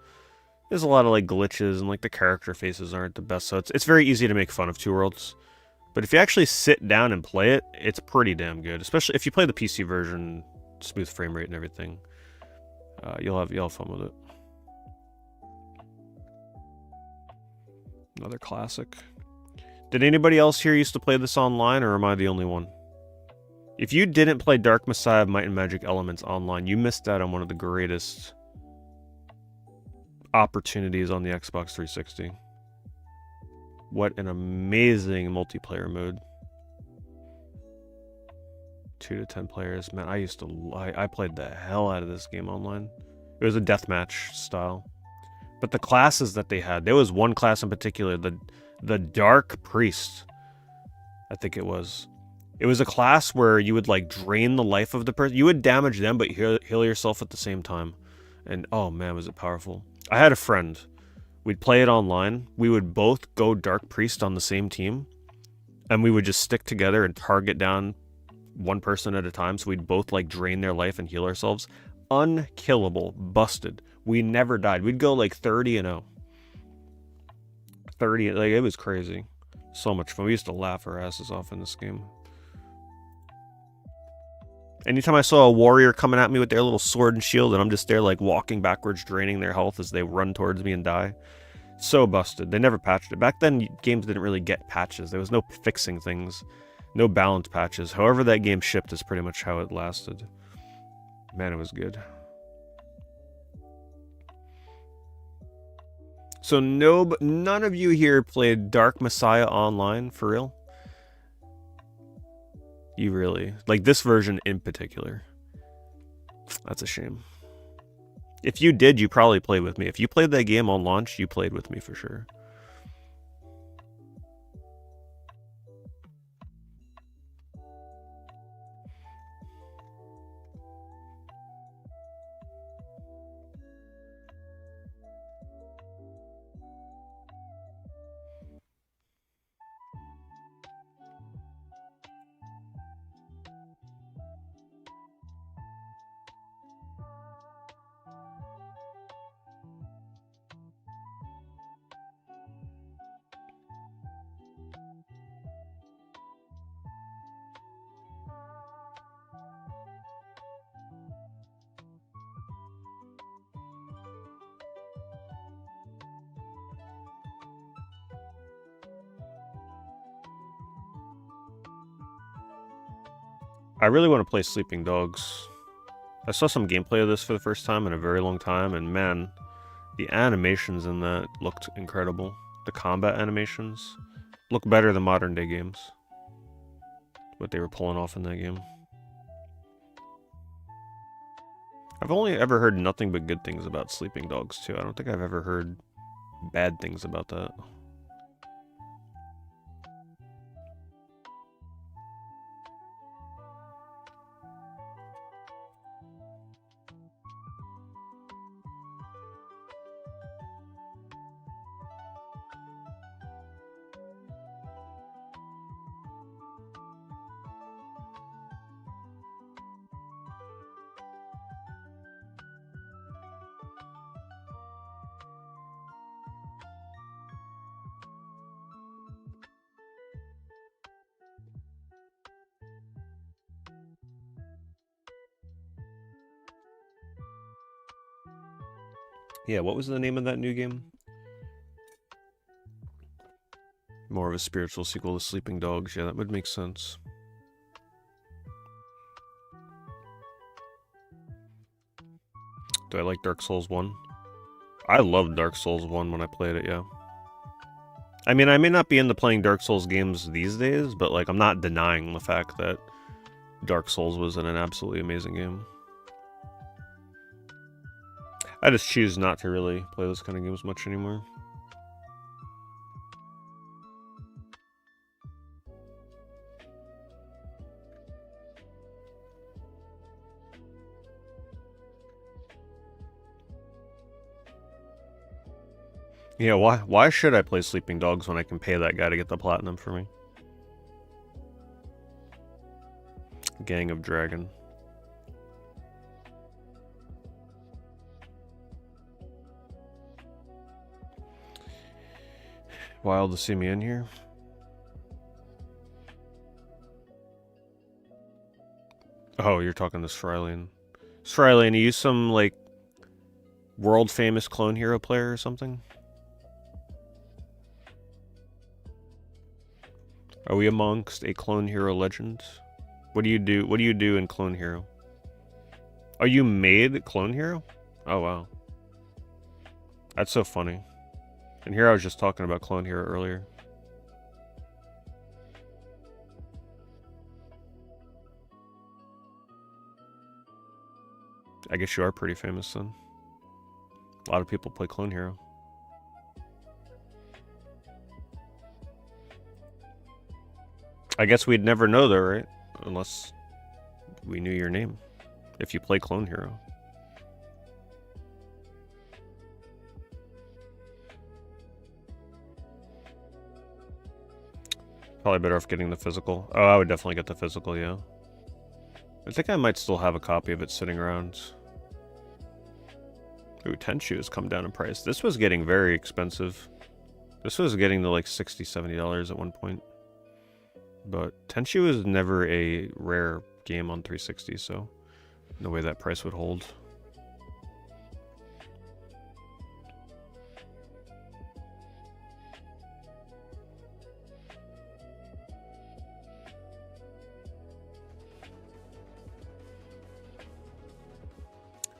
like glitches and like the character faces aren't the best, so it's very easy to make fun of Two Worlds. But if you actually sit down and play it, it's pretty damn good, especially if you play the PC version, smooth frame rate and everything. You'll have fun with it. Another classic. Did anybody else here used to play this online, or am I the only one? If you didn't play Dark Messiah of Might and Magic Elements online, you missed out on one of the greatest opportunities on the Xbox 360. What an amazing multiplayer mode. 2 to 10 players. Man, I played the hell out of this game online. It was a deathmatch style. But the classes that they had, there was one class in particular, the Dark Priest, I think it was. It was a class where you would like drain the life of the person. You would damage them, but heal yourself at the same time. And oh man, was it powerful. I had a friend. We'd play it online. We would both go Dark Priest on the same team. And we would just stick together and target down one person at a time. So we'd both like drain their life and heal ourselves. Unkillable. Busted. We never died. We'd go like 30-0. 30, like it was crazy. So much fun. We used to laugh our asses off in this game. Anytime I saw a warrior coming at me with their little sword and shield, and I'm just there like walking backwards, draining their health as they run towards me and die. So busted. They never patched it. Back then, games didn't really get patches. There was no fixing things. No balance patches. However that game shipped is pretty much how it lasted. Man, it was good. So none of you here played Dark Messiah online, for real? You really... Like, this version in particular. That's a shame. If you did, you probably played with me. If you played that game on launch, you played with me for sure. I really want to play Sleeping Dogs. I saw some gameplay of this for the first time in a very long time, and man, the animations in that looked incredible. The combat animations look better than modern day games. What they were pulling off in that game. I've only ever heard nothing but good things about Sleeping Dogs 2. I don't think I've ever heard bad things about that. Yeah, what was the name of that new game? More of a spiritual sequel to Sleeping Dogs. Yeah, that would make sense. Do I like Dark Souls 1? I loved Dark Souls 1 when I played it, yeah. I mean, I may not be into playing Dark Souls games these days, but like I'm not denying the fact that Dark Souls was an absolutely amazing game. I just choose not to really play those kind of games much anymore. Yeah, why should I play Sleeping Dogs when I can pay that guy to get the platinum for me? Gang of Dragon. Wild to see me in here. Oh, you're talking to Srylian. Srylian, are you some, like, world-famous clone hero player or something? Are we amongst a clone hero legend? What do you do? What do you do in Clone Hero? Are you made Clone Hero? Oh, wow. That's so funny. And here I was just talking about Clone Hero earlier. I guess you are pretty famous then. A lot of people play Clone Hero. I guess we'd never know though, right? Unless we knew your name. If you play Clone Hero. Probably better off getting the physical. Oh, I would definitely get the physical, yeah. I think I might still have a copy of it sitting around. Ooh, Tenchu has come down in price. This was getting very expensive. This was getting to like $60, $70 at one point. But Tenchu was never a rare game on 360, so no way that price would hold.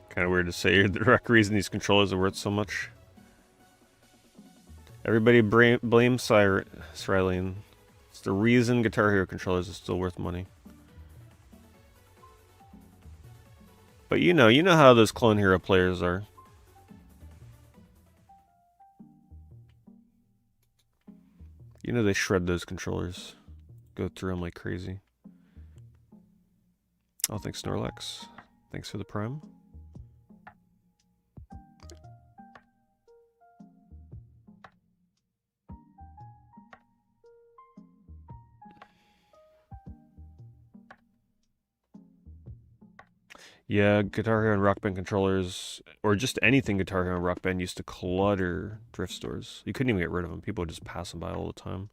Kind of weird to say the direct reason these controllers are worth so much. Everybody blame Srylian. It's the reason Guitar Hero controllers are still worth money. But you know how those Clone Hero players are. You know they shred those controllers. Go through them like crazy. Oh, thanks Snorlax. Thanks for the Prime. Yeah, Guitar Hero and Rock Band controllers, or just anything Guitar Hero and Rock Band used to clutter thrift stores. You couldn't even get rid of them. People would just pass them by all the time.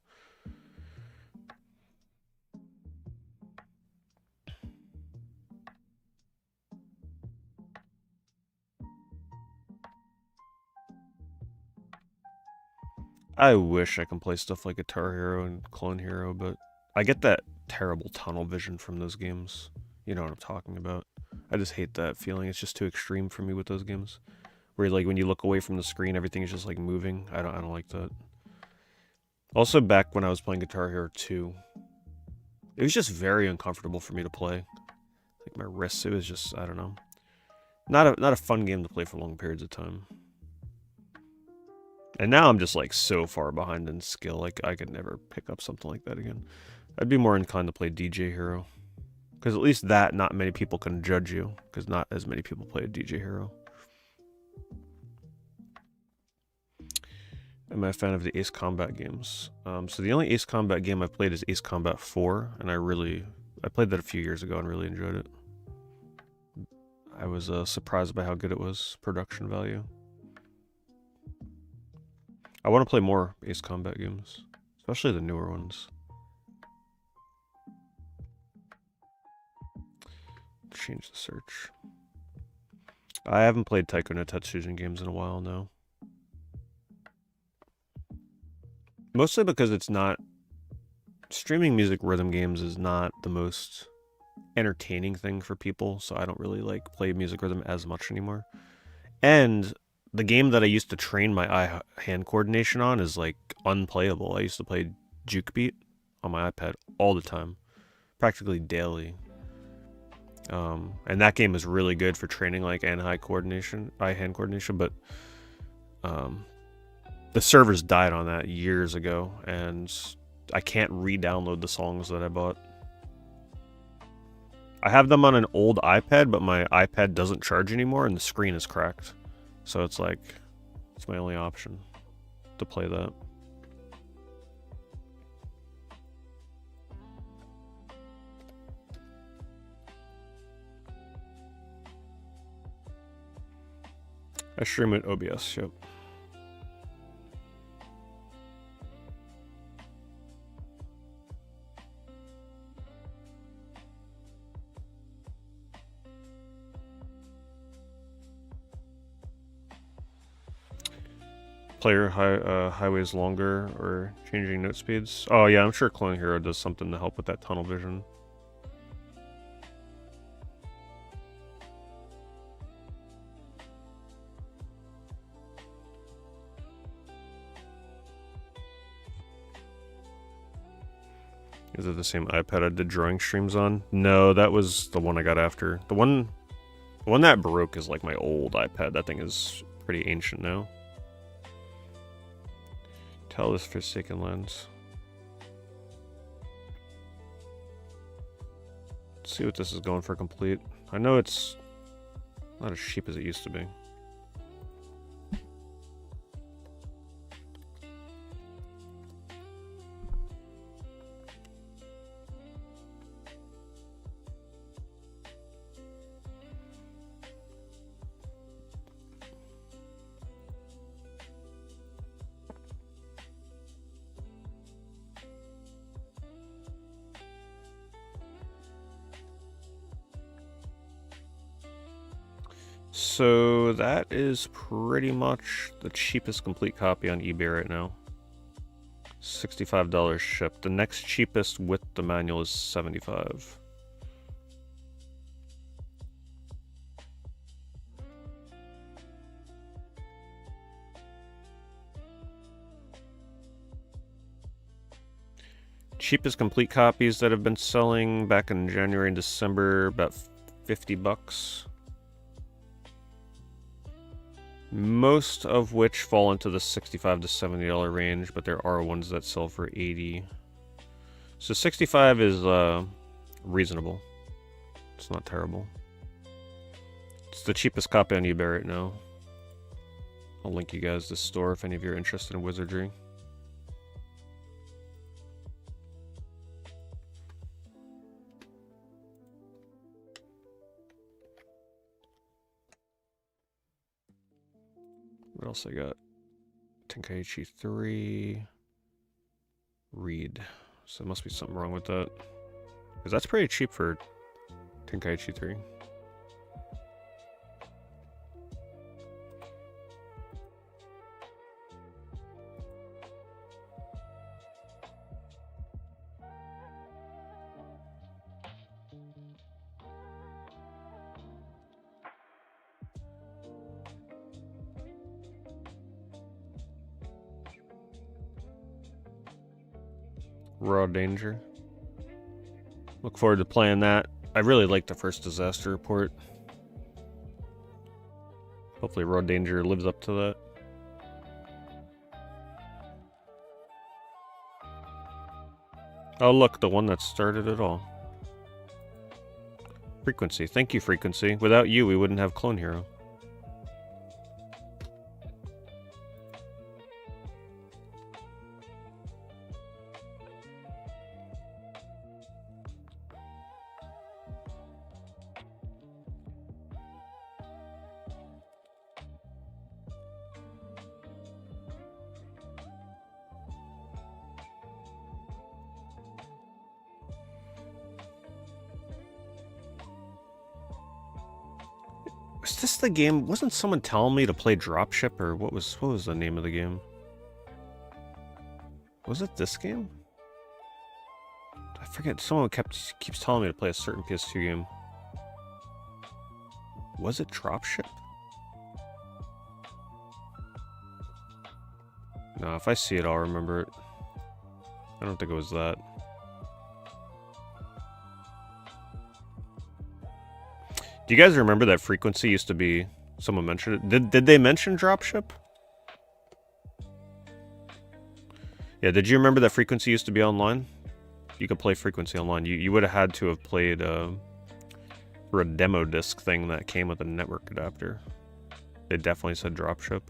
I wish I can play stuff like Guitar Hero and Clone Hero, but I get that terrible tunnel vision from those games. You know what I'm talking about. I just hate that feeling. It's just too extreme for me with those games. Where like when you look away from the screen, everything is just like moving. I don't like that. Also, back when I was playing Guitar Hero 2, it was just very uncomfortable for me to play. Like my wrists, it was just, I don't know. Not a fun game to play for long periods of time. And now I'm just like so far behind in skill, like I could never pick up something like that again. I'd be more inclined to play DJ Hero. Because at least that, not many people can judge you. Because not as many people play a DJ Hero. Am I a fan of the Ace Combat games? So the only Ace Combat game I've played is Ace Combat 4. And I played that a few years ago and really enjoyed it. I was surprised by how good it was, production value. I want to play more Ace Combat games, especially the newer ones. Change the search. I haven't played Taiko no Tatsujin games in a while now. Mostly because it's not... Streaming music rhythm games is not the most entertaining thing for people, so I don't really like play music rhythm as much anymore. And the game that I used to train my eye-hand coordination on is like unplayable. I used to play Juke Beat on my iPad all the time, practically daily. And that game is really good for training like eye-hand coordination, but the servers died on that years ago, and I can't re-download the songs that I bought. I have them on an old iPad, but my iPad doesn't charge anymore, and the screen is cracked. So it's like, it's my only option to play that. I stream with OBS, yep. Player highways longer or changing note speeds. Oh yeah, I'm sure Clone Hero does something to help with that tunnel vision. Is it the same iPad I did drawing streams on? No, that was the one I got after. The one that broke is like my old iPad. That thing is pretty ancient now. Tell this Forsaken Lands. Let's see what this is going for complete. I know it's not as cheap as it used to be. So that is pretty much the cheapest complete copy on eBay right now. $65 shipped. The next cheapest with the manual is $75. Cheapest complete copies that have been selling back in January and December, about $50. Most of which fall into the $65 to $70 range, but there are ones that sell for $80. So $65 is reasonable. It's not terrible. It's the cheapest copy on eBay right now. I'll link you guys this store if any of you are interested in wizardry. What else I got? Tenkaichi 3. Read. So there must be something wrong with that. Because that's pretty cheap for Tenkaichi 3. Raw Danger. Look forward to playing that. I really like the first Disaster Report. Hopefully Road Danger lives up to that. Oh look, the one that started it all. Frequency. Thank you, Frequency. Without you, we wouldn't have Clone Hero. Was this the game? Wasn't someone telling me to play Dropship, or what was the name of the game? Was it this game? I forget. Someone keeps telling me to play a certain PS2 game. Was it Dropship? No, if I see it, I'll remember it. I don't think it was that. Do you guys remember that Frequency used to be... Someone mentioned it. Did they mention Dropship? Yeah, did you remember that Frequency used to be online? You could play Frequency online. You would have had to have played for a demo disc thing that came with a network adapter. They definitely said Dropship.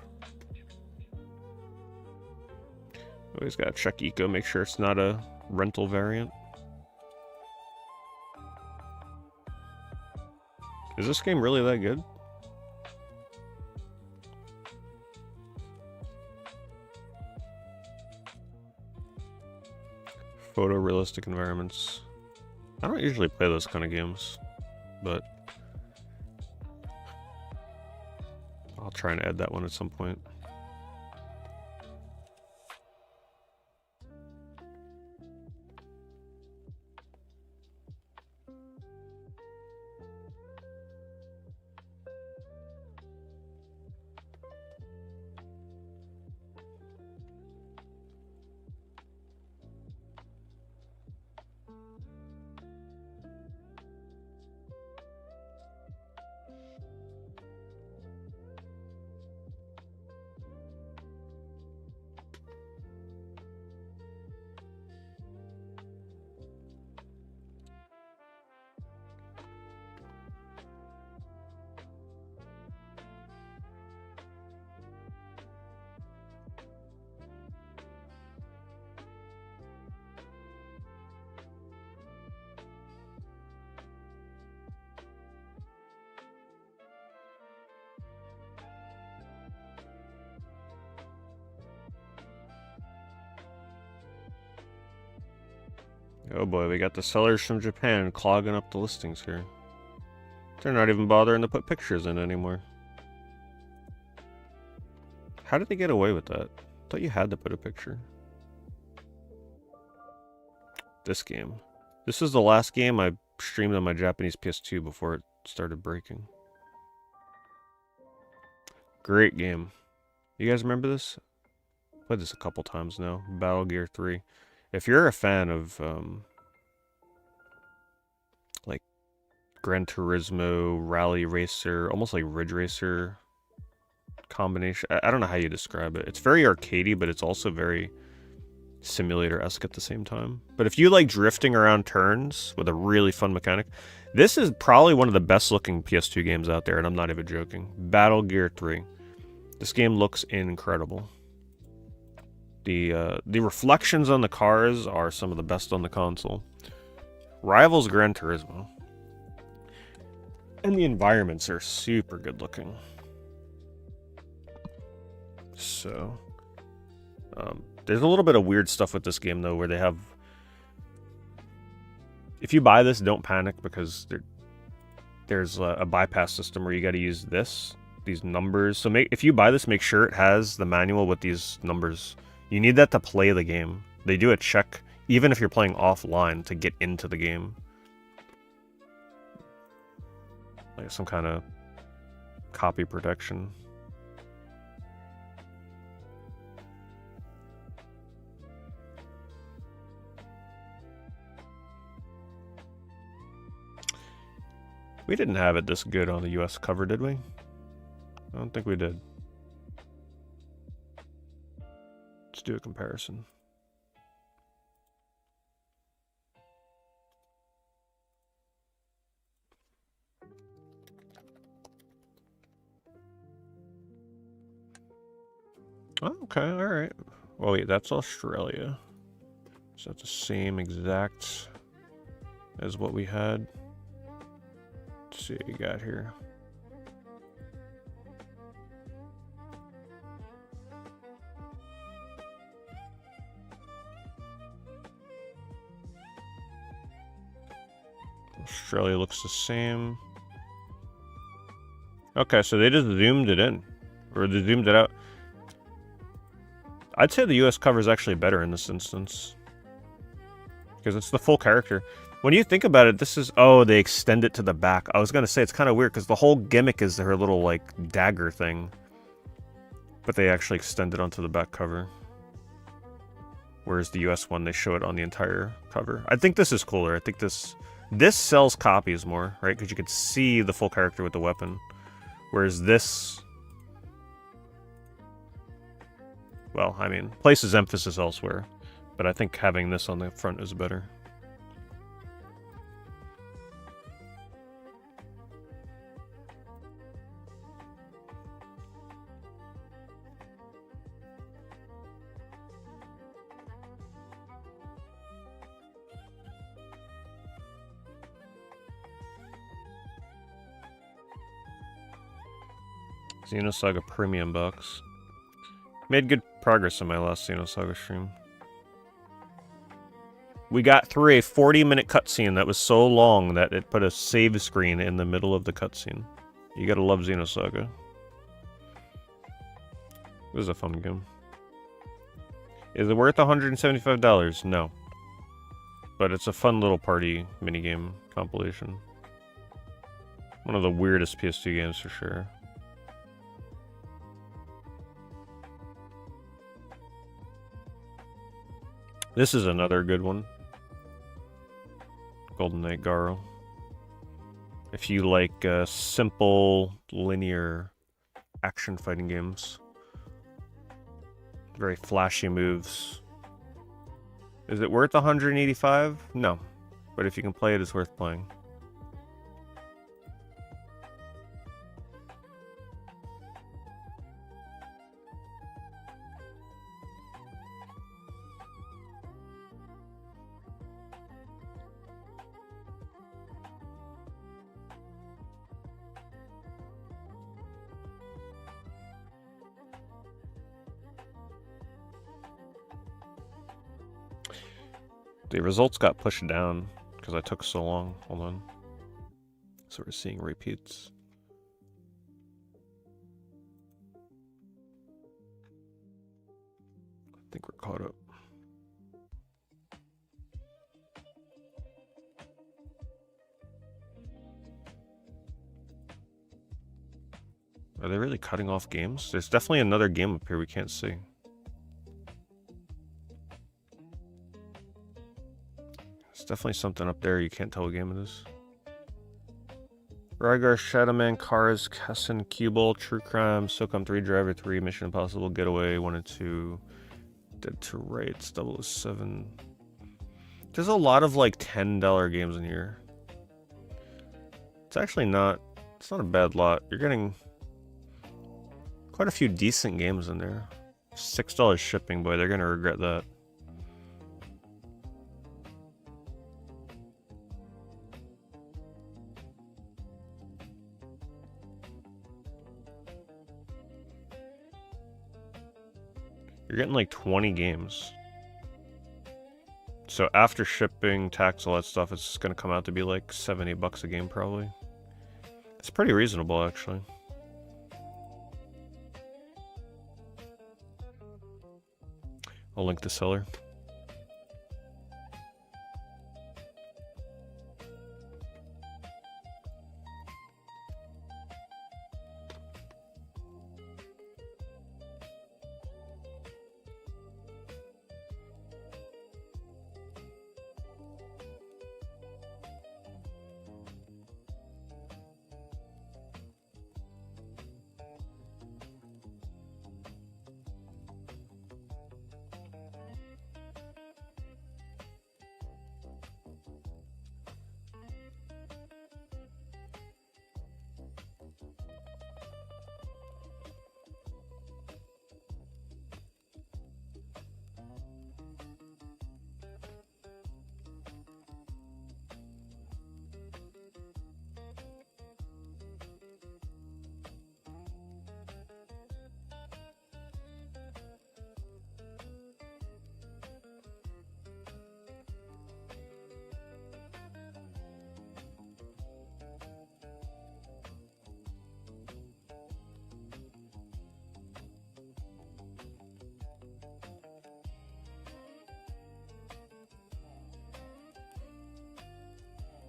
Always gotta check Eco, make sure it's not a rental variant. Is this game really that good? Photorealistic environments. I don't usually play those kind of games, but I'll try and add that one at some point. Oh boy, we got the sellers from Japan clogging up the listings here. They're not even bothering to put pictures in anymore. How did they get away with that? I thought you had to put a picture. This game. This is the last game I streamed on my Japanese PS2 before it started breaking. Great game. You guys remember this? Played this a couple times now. Battle Gear 3. If you're a fan of like Gran Turismo, Rally Racer, almost like Ridge Racer combination, I don't know how you describe it. It's very arcadey, but it's also very simulator-esque at the same time. But if you like drifting around turns with a really fun mechanic, this is probably one of the best looking PS2 games out there, and I'm not even joking. Battle Gear 3. This game looks incredible. The reflections on the cars are some of the best on the console. Rivals Gran Turismo. And the environments are super good looking. So, there's a little bit of weird stuff with this game though, where they have... If you buy this, don't panic, because there's a bypass system where you gotta use these numbers. So if you buy this, make sure it has the manual with these numbers. You need that to play the game. They do a check, even if you're playing offline, to get into the game. Like some kind of copy protection. We didn't have it this good on the US cover, did we? I don't think we did. Let's do a comparison. Oh, okay, all right. Well, wait, that's Australia. So that's the same exact as what we had. Let's see what you got here. Australia looks the same. Okay, so they just zoomed it in. Or they zoomed it out. I'd say the US cover is actually better in this instance. Because it's the full character. When you think about it, this is... Oh, they extend it to the back. I was going to say, it's kind of weird, because the whole gimmick is her little, like, dagger thing. But they actually extend it onto the back cover. Whereas the US one, they show it on the entire cover. I think this is cooler. I think this sells copies more, right? Because you could see the full character with the weapon. Whereas this... Well, I mean, places emphasis elsewhere. But I think having this on the front is better. Xenosaga Premium Box. Made good progress in my last Xenosaga stream. We got through a 40-minute cutscene that was so long that it put a save screen in the middle of the cutscene. You gotta love Xenosaga. This is a fun game. Is it worth $175? No. But it's a fun little party minigame compilation. One of the weirdest PS2 games for sure. This is another good one. Golden Knight Garo. If you like simple, linear action fighting games. Very flashy moves. Is it worth $185? No. But if you can play it, it's worth playing. The results got pushed down because I took so long. Hold on. So we're seeing repeats. I think we're caught up. Are they really cutting off games? There's definitely another game up here we can't see. There's definitely something up there you can't tell what game it is. Rygar, Shadowman, Cars, Kessen, Cuball, True Crime, SOCOM 3, Driver 3, Mission Impossible, Getaway, 1 and 2, Dead to Rights, 007. There's a lot of like $10 games in here. It's actually not, it's not a bad lot. You're getting quite a few decent games in there. $6 shipping, boy, they're gonna regret that. You're getting like 20 games. So after shipping, tax, all that stuff, it's gonna come out to be like $70 a game probably. It's pretty reasonable actually. I'll link the seller.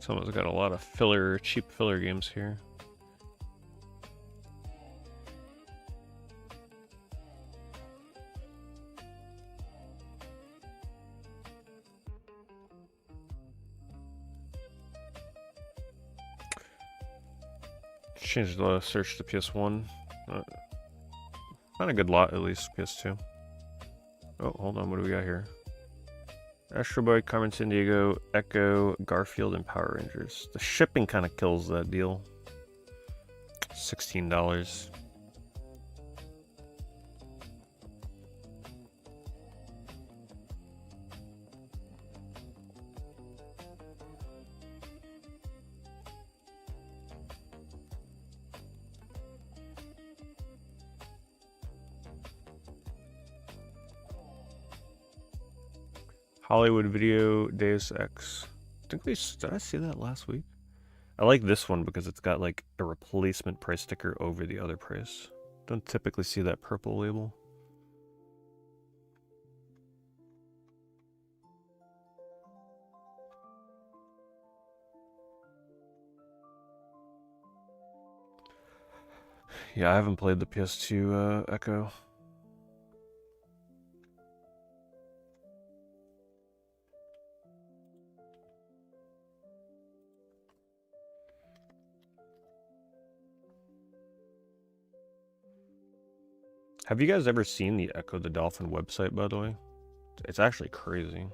Someone's got a lot of filler, cheap filler games here. Changed the search to PS1. Not a good lot, at least PS2. Oh, hold on, what do we got here? Astro Boy, Carmen Sandiego, Echo, Garfield, and Power Rangers. The shipping kind of kills that deal. $16. Hollywood Video Deus Ex. Did I see that last week? I like this one because it's got like a replacement price sticker over the other price. Don't typically see that purple label. Yeah, I haven't played the PS2 Echo. Have you guys ever seen the Echo the Dolphin website, by the way? It's actually crazy.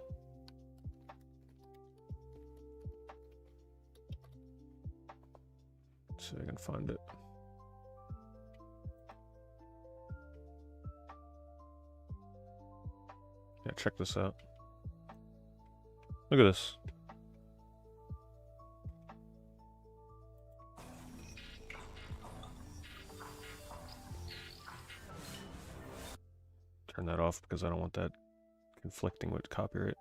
Let's see if I can find it. Yeah, check this out. Look at this. Turn that off because I don't want that conflicting with copyright.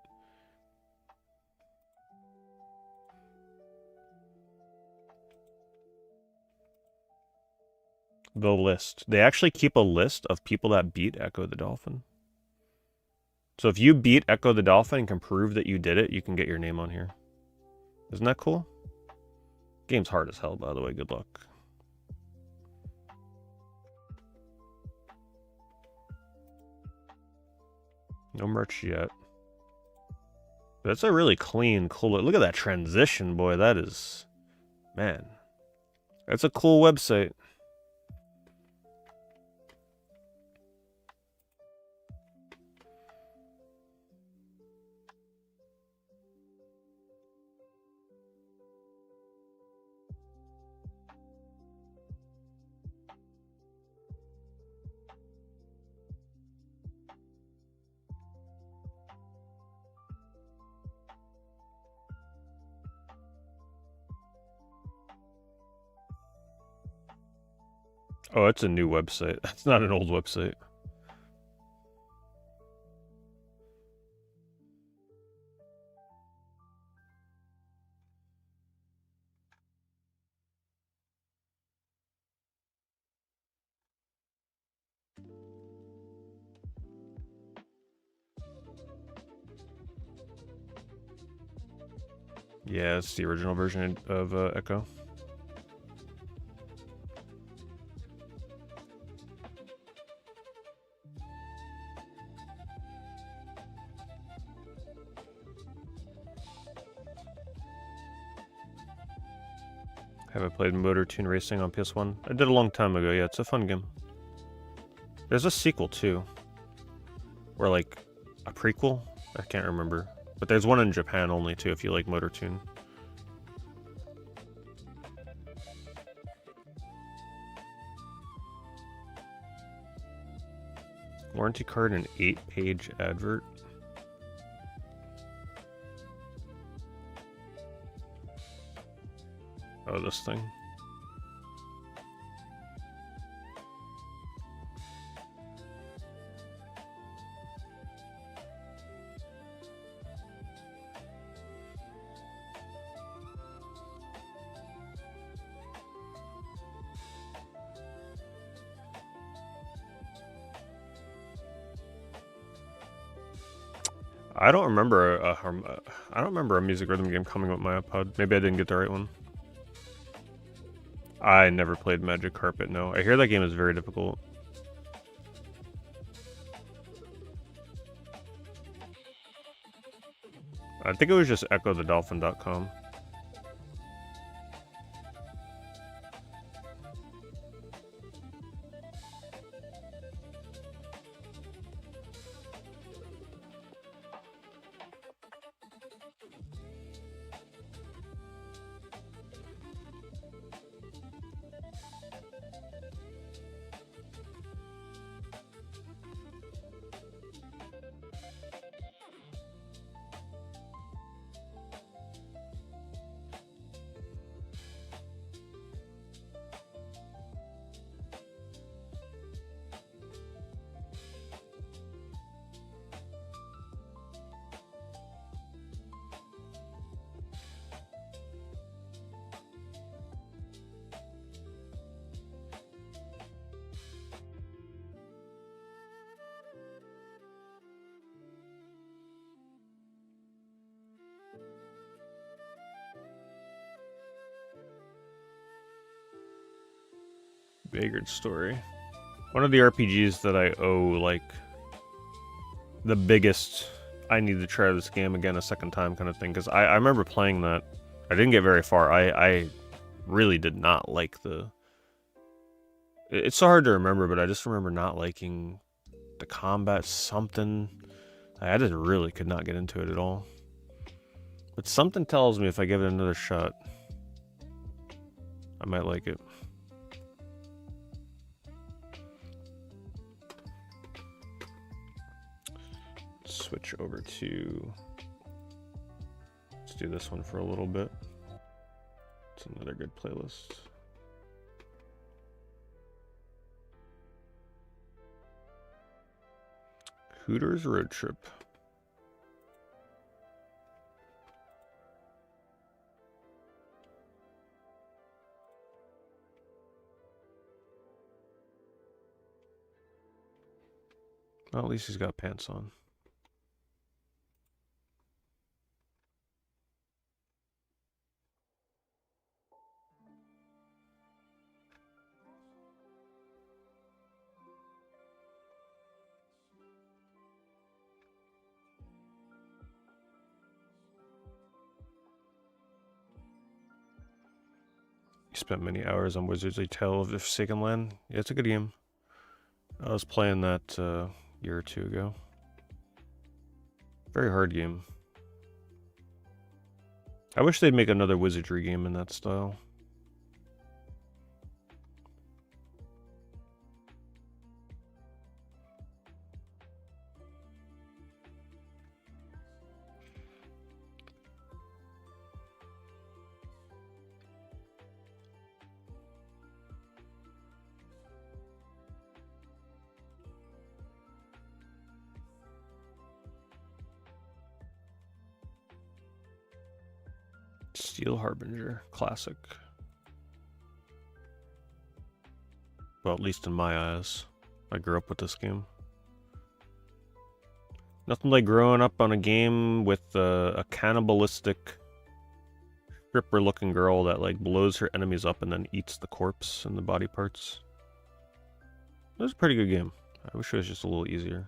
The list. They actually keep a list of people that beat Echo the Dolphin. So if you beat Echo the Dolphin and can prove that you did it, you can get your name on here. Isn't that cool? Game's hard as hell, by the way. Good luck. No merch yet. That's a really clean, cool... Look at that transition, boy. That is... Man. That's a cool website. Oh, it's a new website. That's not an old website. Yeah, it's the original version of Echo. Have I played Motor Tune Racing on PS1? I did a long time ago, yeah, it's a fun game. There's a sequel too. Or like a prequel? I can't remember. But there's one in Japan only too if you like Motor Tune. Warranty card and 8-page advert. Oh, this thing. I don't remember I don't remember a music rhythm game coming with my iPod. Maybe I didn't get the right one. I never played Magic Carpet, no. I hear that game is very difficult. I think it was just echothedolphin.com. Vagrant Story. One of the RPGs that I owe, like, the biggest, I need to try this game again a second time kind of thing, because I remember playing that. I didn't get very far. I really did not like the... It's so hard to remember, but I just remember not liking the combat, something. I just really could not get into it at all. But something tells me if I give it another shot, I might like it. Switch over to... Let's do this one for a little bit. It's another good playlist. Hooters Road Trip. Well, at least he's got pants on. You spent many hours on Wizard's Tale of the Forsaken Land. Yeah, it's a good game. I was playing that a year or two ago. Very hard game. I wish they'd make another wizardry game in that style. Steel Harbinger, classic. Well, at least in my eyes. I grew up with this game. Nothing like growing up on a game with a cannibalistic stripper-looking girl that like blows her enemies up and then eats the corpse and the body parts. It was a pretty good game. I wish it was just a little easier.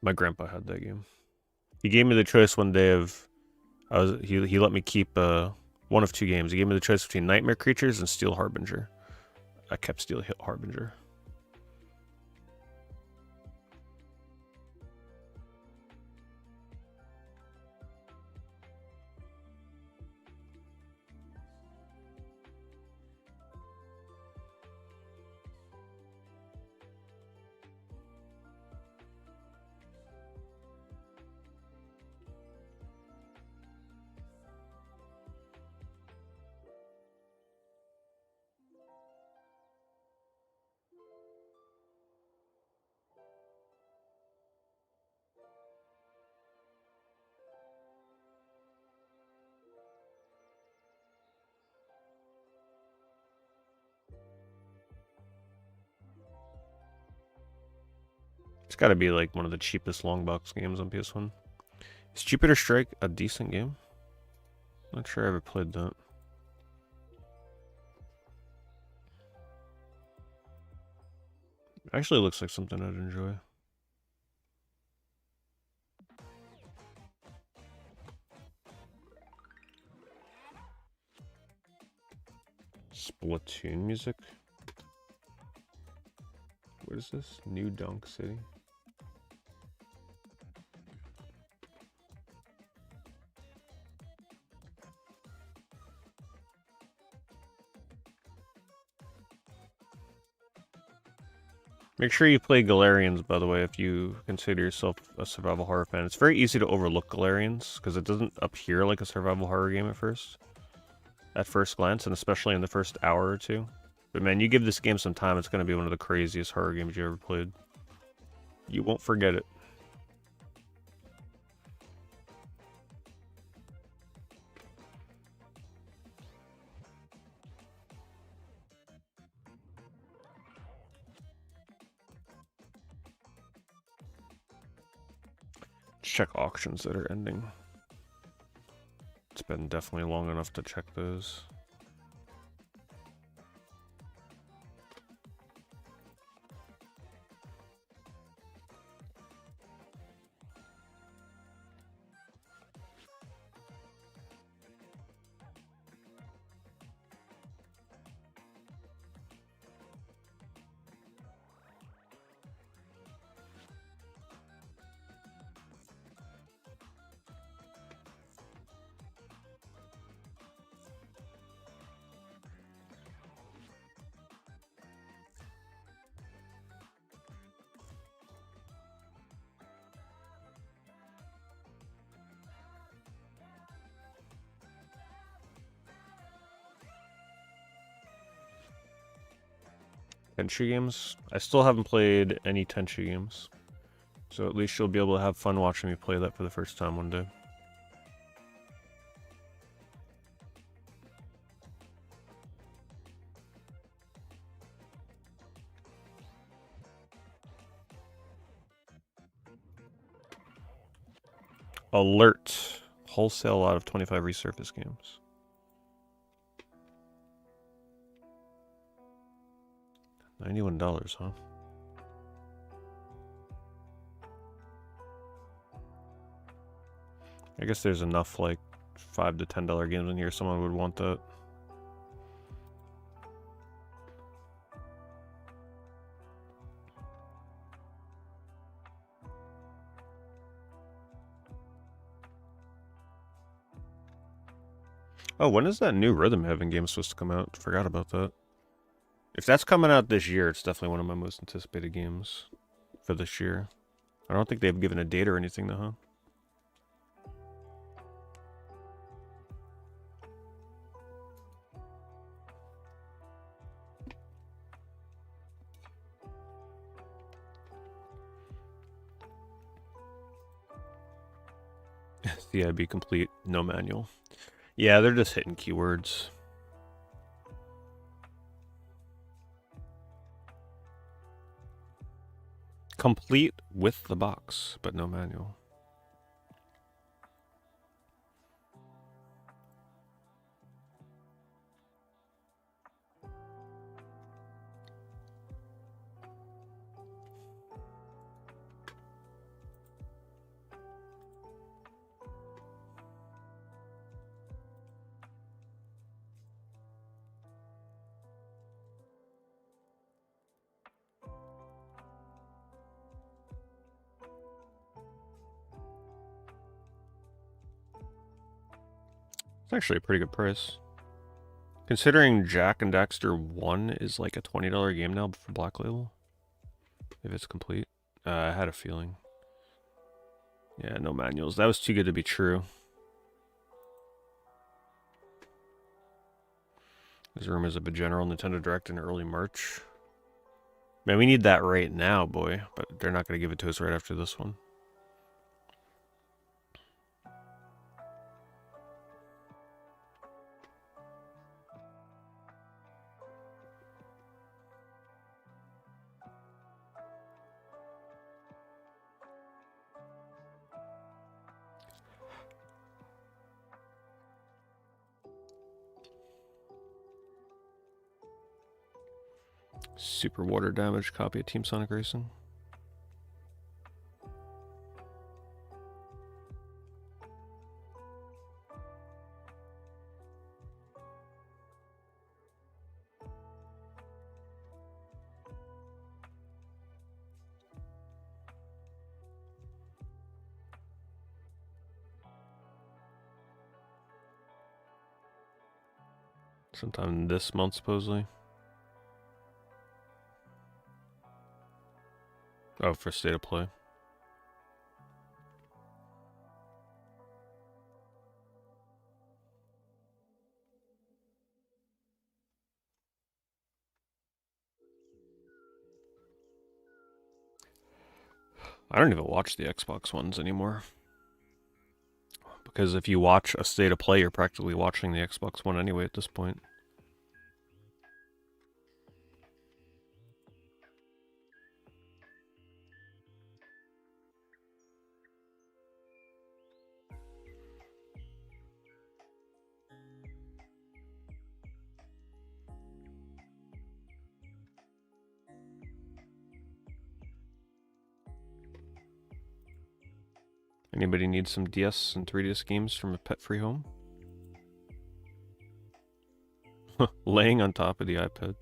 My grandpa had that game. He gave me the choice one day of, he let me keep one of two games. He gave me the choice between Nightmare Creatures and Steel Harbinger. I kept Steel Harbinger. It's got to be like one of the cheapest long box games on PS1. Is Jupiter Strike a decent game? Not sure I ever played that. Actually looks like something I'd enjoy. Splatoon music? What is this? New Donk City? Make sure you play Galarians, by the way, if you consider yourself a survival horror fan. It's very easy to overlook Galarians, because it doesn't appear like a survival horror game at first glance, and especially in the first hour or two. But man, you give this game some time, it's going to be one of the craziest horror games you ever played. You won't forget it. Check auctions that are ending. It's been definitely long enough to check those. Tenchu games? I still haven't played any Tenchu games. So at least you'll be able to have fun watching me play that for the first time one day. Alert. Wholesale out of 25 resurface games. $91, huh? I guess there's enough like $5 to $10 games in here. Someone would want that. Oh, when is that new Rhythm Heaven game supposed to come out? Forgot about that. If that's coming out this year, it's definitely one of my most anticipated games for this year. I don't think they've given a date or anything though, huh? CIB complete, no manual. Yeah, they're just hitting keywords. Complete with the box, but no manual. It's actually a pretty good price. Considering Jack and Daxter 1 is like a $20 game now for Black Label. If it's complete. I had a feeling. Yeah, no manuals. That was too good to be true. There's rumors of a general Nintendo Direct in early March. Man, we need that right now, boy. But they're not going to give it to us right after this one. Super water damage copy of Team Sonic Racing. Sometime this month, supposedly. Oh, for State of Play. I don't even watch the Xbox ones anymore. Because if you watch a State of Play, you're practically watching the Xbox One anyway at this point. Anybody need some DS and 3DS games from a pet-free home? Laying on top of the iPad.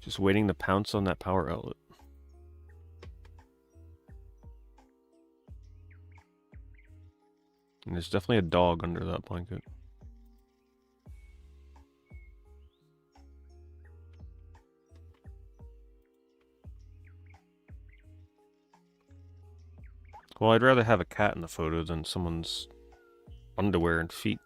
Just waiting to pounce on that power outlet. And there's definitely a dog under that blanket. Well, I'd rather have a cat in the photo than someone's underwear and feet.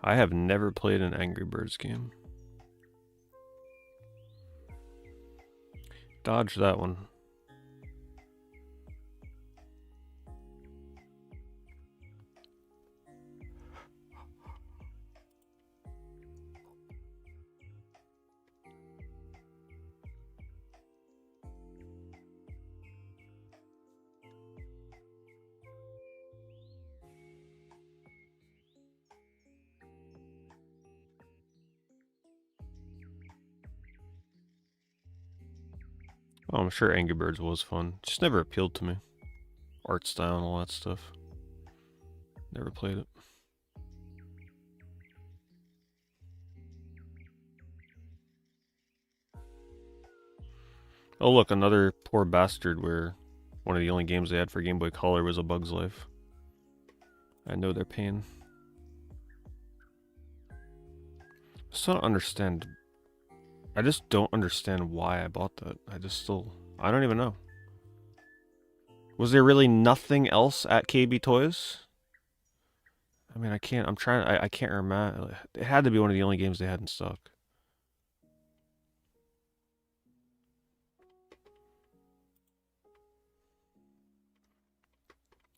I have never played an Angry Birds game. Dodge that one. Oh, I'm sure Angry Birds was fun. Just never appealed to me. Art style and all that stuff. Never played it. Oh look, another poor bastard where one of the only games they had for Game Boy Color was A Bug's Life. I know their pain. I still don't understand. I just don't understand why I bought that. I don't even know. Was there really nothing else at KB Toys? I mean, I can't remember. It had to be one of the only games they had in stock.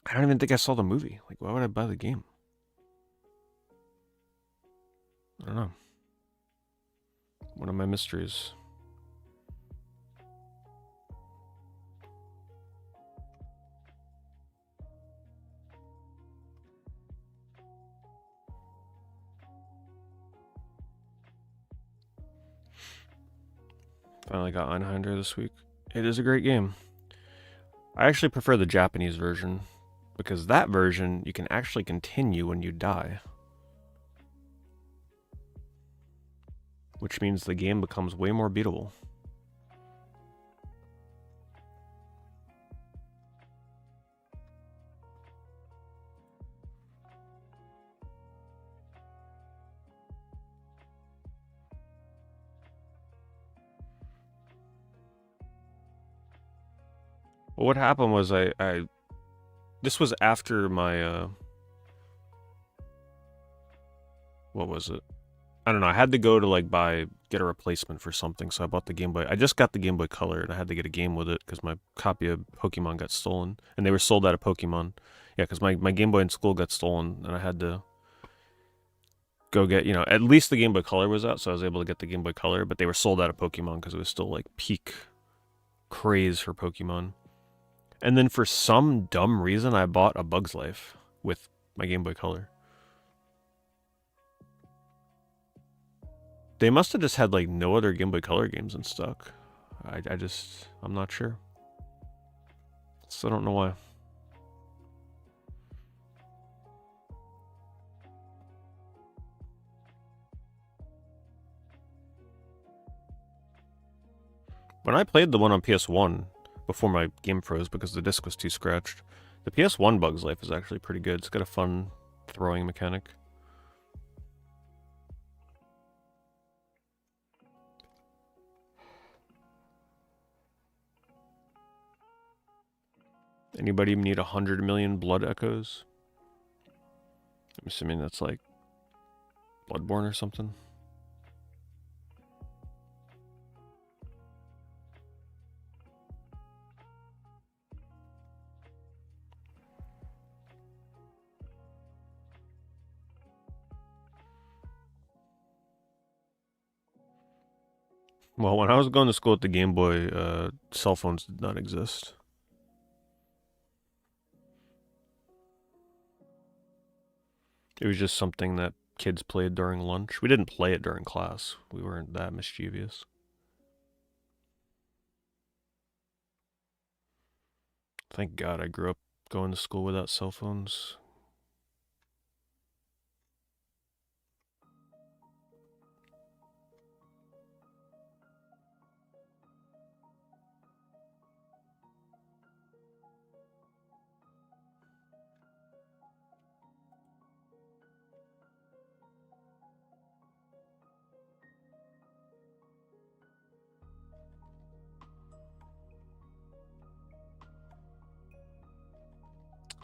I don't even think I saw the movie. Like, why would I buy the game? I don't know. One of my mysteries. Finally got Einhander this week. It is a great game. I actually prefer the Japanese version, because that version you can actually continue when you die. Which means the game becomes way more beatable. Well, what happened was this was after my, what was it? I don't know, I had to go to like get a replacement for something, so I bought the Game Boy. I just got the Game Boy Color, and I had to get a game with it, because my copy of Pokemon got stolen. And they were sold out of Pokemon. Yeah, because my Game Boy in school got stolen, and I had to go get, at least the Game Boy Color was out, so I was able to get the Game Boy Color, but they were sold out of Pokemon because it was still like peak craze for Pokemon. And then for some dumb reason, I bought A Bug's Life with my Game Boy Color. They must have just had like no other Game Boy Color games in stock. I'm not sure. So I don't know why. When I played the one on PS1, before my game froze because the disc was too scratched, the PS1 Bug's Life is actually pretty good. It's got a fun throwing mechanic. Anybody need 100 million blood echoes? I'm assuming that's like Bloodborne or something. Well, when I was going to school with the Game Boy, cell phones did not exist. It was just something that kids played during lunch. We didn't play it during class. We weren't that mischievous. Thank God I grew up going to school without cell phones.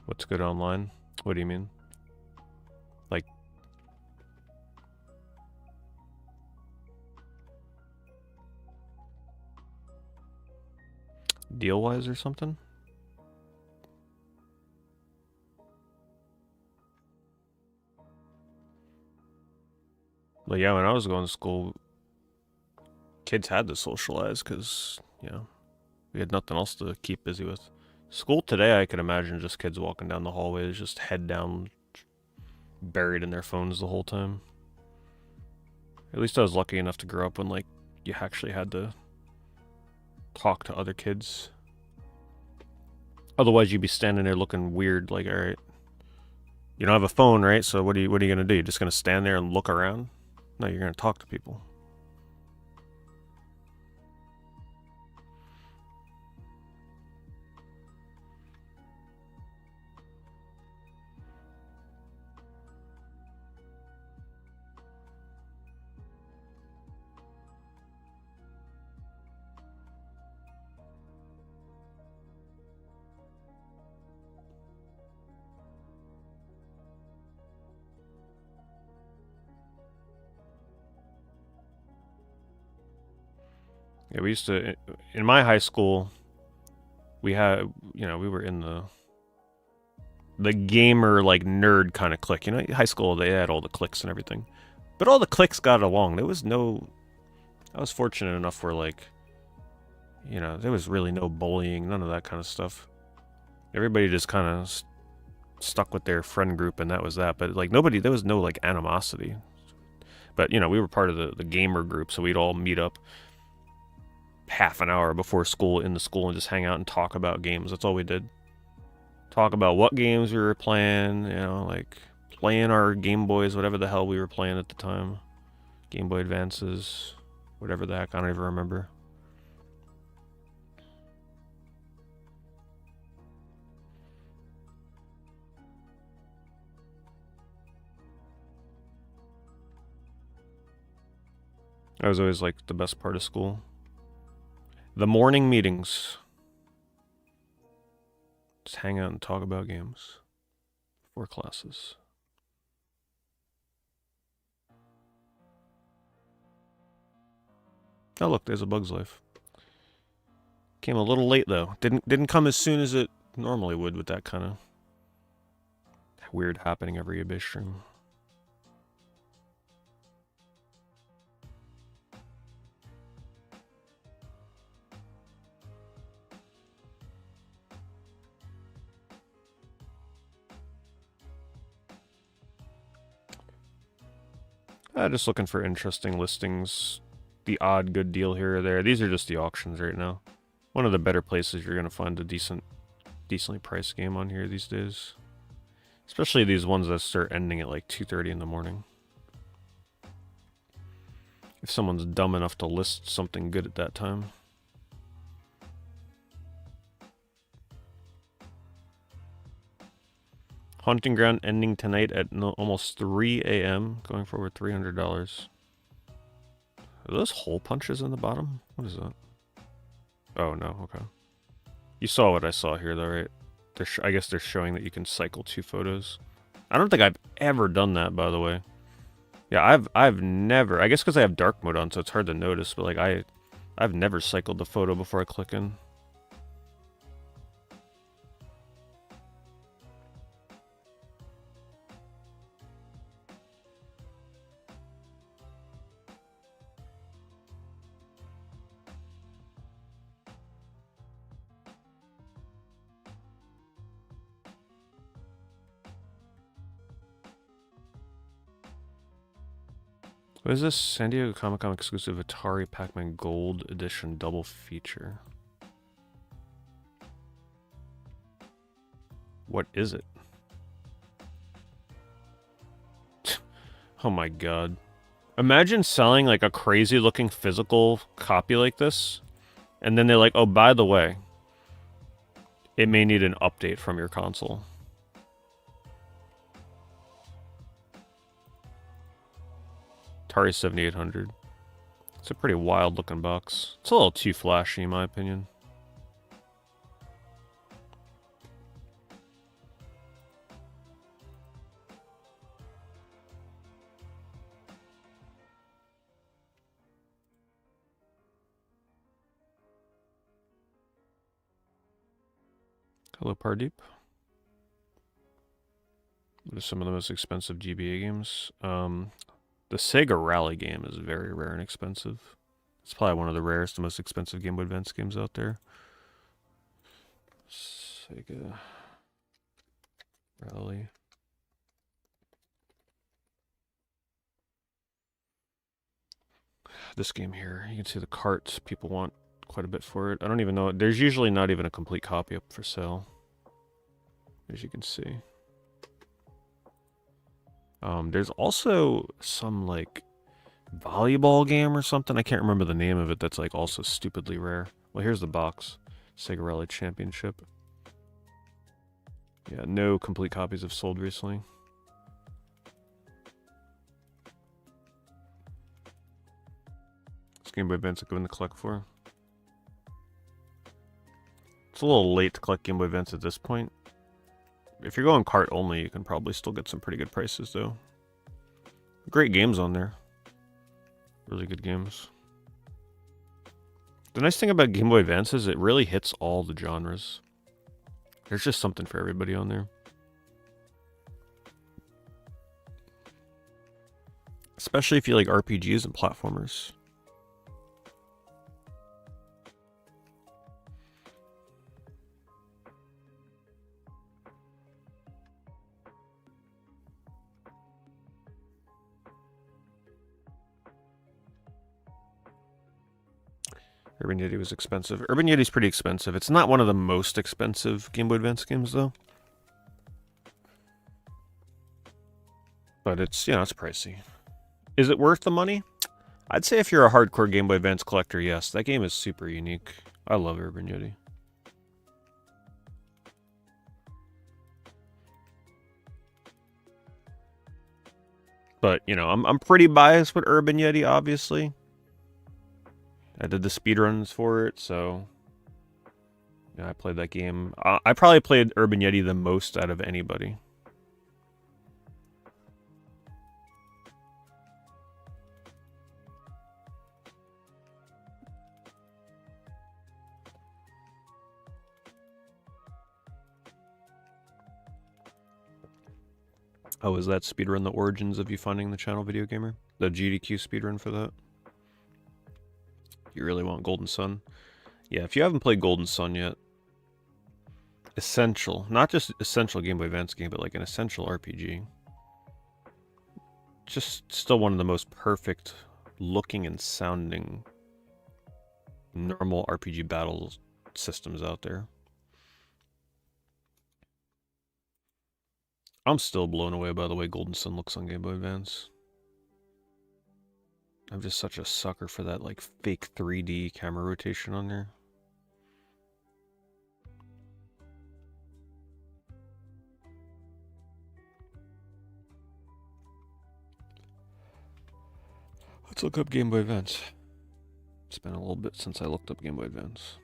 What's good online? What do you mean? Like, deal-wise or something? But yeah, when I was going to school, kids had to socialize because, we had nothing else to keep busy with. School today, I can imagine just kids walking down the hallways, just head down, buried in their phones the whole time. At least I was lucky enough to grow up when, like, you actually had to talk to other kids. Otherwise, you'd be standing there looking weird, like, alright, you don't have a phone, right? So what are you gonna do? You're just gonna stand there and look around? No, you're gonna talk to people. Yeah, we used to, in my high school, we had, we were in the gamer, like, nerd kind of clique. High school, they had all the cliques and everything. But all the cliques got along. I was fortunate enough where, like, there was really no bullying, none of that kind of stuff. Everybody just kind of stuck with their friend group, and that was that. But, like, there was no, like, animosity. But, we were part of the gamer group, so we'd all meet up half an hour before school in the school and just hang out and talk about games. That's all we did. Talk about what games we were playing, like playing our Game Boys, whatever the hell we were playing at the time. Game Boy Advances, whatever the heck, I don't even remember. That was always like the best part of school. The morning meetings. Just hang out and talk about games before classes. Oh look, there's A Bug's Life. Came a little late though. Didn't come as soon as it normally would with that kind of weird happening every eBay stream. Just looking for interesting listings. The odd good deal here or there. These are just the auctions right now. One of the better places you're going to find a decently priced game on here these days. Especially these ones that start ending at like 2:30 in the morning. If someone's dumb enough to list something good at that time. Haunting Ground ending tonight at almost 3 a.m. Going for over $300. Are those hole punches in the bottom? What is that? Oh, no. Okay. You saw what I saw here, though, right? I guess they're showing that you can cycle 2 photos. I don't think I've ever done that, by the way. Yeah, I've never... I guess because I have dark mode on, so it's hard to notice, but, like, I've never cycled the photo before I click in. What is this? San Diego Comic-Con exclusive Atari Pac-Man Gold Edition double feature. What is it? Oh my god. Imagine selling like a crazy looking physical copy like this, and then they're like, oh, by the way, it may need an update from your console. Atari 7800. It's a pretty wild looking box. It's a little too flashy in my opinion. Hello, Pardeep. What are some of the most expensive GBA games? The Sega Rally game is very rare and expensive. It's probably one of the rarest and most expensive Game Boy Advance games out there. Sega Rally. This game here, you can see the cart. People want quite a bit for it. I don't even know. There's usually not even a complete copy up for sale, as you can see. There's also some, like, volleyball game or something. I can't remember the name of it that's, like, also stupidly rare. Well, here's the box. Sega Rally Championship. Yeah, no complete copies have sold recently. This Game Boy Advance I'm going to collect for. It's a little late to collect Game Boy Advance at this point. If you're going cart only, you can probably still get some pretty good prices, though. Great games on there. Really good games. The nice thing about Game Boy Advance is it really hits all the genres. There's just something for everybody on there. Especially if you like RPGs and platformers. Urban Yeti was expensive. Urban Yeti's pretty expensive. It's not one of the most expensive Game Boy Advance games, though. But it's, you know, it's pricey. Is it worth the money? I'd say if you're a hardcore Game Boy Advance collector, yes. That game is super unique. I love Urban Yeti. But, you know, I'm pretty biased with Urban Yeti, obviously. I did the speedruns for it, so... yeah, I played that game. I probably played Urban Yeti the most out of anybody. Oh, is that speedrun the origins of you finding the channel Video Gamer? The GDQ speedrun for that? You really want Golden Sun? Yeah, if you haven't played Golden Sun yet, essential, not just essential Game Boy Advance game, but like an essential RPG. just still one of the most perfect looking and sounding normal RPG battle systems out there. I'm still blown away by the way Golden Sun looks on Game Boy Advance. I'm just such a sucker for that like fake 3D camera rotation on there. Let's look up Game Boy Advance. It's been a little bit since I looked up Game Boy Advance.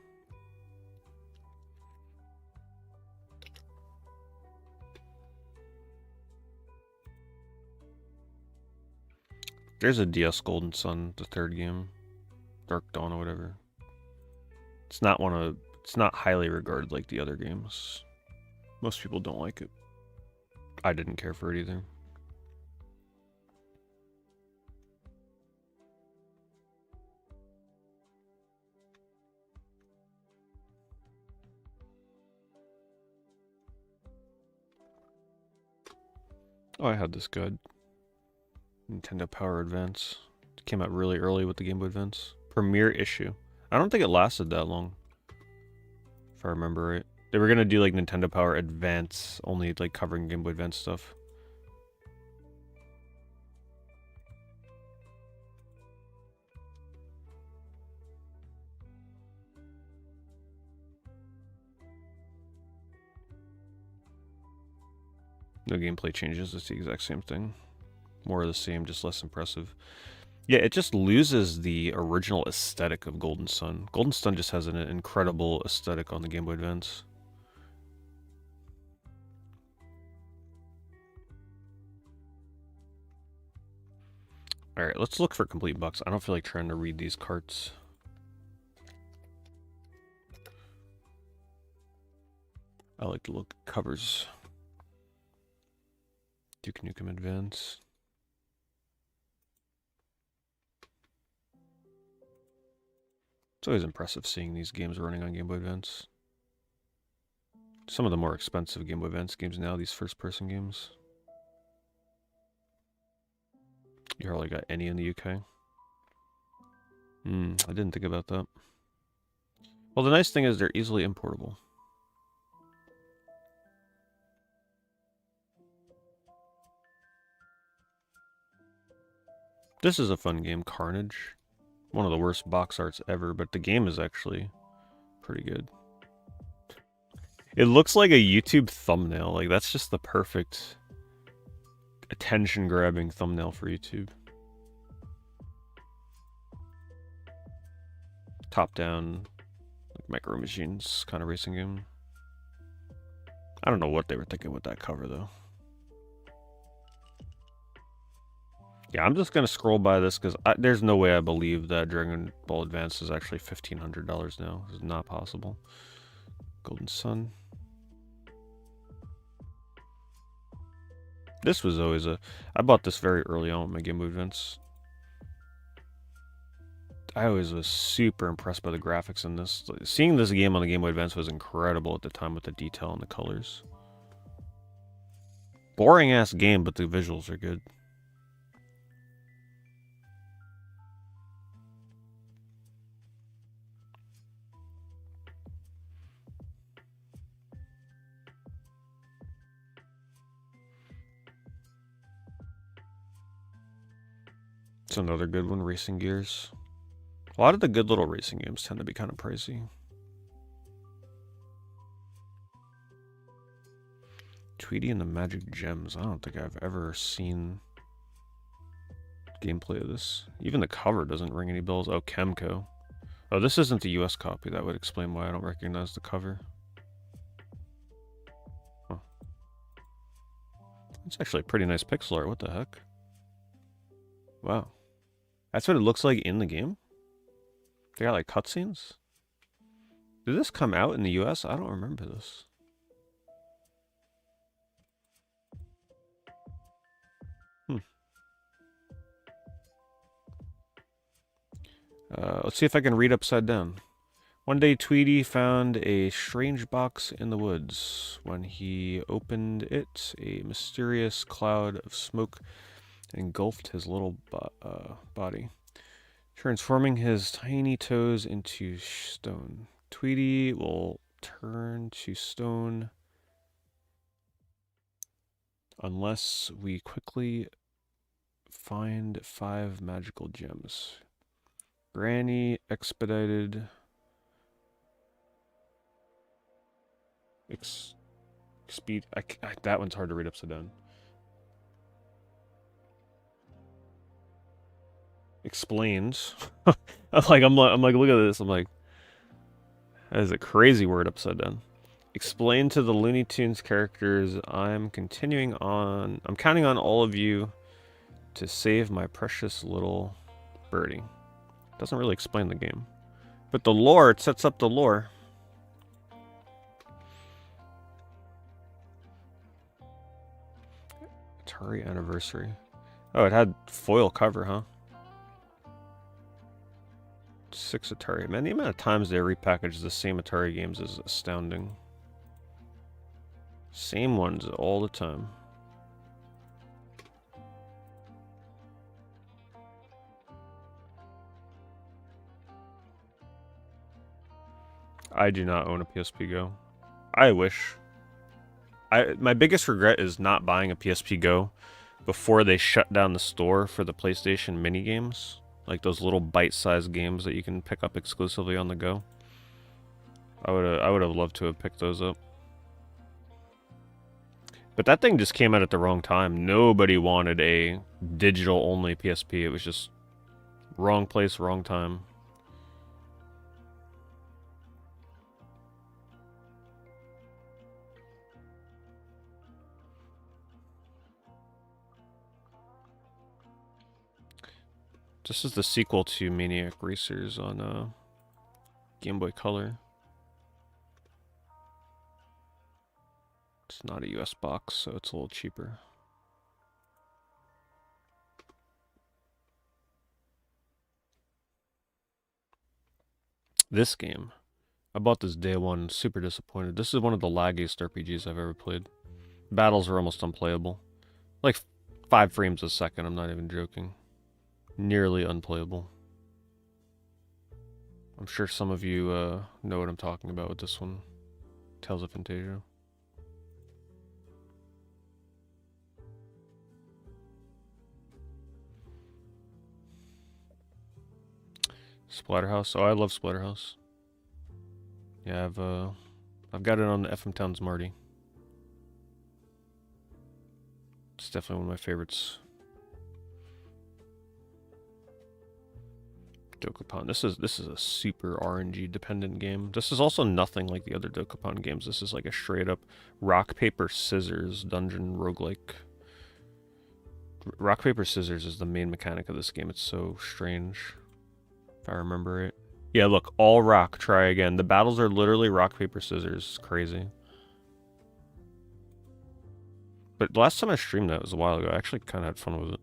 There's a DS Golden Sun, the third game. Dark Dawn or whatever. It's not highly regarded like the other games. Most people don't like it. I didn't care for it either. Oh, I had this guide. Nintendo Power Advance. It came out really early with the Game Boy Advance. Premiere issue. I don't think it lasted that long. If I remember right. They were gonna do like Nintendo Power Advance, only like covering Game Boy Advance stuff. No gameplay changes, it's the exact same thing. More of the same, just less impressive. Yeah, it just loses the original aesthetic of Golden Sun. Golden Sun just has an incredible aesthetic on the Game Boy Advance. Alright, let's look for complete bucks. I don't feel like trying to read these carts. I like to look at covers. Duke Nukem Advance. It's always impressive seeing these games running on Game Boy Advance. Some of the more expensive Game Boy Advance games now, these first-person games. You hardly got any in the UK. I didn't think about that. Well, the nice thing is they're easily importable. This is a fun game, Carnage. One of the worst box arts ever, but the game is actually pretty good. It looks like a YouTube thumbnail. Like, that's just the perfect attention-grabbing thumbnail for YouTube. Top-down, like Micro Machines kind of racing game. I don't know what they were thinking with that cover, though. Yeah, I'm just going to scroll by this because there's no way I believe that Dragon Ball Advance is actually $1,500 now. It's not possible. Golden Sun. This was always I bought this very early on with my Game Boy Advance. I always was super impressed by the graphics in this. Seeing this game on the Game Boy Advance was incredible at the time with the detail and the colors. Boring ass game, but the visuals are good. It's another good one, Racing Gears. A lot of the good little racing games tend to be kind of pricey. Tweety and the Magic Gems. I don't think I've ever seen gameplay of this. Even the cover doesn't ring any bells. Oh, Chemco. Oh, this isn't the US copy. That would explain why I don't recognize the cover. Huh. It's actually a pretty nice pixel art. What the heck? Wow. That's what it looks like in the game? They got like cutscenes? Did this come out in the US? I don't remember this. Let's see if I can read upside down. One day, Tweety found a strange box in the woods. When he opened it, a mysterious cloud of smoke engulfed his little body, transforming his tiny toes into stone. Tweety will turn to stone unless we quickly find 5 magical gems. Granny expedited. Speed. That one's hard to read upside down. Explains. I'm like, look at this. I'm like, that is a crazy word upside down. Explain to the Looney Tunes characters. I'm counting on all of you to save my precious little birdie. Doesn't really explain the game, but the lore, it sets up the lore. Atari Anniversary. Oh, it had foil cover, huh? 6 Atari. Man, the amount of times they repackage the same Atari games is astounding. Same ones all the time. I do not own a PSP Go. I wish. My biggest regret is not buying a PSP Go before they shut down the store for the PlayStation mini games, like those little bite-sized games that you can pick up exclusively on the go. I would have loved to have picked those up. But that thing just came out at the wrong time. Nobody wanted a digital-only PSP. It was just wrong place, wrong time. This is the sequel to Maniac Racers on Game Boy Color. It's not a US box, so it's a little cheaper. This game, I bought this day one, super disappointed. This is one of the laggiest RPGs I've ever played. Battles are almost unplayable. Like 5 frames a second, I'm not even joking. Nearly unplayable. I'm sure some of you know what I'm talking about with this one. Tales of Fantasia. Splatterhouse. Oh, I love Splatterhouse. Yeah, I've got it on the FM Towns Marty. It's definitely one of my favorites. Dokapon. This is a super RNG dependent game. This is also nothing like the other Dokapon games. This is like a straight up rock paper scissors dungeon roguelike. Rock paper scissors is the main mechanic of this game. It's so strange, if I remember it. Yeah, look, all rock. Try again. The battles are literally rock paper scissors. It's crazy. But the last time I streamed that was a while ago. I actually kind of had fun with it.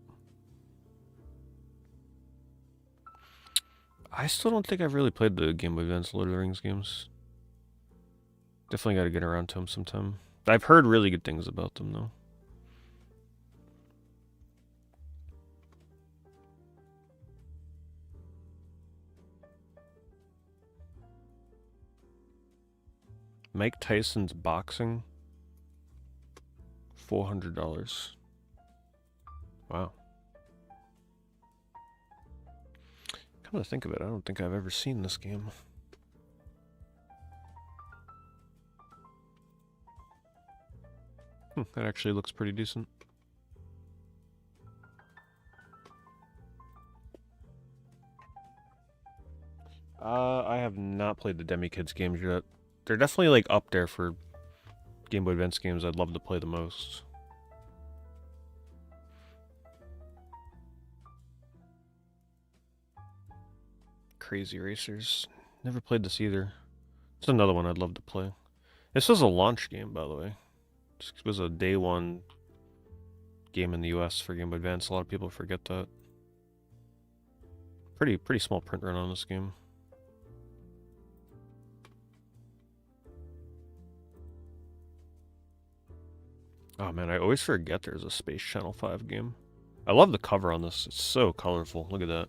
I still don't think I've really played the Game Boy Advance Lord of the Rings games. Definitely got to get around to them sometime. I've heard really good things about them, though. Mike Tyson's boxing. $400. Wow. Come to think of it, I don't think I've ever seen this game. That actually looks pretty decent. I have not played the Demi Kids games yet. They're definitely like up there for Game Boy Advance games I'd love to play the most. Crazy Racers. Never played this either. It's another one I'd love to play. This was a launch game, by the way. This was a day one game in the US for Game Boy Advance. A lot of people forget that. Pretty small print run on this game. Oh man, I always forget there's a Space Channel 5 game. I love the cover on this. It's so colorful. Look at that.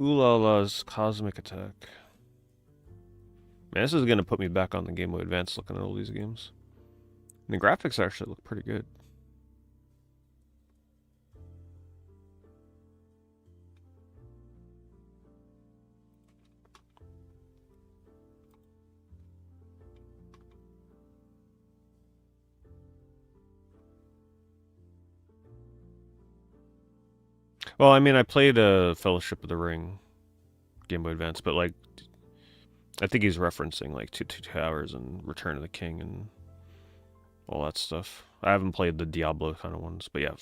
Ooh la la's Cosmic Attack. Man, this is gonna put me back on the Game Boy Advance looking at all these games. And the graphics actually look pretty good. Well, I mean, I played Fellowship of the Ring, Game Boy Advance, but like, I think he's referencing like Two Towers and Return of the King and all that stuff. I haven't played the Diablo kind of ones, but yeah,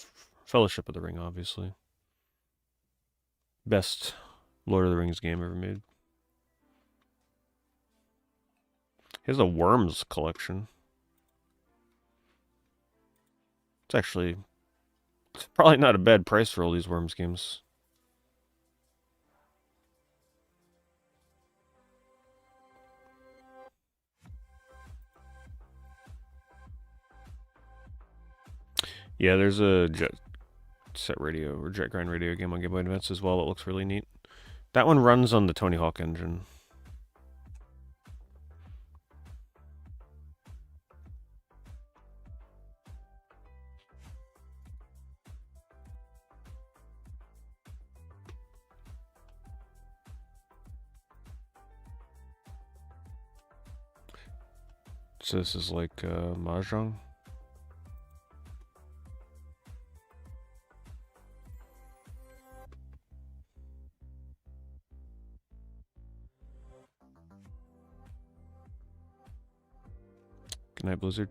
Fellowship of the Ring, obviously. Best Lord of the Rings game ever made. He has a Worms collection. It's probably not a bad price for all these Worms games. Yeah, there's a Jet Set Radio or Jet Grind Radio game on Game Boy Advance as well that looks really neat. That one runs on the Tony Hawk engine. So this is like Mahjong. Good night, Blizzard.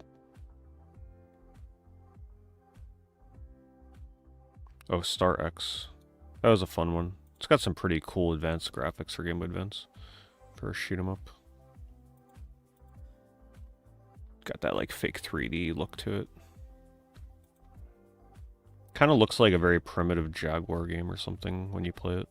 Oh, Star X. That was a fun one. It's got some pretty cool advanced graphics for Game Boy Advance. For a shoot 'em up. Got that like fake 3D look to it. Kind of looks like a very primitive Jaguar game or something when you play it.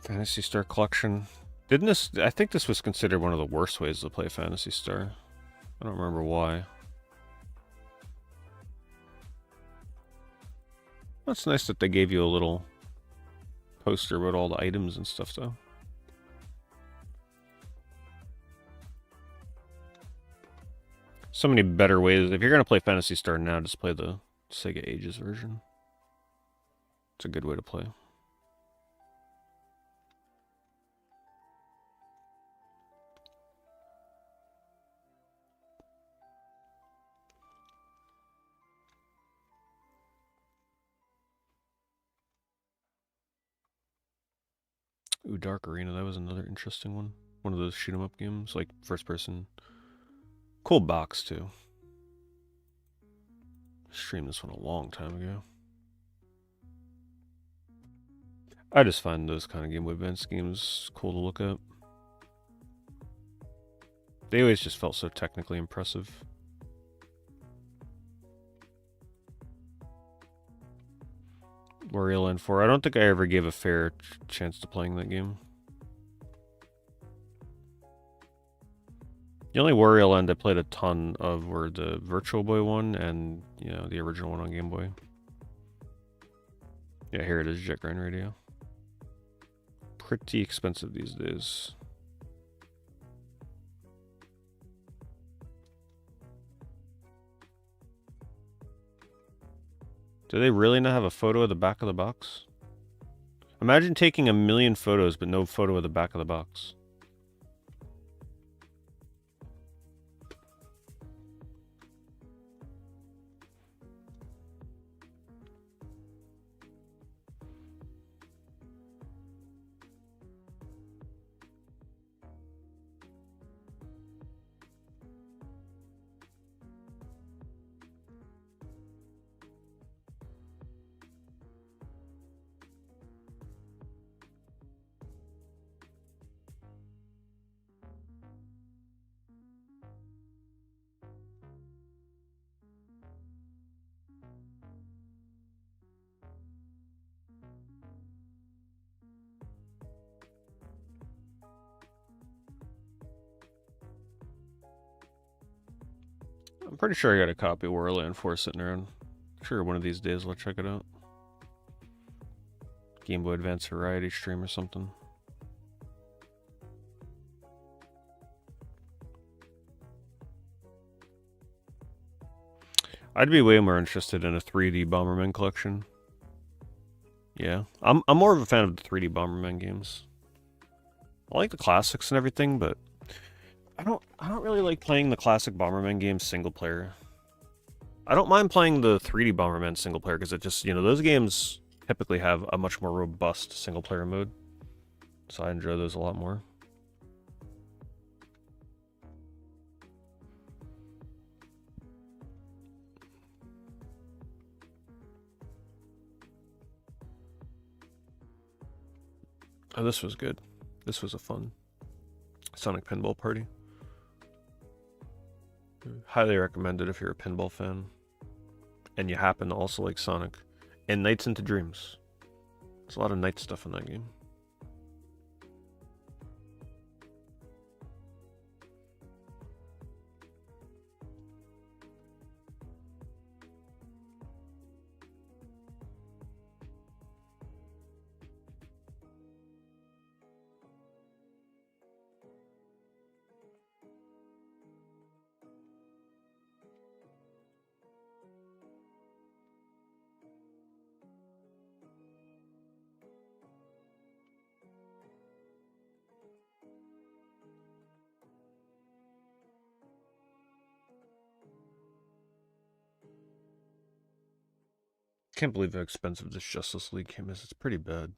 Phantasy Star Collection. I think this was considered one of the worst ways to play Phantasy Star. I don't remember why. That's nice that they gave you a little poster with all the items and stuff, though. So many better ways. If you're going to play Phantasy Star now, just play the Sega Ages version. It's a good way to play. Ooh, Dark Arena, that was another interesting one. One of those shoot 'em up games, like first person. Cool box, too. Streamed this one a long time ago. I just find those kind of Game Boy Advance games cool to look at. They always just felt so technically impressive. Wario Land 4. I don't think I ever gave a fair chance to playing that game. The only Wario Land I played a ton of were the Virtual Boy one and, you know, the original one on Game Boy. Yeah, here it is, Jet Grind Radio. Pretty expensive these days. Do they really not have a photo of the back of the box? Imagine taking 1,000,000 photos but no photo of the back of the box. pretty sure I got a copy of Warland 4 sitting around. Sure, one of these days I'll check it out. Game Boy Advance Variety Stream or something. I'd be way more interested in a 3D Bomberman collection. Yeah, I'm more of a fan of the 3D Bomberman games. I like the classics and everything, but I don't really like playing the classic Bomberman games single player. I don't mind playing the 3D Bomberman single player because it just, you know, those games typically have a much more robust single player mode. So I enjoy those a lot more. Oh, this was good. This was a fun Sonic Pinball Party. Highly recommended if you're a pinball fan and you happen to also like Sonic. And Nights into Dreams. There's a lot of night stuff in that game. Can't believe how expensive this Justice League game is. It's pretty bad.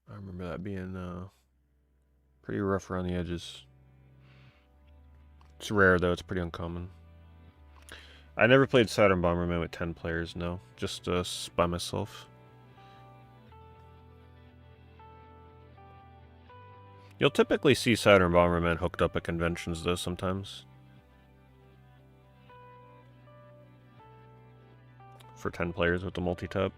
I remember that being pretty rough around the edges. It's rare though, it's pretty uncommon. I never played Saturn Bomberman with 10 players, no. Just by myself. You'll typically see Saturn Bomberman hooked up at conventions though sometimes. For 10 players with the multi-tap.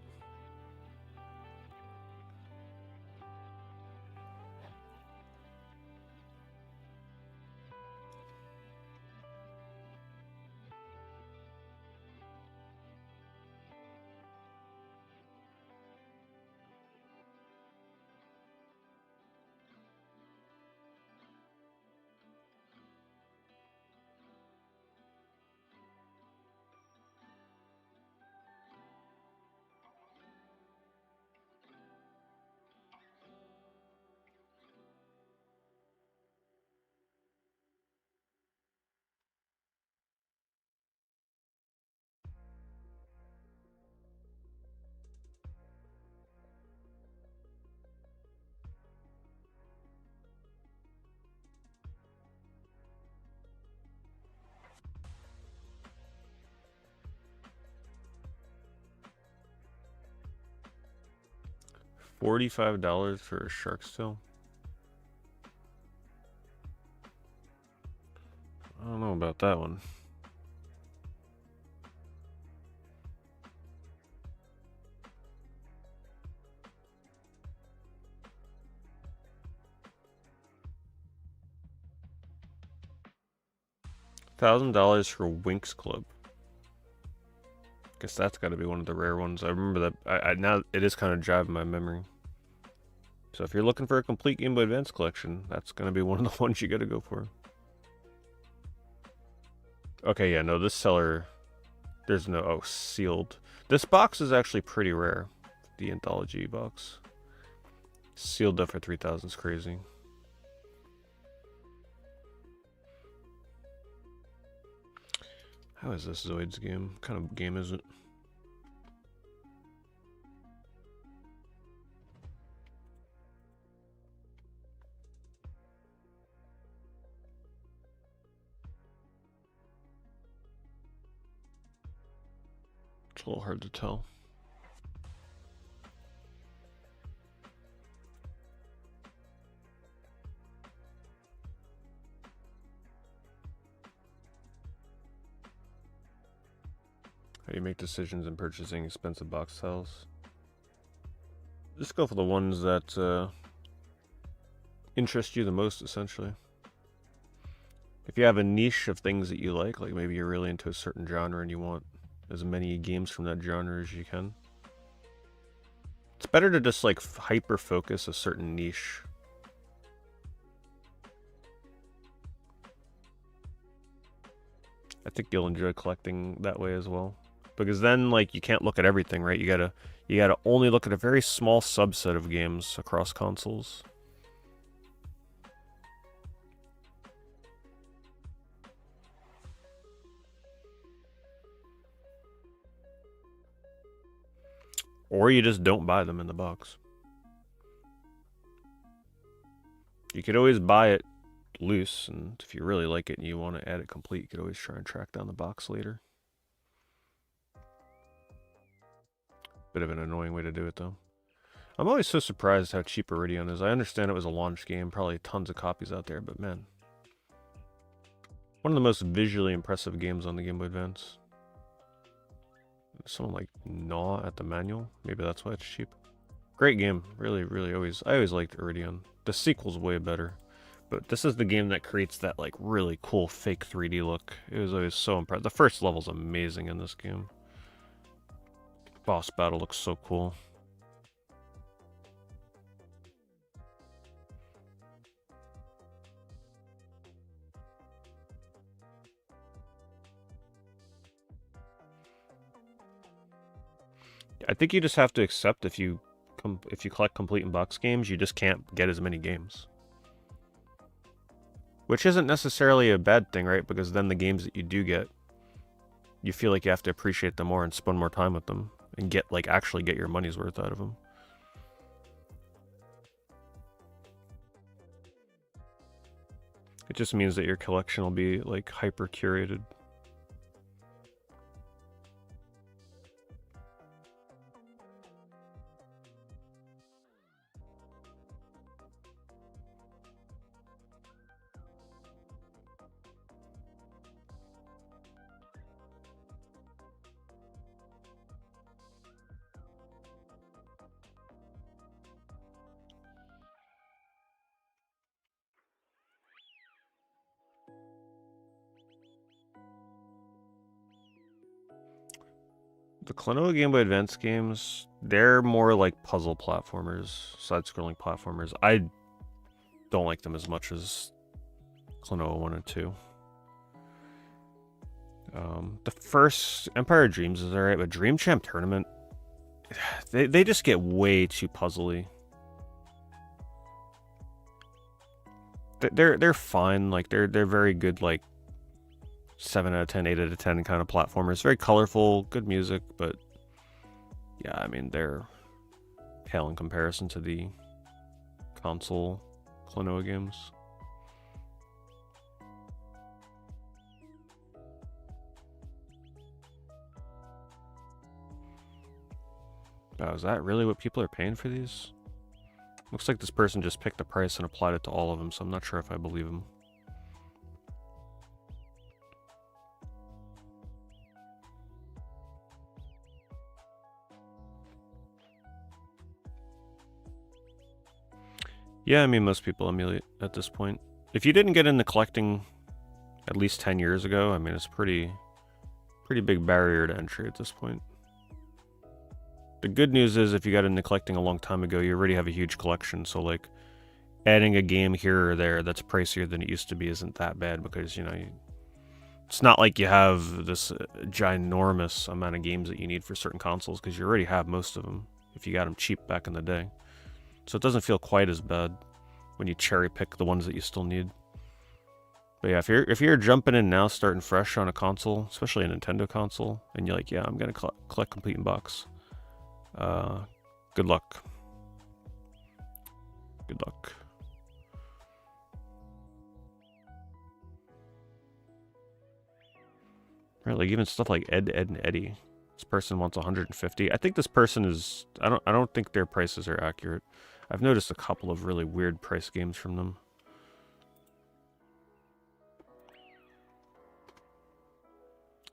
$45 for a Shark's Tail? I don't know about that one. $1,000 for Winx Club. Guess that's got to be one of the rare ones. I remember that. I now it is kind of jogging my memory. So if you're looking for a complete Game Boy Advance collection, that's going to be one of the ones you got to go for. Okay, yeah, no, this seller, there's no, oh, sealed. This box is actually pretty rare. The Anthology box. Sealed up for 3,000 is crazy. How is this Zoids game? What kind of game is it? It's a little hard to tell. How do you make decisions in purchasing expensive box tiles? Just go for the ones that interest you the most, essentially. If you have a niche of things that you like maybe you're really into a certain genre and you want as many games from that genre as you can. It's better to just like hyper focus a certain niche. I think you'll enjoy collecting that way as well. Because then like you can't look at everything, right? You gotta only look at a very small subset of games across consoles. Or you just don't buy them in the box. You could always buy it loose, and if you really like it and you want to add it complete, you could always try and track down the box later. Bit of an annoying way to do it, though. I'm always so surprised how cheap Iridion is. I understand it was a launch game, probably tons of copies out there, but man. One of the most visually impressive games on the Game Boy Advance. Someone like gnaw at the manual. Maybe that's why it's cheap. Great game. Really, I always liked Iridion. The sequel's way better. But this is the game that creates that like really cool fake 3D look. It was always so impressive. The first level's amazing in this game. Boss battle looks so cool. I think you just have to accept if you collect complete in box games, you just can't get as many games. Which isn't necessarily a bad thing, right? Because then the games that you do get, you feel like you have to appreciate them more and spend more time with them and get like actually get your money's worth out of them. It just means that your collection will be like hyper curated. The Klonoa Game Boy Advance games, they're more like puzzle platformers, side-scrolling platformers. I don't like them as much as Klonoa 1 and 2. The first Empire of Dreams is alright, but Dream Champ Tournament, they just get way too puzzly. They're fine, like they're very good, like 7 out of 10, 8 out of 10 kind of platformers. Very colorful, good music, but yeah, I mean, they're pale in comparison to the console Klonoa games. Oh, is that really what people are paying for these? Looks like this person just picked the price and applied it to all of them, so I'm not sure if I believe him. Yeah, I mean, most people emulate at this point. If you didn't get into collecting at least 10 years ago, I mean, it's pretty big barrier to entry at this point. The good news is if you got into collecting a long time ago, you already have a huge collection, so like adding a game here or there that's pricier than it used to be isn't that bad because, you know, it's not like you have this ginormous amount of games that you need for certain consoles because you already have most of them if you got them cheap back in the day. So it doesn't feel quite as bad when you cherry pick the ones that you still need. But yeah, if you're jumping in now, starting fresh on a console, especially a Nintendo console, and you're like, yeah, I'm gonna collect complete in box. Good luck. Good luck. Right, like even stuff like Ed, and Eddie. This person wants 150. I think this person is. I don't think their prices are accurate. I've noticed a couple of really weird price games from them.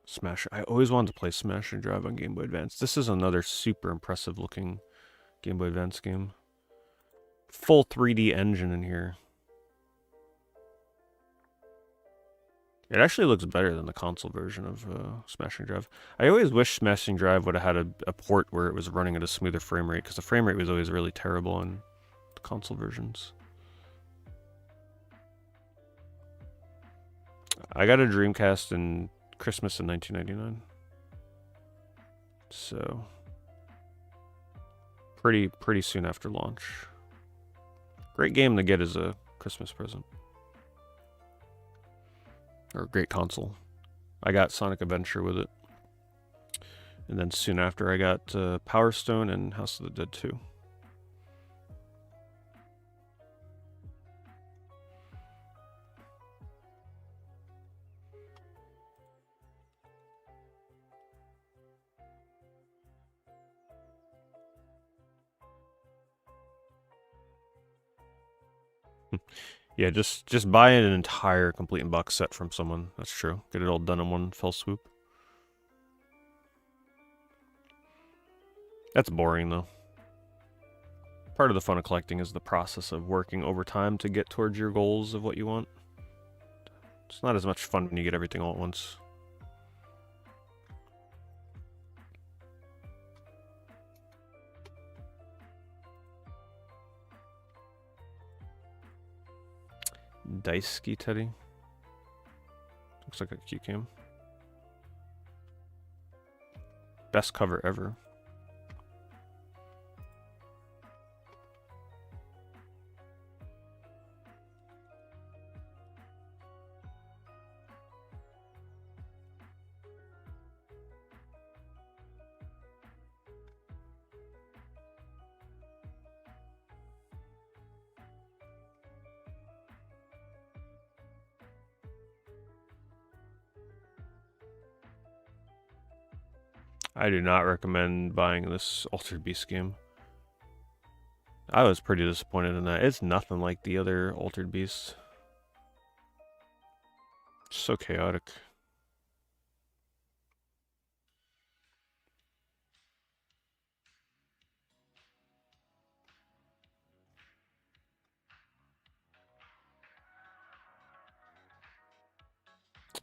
Smash. I always wanted to play Smash and Drive on Game Boy Advance. This is another super impressive looking Game Boy Advance game. Full 3D engine in here. It actually looks better than the console version of Smashing Drive. I always wish Smashing Drive would have had a port where it was running at a smoother frame rate, because the frame rate was always really terrible in the console versions. I got a Dreamcast in Christmas in 1999. So pretty soon after launch. Great game to get as a Christmas present. Or a great console. I got Sonic Adventure with it. And then soon after I got Power Stone and House of the Dead 2. Yeah, just buy an entire complete box set from someone. That's true. Get it all done in one fell swoop. That's boring, though. Part of the fun of collecting is the process of working overtime to get towards your goals of what you want. It's not as much fun when you get everything all at once. Daisuke Teddy. Looks like a cute game. Best cover ever. I do not recommend buying this Altered Beast game. I was pretty disappointed in that. It's nothing like the other Altered Beasts. So chaotic.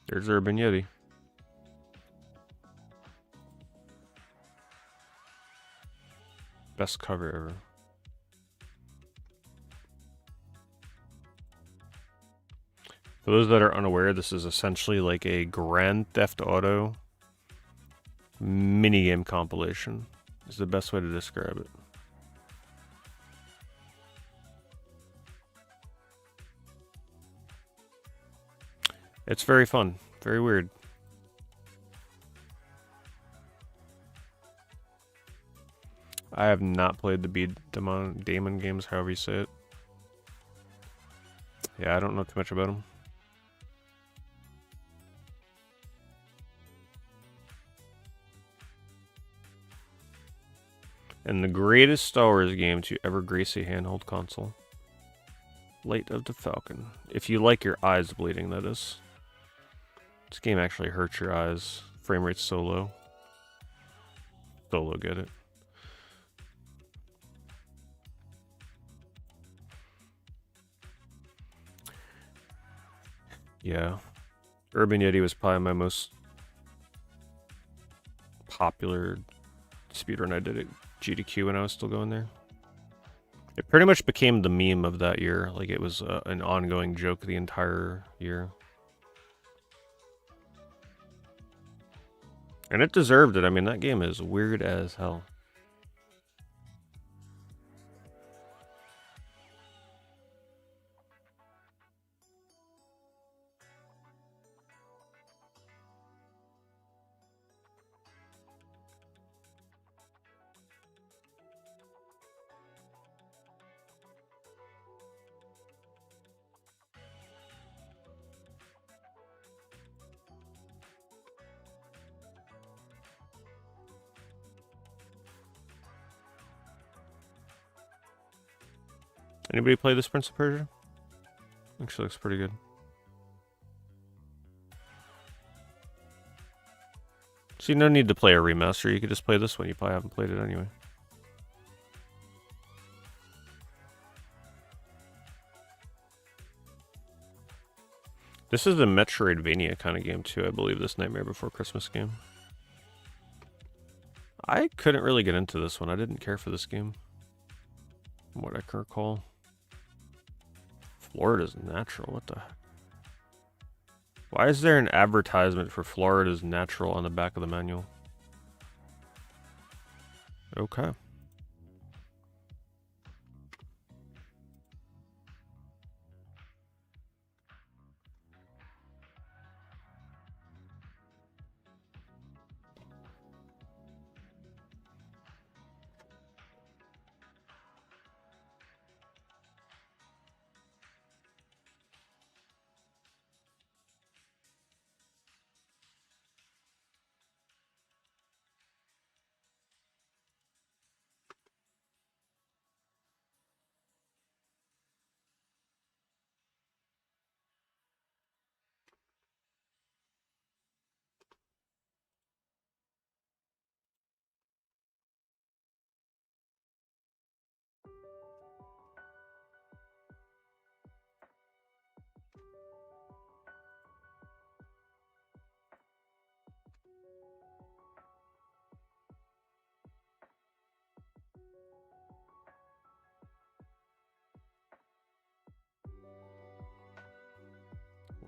There's Urban Yeti. Best cover ever. For those that are unaware, this is essentially like a Grand Theft Auto minigame compilation. Is the best way to describe it. It's very fun, very weird. I have not played the Damon games, however you say it. Yeah, I don't know too much about them. And the greatest Star Wars game to ever grace a handheld console. Light of the Falcon. If you like your eyes bleeding, that is. This game actually hurts your eyes. Frame rate's so low. Solo, get it. Yeah. Urban Yeti was probably my most popular speedrun I did at GDQ when I was still going there. It pretty much became the meme of that year. Like, it was an ongoing joke the entire year. And it deserved it. I mean, that game is weird as hell. Anybody play this Prince of Persia? Actually looks pretty good. See, no need to play a remaster. You could just play this one. You probably haven't played it anyway. This is a Metroidvania kind of game too, I believe, this Nightmare Before Christmas game. I couldn't really get into this one. I didn't care for this game, from what I can recall. Florida's Natural, what the... Why is there an advertisement for Florida's Natural on the back of the manual? Okay.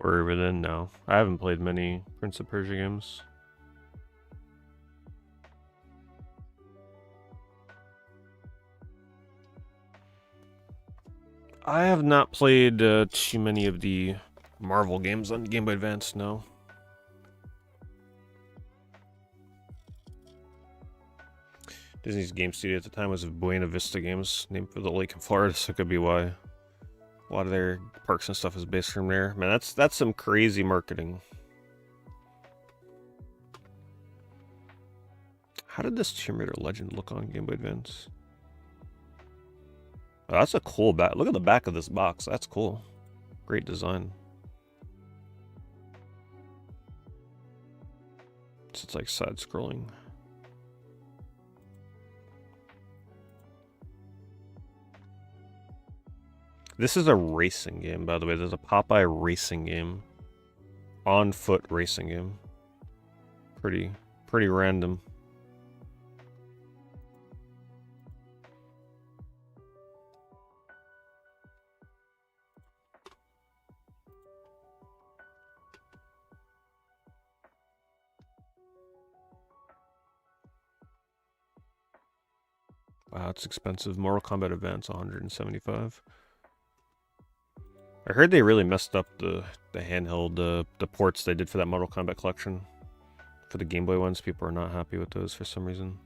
We're within now. I haven't played many Prince of Persia games. I have not played too many of the Marvel games on Game Boy Advance, no. Disney's game studio at the time was Buena Vista Games, named for the lake in Florida, so it could be why a lot of their parks and stuff is based from there. Man, that's some crazy marketing. How did this Tomb Raider Legend look on Game Boy Advance? Oh, that's a cool back. Look at the back of this box. That's cool. Great design. So it's like side-scrolling. This is a racing game, by the way. There's a Popeye racing game. On-foot racing game. Pretty random. Wow, it's expensive. Mortal Kombat Advance, 175. I heard they really messed up the handheld, the ports they did for that Mortal Kombat collection. For the Game Boy ones, people are not happy with those for some reason.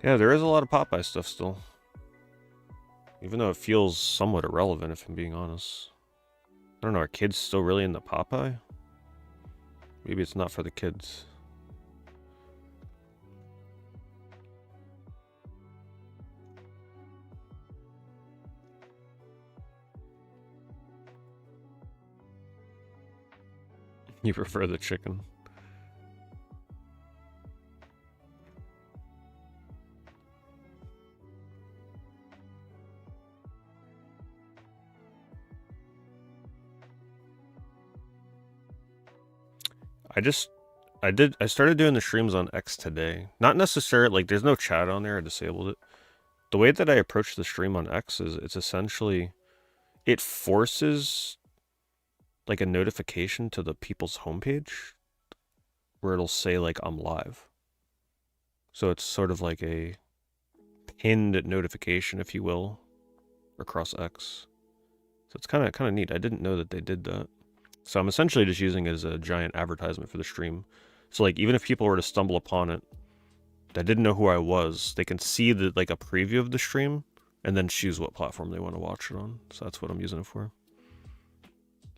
Yeah, there is a lot of Popeye stuff still. Even though it feels somewhat irrelevant, if I'm being honest. I don't know, are kids still really into Popeye? Maybe it's not for the kids. You prefer the chicken? I started doing the streams on X today. Not necessarily, like, there's no chat on there, I disabled it. The way that I approach the stream on X is it's essentially, it forces, like, a notification to the people's homepage where it'll say, like, I'm live. So it's sort of like a pinned notification, if you will, across X. So it's kind of neat. I didn't know that they did that. So I'm essentially just using it as a giant advertisement for the stream. So like even if people were to stumble upon it that didn't know who I was, they can see the like a preview of the stream and then choose what platform they want to watch it on. So that's what I'm using it for.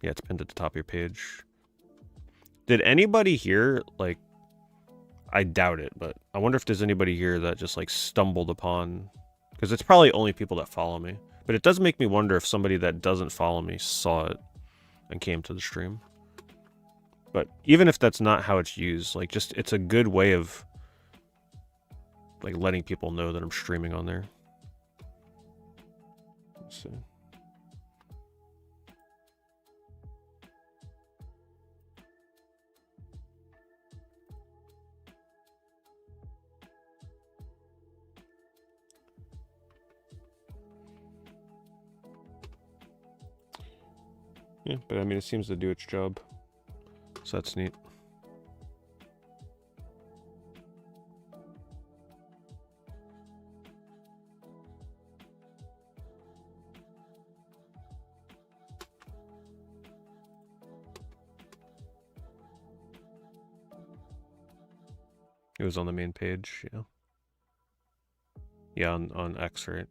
Yeah, it's pinned at the top of your page. Did anybody here, like, I doubt it, but I wonder if there's anybody here that just like stumbled upon, because it's probably only people that follow me. But it does make me wonder if somebody that doesn't follow me saw it and came to the stream. But even if that's not how it's used, like just it's a good way of like letting people know that I'm streaming on there. Let's see. Yeah, but I mean, it seems to do its job. So that's neat. It was on the main page, yeah. Yeah, on X, right?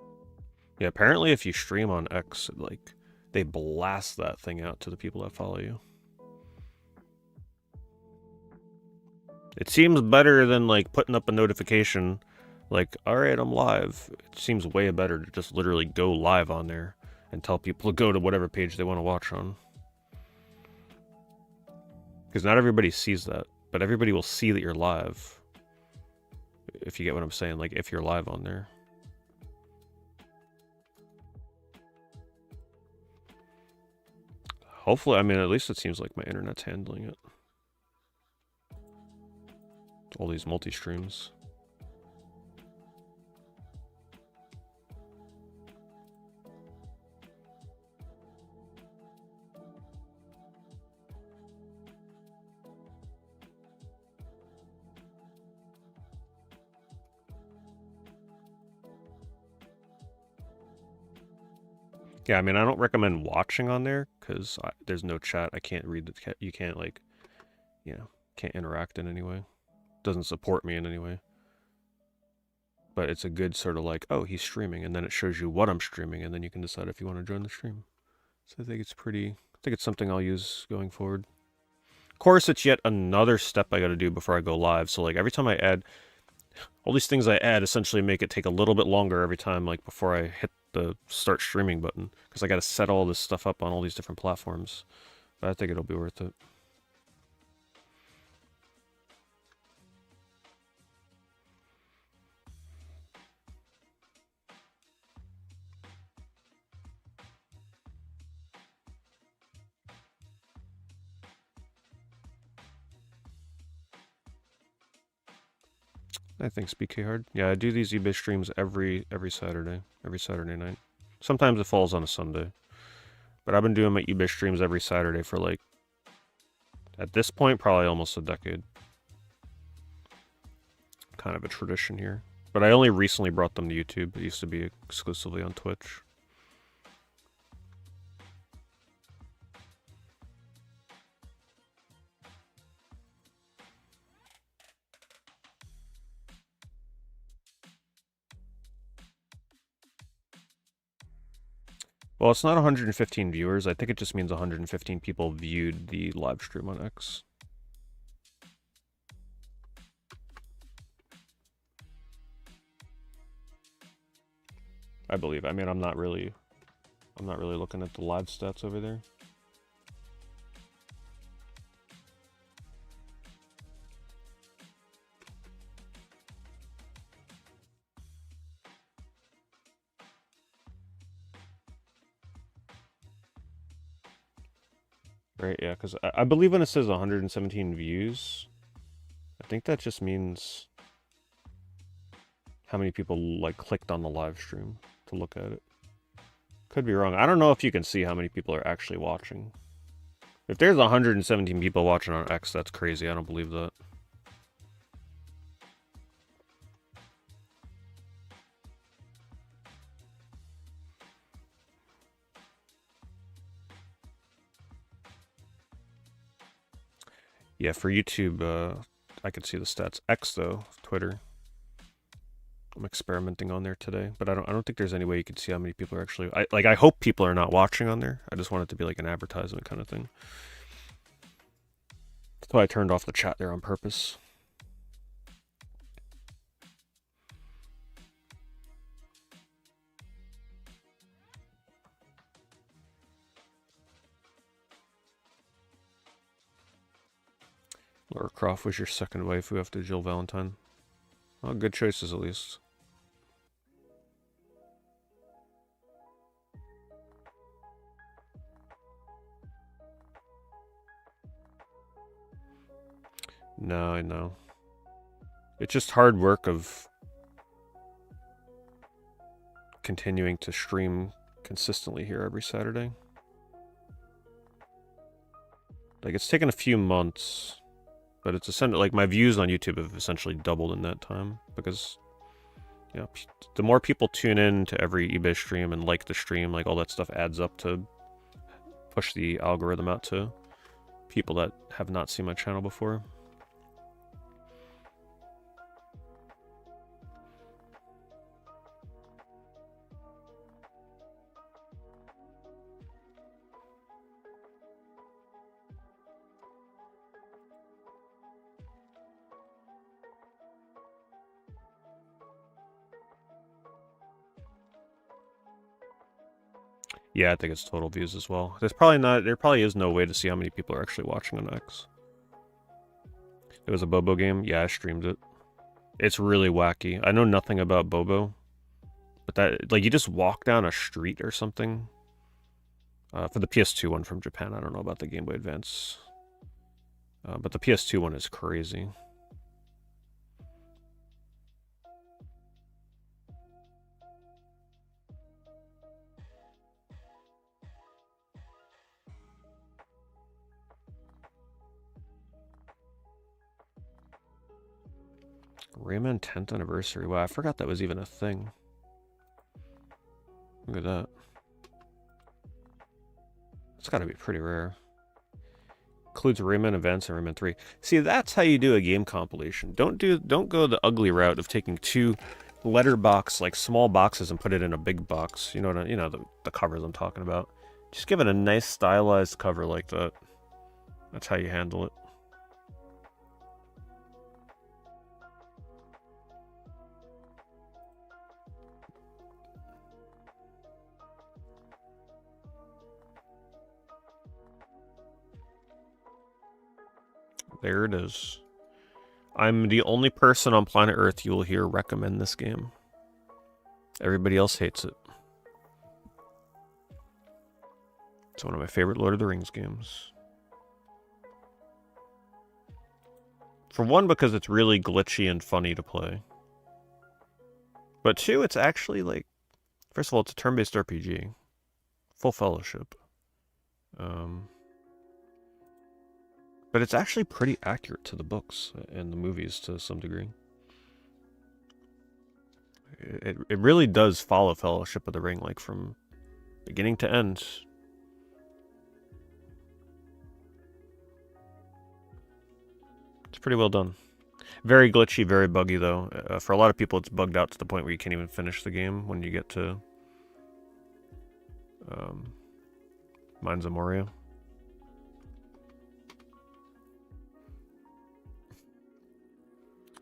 Yeah, apparently if you stream on X, like, they blast that thing out to the people that follow you. It seems better than, like, putting up a notification, like, alright, I'm live. It seems way better to just literally go live on there and tell people to go to whatever page they want to watch on. Because not everybody sees that, but everybody will see that you're live. If you get what I'm saying, like, if you're live on there. Hopefully, I mean, at least it seems like my internet's handling it. All these multi-streams. Yeah, I mean, I don't recommend watching on there, because there's no chat. I can't read the chat. You can't, like, you know, can't interact in any way. Doesn't support me in any way. But it's a good sort of like, oh, he's streaming, and then it shows you what I'm streaming, and then you can decide if you want to join the stream. So I think it's pretty, I think it's something I'll use going forward. Of course, it's yet another step I gotta do before I go live. So, like, every time I add, all these things I add essentially make it take a little bit longer every time, like, before I hit the start streaming button, because I got to set all this stuff up on all these different platforms. But I think it'll be worth it. Thanks, BK Hard. Yeah, I do these eBay streams every Saturday night. Sometimes it falls on a Sunday, but I've been doing my eBay streams every Saturday for, like, at this point, probably almost a decade. Kind of a tradition here. But I only recently brought them to YouTube. It used to be exclusively on Twitch. Well, it's not 115 viewers. I think it just means 115 people viewed the live stream on X. I believe. I mean, I'm not really looking at the live stats over there. Right, yeah, because I believe when it says 117 views, I think that just means how many people, like, clicked on the live stream to look at it. Could be wrong. I don't know if you can see how many people are actually watching. If there's 117 people watching on X, that's crazy. I don't believe that. Yeah, for YouTube, I could see the stats. X, though, Twitter. I'm experimenting on there today, but I don't think there's any way you can see how many people are actually. I hope people are not watching on there. I just want it to be like an advertisement kind of thing. That's why I turned off the chat there on purpose. Laura Croft was your second waifu after Jill Valentine. Well, good choices at least. No, I know. It's just hard work of continuing to stream consistently here every Saturday. Like, it's taken a few months, but it's essentially, like, my views on YouTube have essentially doubled in that time, because, you know, the more people tune in to every eBay stream and like the stream, like, all that stuff adds up to push the algorithm out to people that have not seen my channel before. Yeah, I think it's total views as well. There probably is no way to see how many people are actually watching on X. It was a Bobo game. Yeah, I streamed it. It's really wacky. I know nothing about Bobo, but that, like, you just walk down a street or something. For the PS2 one from Japan, I don't know about the Game Boy Advance. But the PS2 one is crazy. Rayman 10th anniversary. Wow, I forgot that was even a thing. Look at that. It's got to be pretty rare. Includes Rayman Advance and Rayman 3. See, that's how you do a game compilation. Don't go the ugly route of taking two letterbox, like, small boxes and put it in a big box. You know what the covers I'm talking about. Just give it a nice stylized cover like that. That's how you handle it. There it is. I'm the only person on planet Earth you will hear recommend this game. Everybody else hates it. It's one of my favorite Lord of the Rings games. For one, because it's really glitchy and funny to play. But two, it's actually, like, first of all, it's a turn-based RPG. Full Fellowship. But it's actually pretty accurate to the books and the movies to some degree. It really does follow Fellowship of the Ring, like, from beginning to end. It's pretty well done. Very glitchy, very buggy, though. For a lot of people, it's bugged out to the point where you can't even finish the game when you get to Mines of Moria.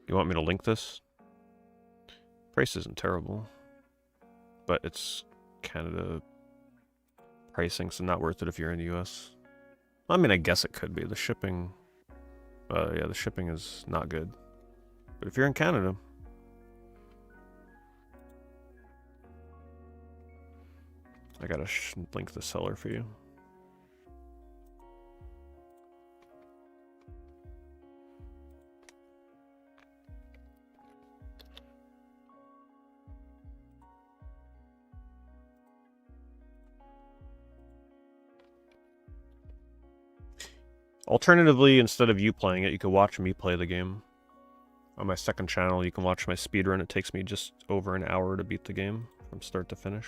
You want me to link this? Price isn't terrible, but it's Canada pricing, so not worth it if you're in the US. I mean, I guess it could be. The shipping, yeah, the shipping is not good. But if you're in Canada, I gotta link the seller for you. Alternatively, instead of you playing it, you could watch me play the game. On my second channel, you can watch my speedrun. It takes me just over an hour to beat the game from start to finish.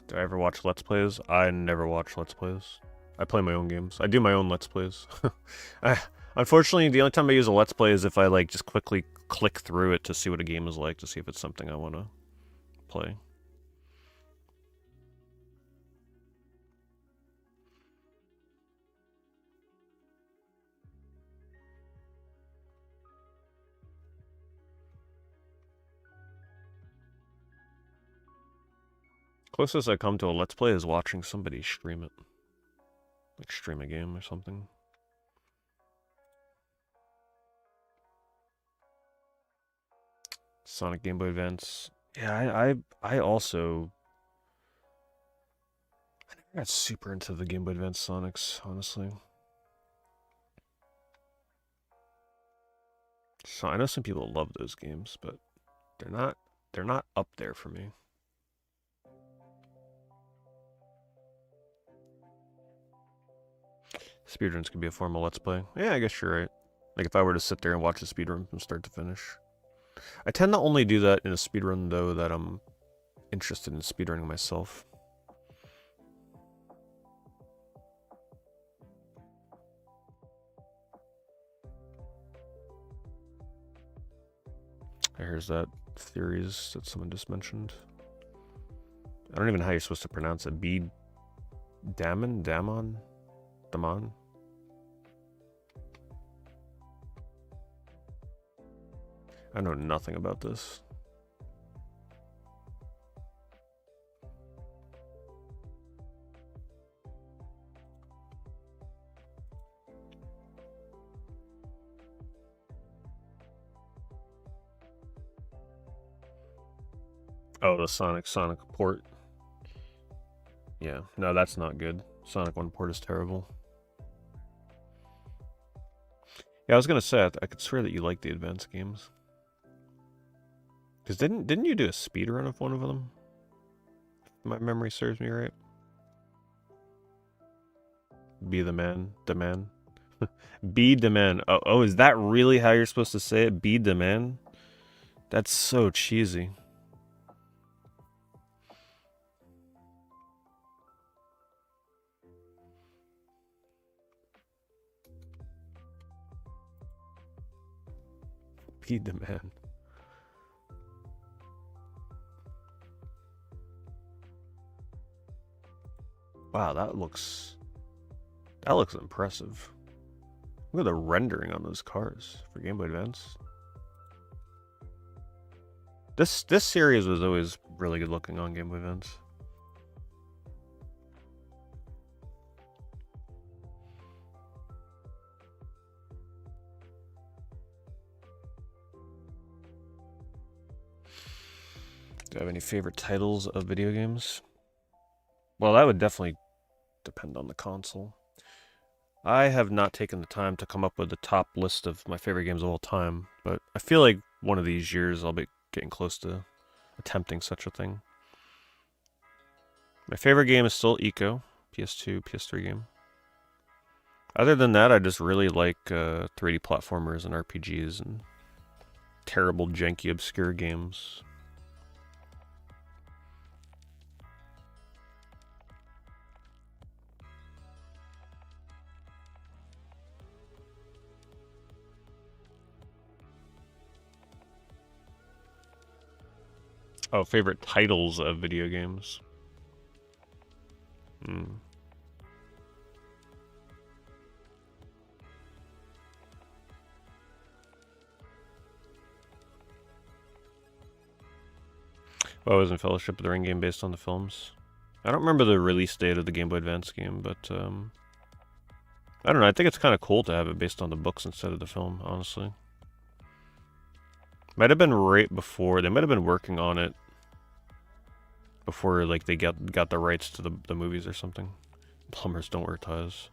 Do I ever watch Let's Plays? I never watch Let's Plays. I play my own games. I do my own Let's Plays. Unfortunately, the only time I use a Let's Play is if I, like, just quickly click through it to see what a game is like, to see if it's something I want to play. Closest I come to a Let's Play is watching somebody stream it. Like stream a game or something. Sonic Game Boy Advance. Yeah, I also... I never got super into the Game Boy Advance Sonics, honestly. So I know some people love those games, but they're not up there for me. Speedruns can be a form of Let's Play. Yeah, I guess you're right. Like if I were to sit there and watch a speedrun from start to finish. I tend to only do that in a speedrun though that I'm interested in speedrunning myself. Here's that theories that someone just mentioned. I don't even know how you're supposed to pronounce it. Damon? I know nothing about this. Oh, the Sonic port. Yeah, no, that's not good. Sonic 1 port is terrible. Yeah, I was gonna say, I could swear that you like the advanced games. Because didn't you do a speedrun of one of them? If my memory serves me right. Be the man. Be the man. Oh, is that really how you're supposed to say it? Be the man? That's so cheesy. Be the man. Wow, that looks impressive. Look at the rendering on those cars for Game Boy Advance. This series was always really good looking on Game Boy Advance. Do I have any favorite titles of video games? Well, that would definitely depend on the console. I have not taken the time to come up with the top list of my favorite games of all time, but I feel like one of these years I'll be getting close to attempting such a thing. My favorite game is still Eco, PS2, PS3 game. Other than that, I just really like 3D platformers and RPGs and terrible, janky, obscure games. Oh, favorite titles of video games. Oh, isn't Fellowship of the Ring game based on the films? I don't remember the release date of the Game Boy Advance game, but I don't know. I think it's kind of cool to have it based on the books instead of the film, honestly. Might have been right before. They might have been working on it before, like, they got the rights to the movies or something. Plumbers don't wear ties.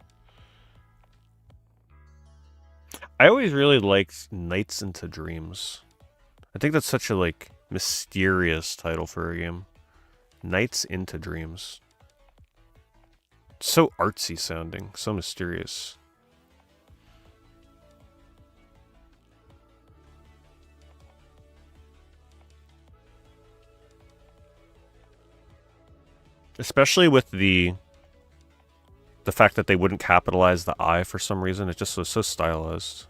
I always really liked Nights into Dreams. I think that's such a, like, mysterious title for a game. Nights into Dreams. It's so artsy sounding, so mysterious. Especially with the fact that they wouldn't capitalize the I for some reason. It just was so stylized.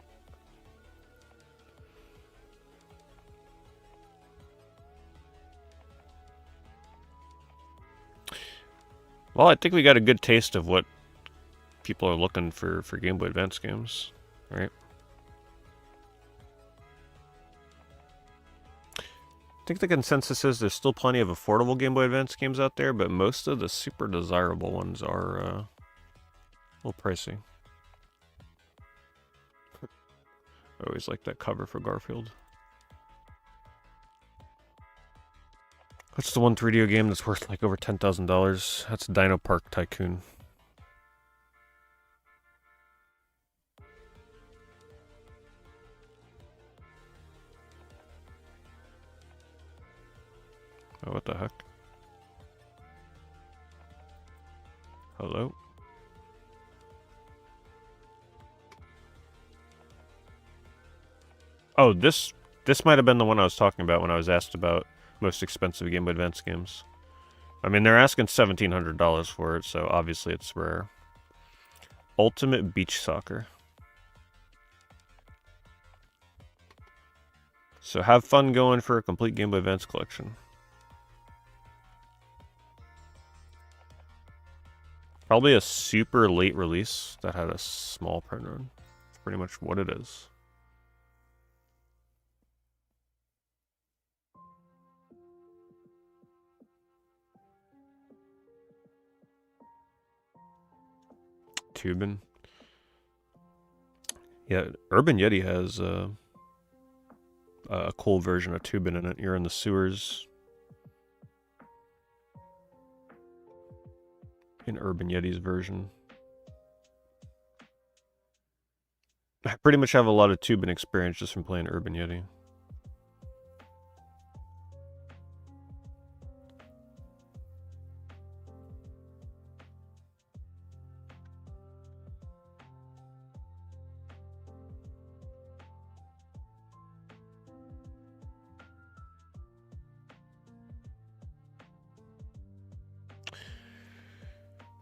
Well, I think we got a good taste of what people are looking for Game Boy Advance games, right? think the consensus is there's still plenty of affordable Game Boy Advance games out there, but most of the super desirable ones are a little pricey. I always like that cover for Garfield. What's the one 3DO game that's worth like over $10,000? That's Dino Park Tycoon. Oh, what the heck? Hello? Oh, this might have been the one I was talking about when I was asked about most expensive Game Boy Advance games. I mean, they're asking $1,700 for it, so obviously it's rare. Ultimate Beach Soccer. So have fun going for a complete Game Boy Advance collection. Probably a super late release that had a small print run. That's pretty much what it is. Tubin. Yeah, Urban Yeti has a cool version of Tubin in it. You're in the sewers. In Urban Yeti's version. I pretty much have a lot of Tubin experience just from playing Urban Yeti.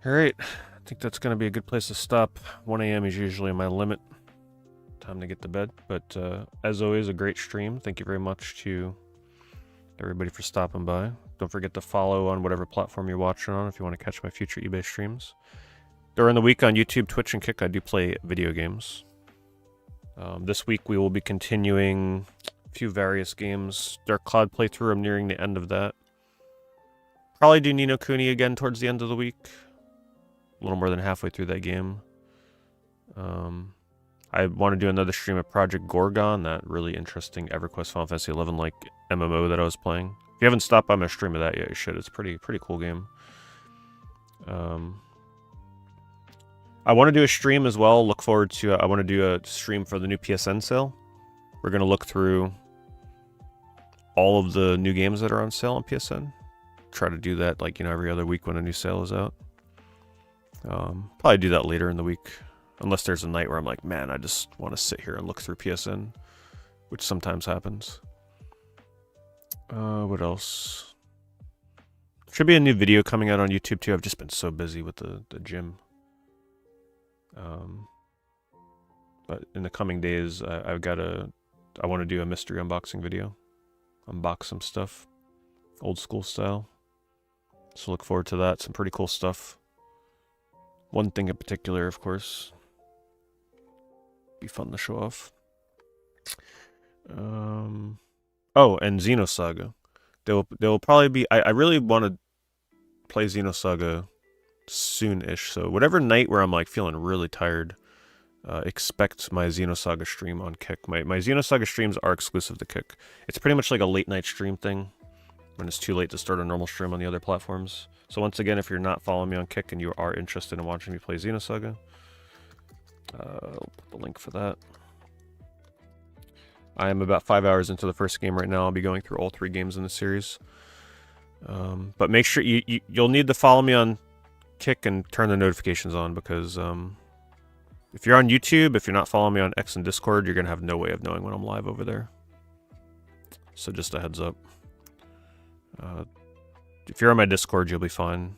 Alright, I think that's going to be a good place to stop. 1 a.m. is usually my limit. Time to get to bed. But as always, a great stream. Thank you very much to everybody for stopping by. Don't forget to follow on whatever platform you're watching on if you want to catch my future eBay streams. During the week on YouTube, Twitch, and Kick, I do play video games. This week we will be continuing a few various games. Dark Cloud playthrough, I'm nearing the end of that. Probably do Ni no Kuni again towards the end of the week. A little more than halfway through that game. I want to do another stream of Project Gorgon, that really interesting EverQuest Final Fantasy 11 like MMO that I was playing. If you haven't stopped by my stream of that yet, you should. It's pretty cool game. I want to do a stream as well. Look forward to. I want to do a stream for the new PSN sale. We're gonna look through all of the new games that are on sale on PSN. Try to do that like every other week when a new sale is out. Probably do that later in the week, unless there's a night where I'm like, man, I just want to sit here and look through PSN, which sometimes happens. What else? Should be a new video coming out on YouTube too. I've just been so busy with the gym. But in the coming days, I want to do a mystery unboxing video. Unbox some stuff. Old school style. So look forward to that. Some pretty cool stuff. One thing in particular, of course. Be fun to show off. Oh, and Xenosaga. There will probably be... I really want to play Xenosaga soon-ish. So whatever night where I'm like feeling really tired, expect my Xenosaga stream on Kick. My Xenosaga streams are exclusive to Kick. It's pretty much like a late night stream thing when it's too late to start a normal stream on the other platforms. So once again, if you're not following me on Kick and you are interested in watching me play Xenosaga, I'll put the link for that. I am about 5 hours into the first game right now. I'll be going through all 3 games in the series. But make sure you'll need to follow me on Kick and turn the notifications on, because if you're on YouTube, if you're not following me on X and Discord, you're going to have no way of knowing when I'm live over there. So just a heads up. If you're on my Discord, you'll be fine.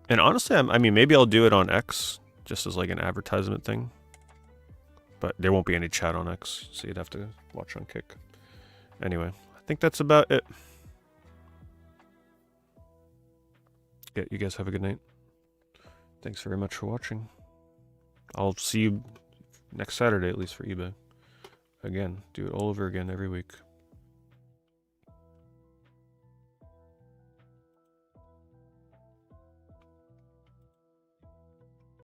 And honestly, I mean, maybe I'll do it on X, just as like an advertisement thing. But there won't be any chat on X, so you'd have to watch on Kick. Anyway, I think that's about it. Yeah, you guys have a good night. Thanks very much for watching. I'll see you next Saturday, at least for eBay. Again, do it all over again every week.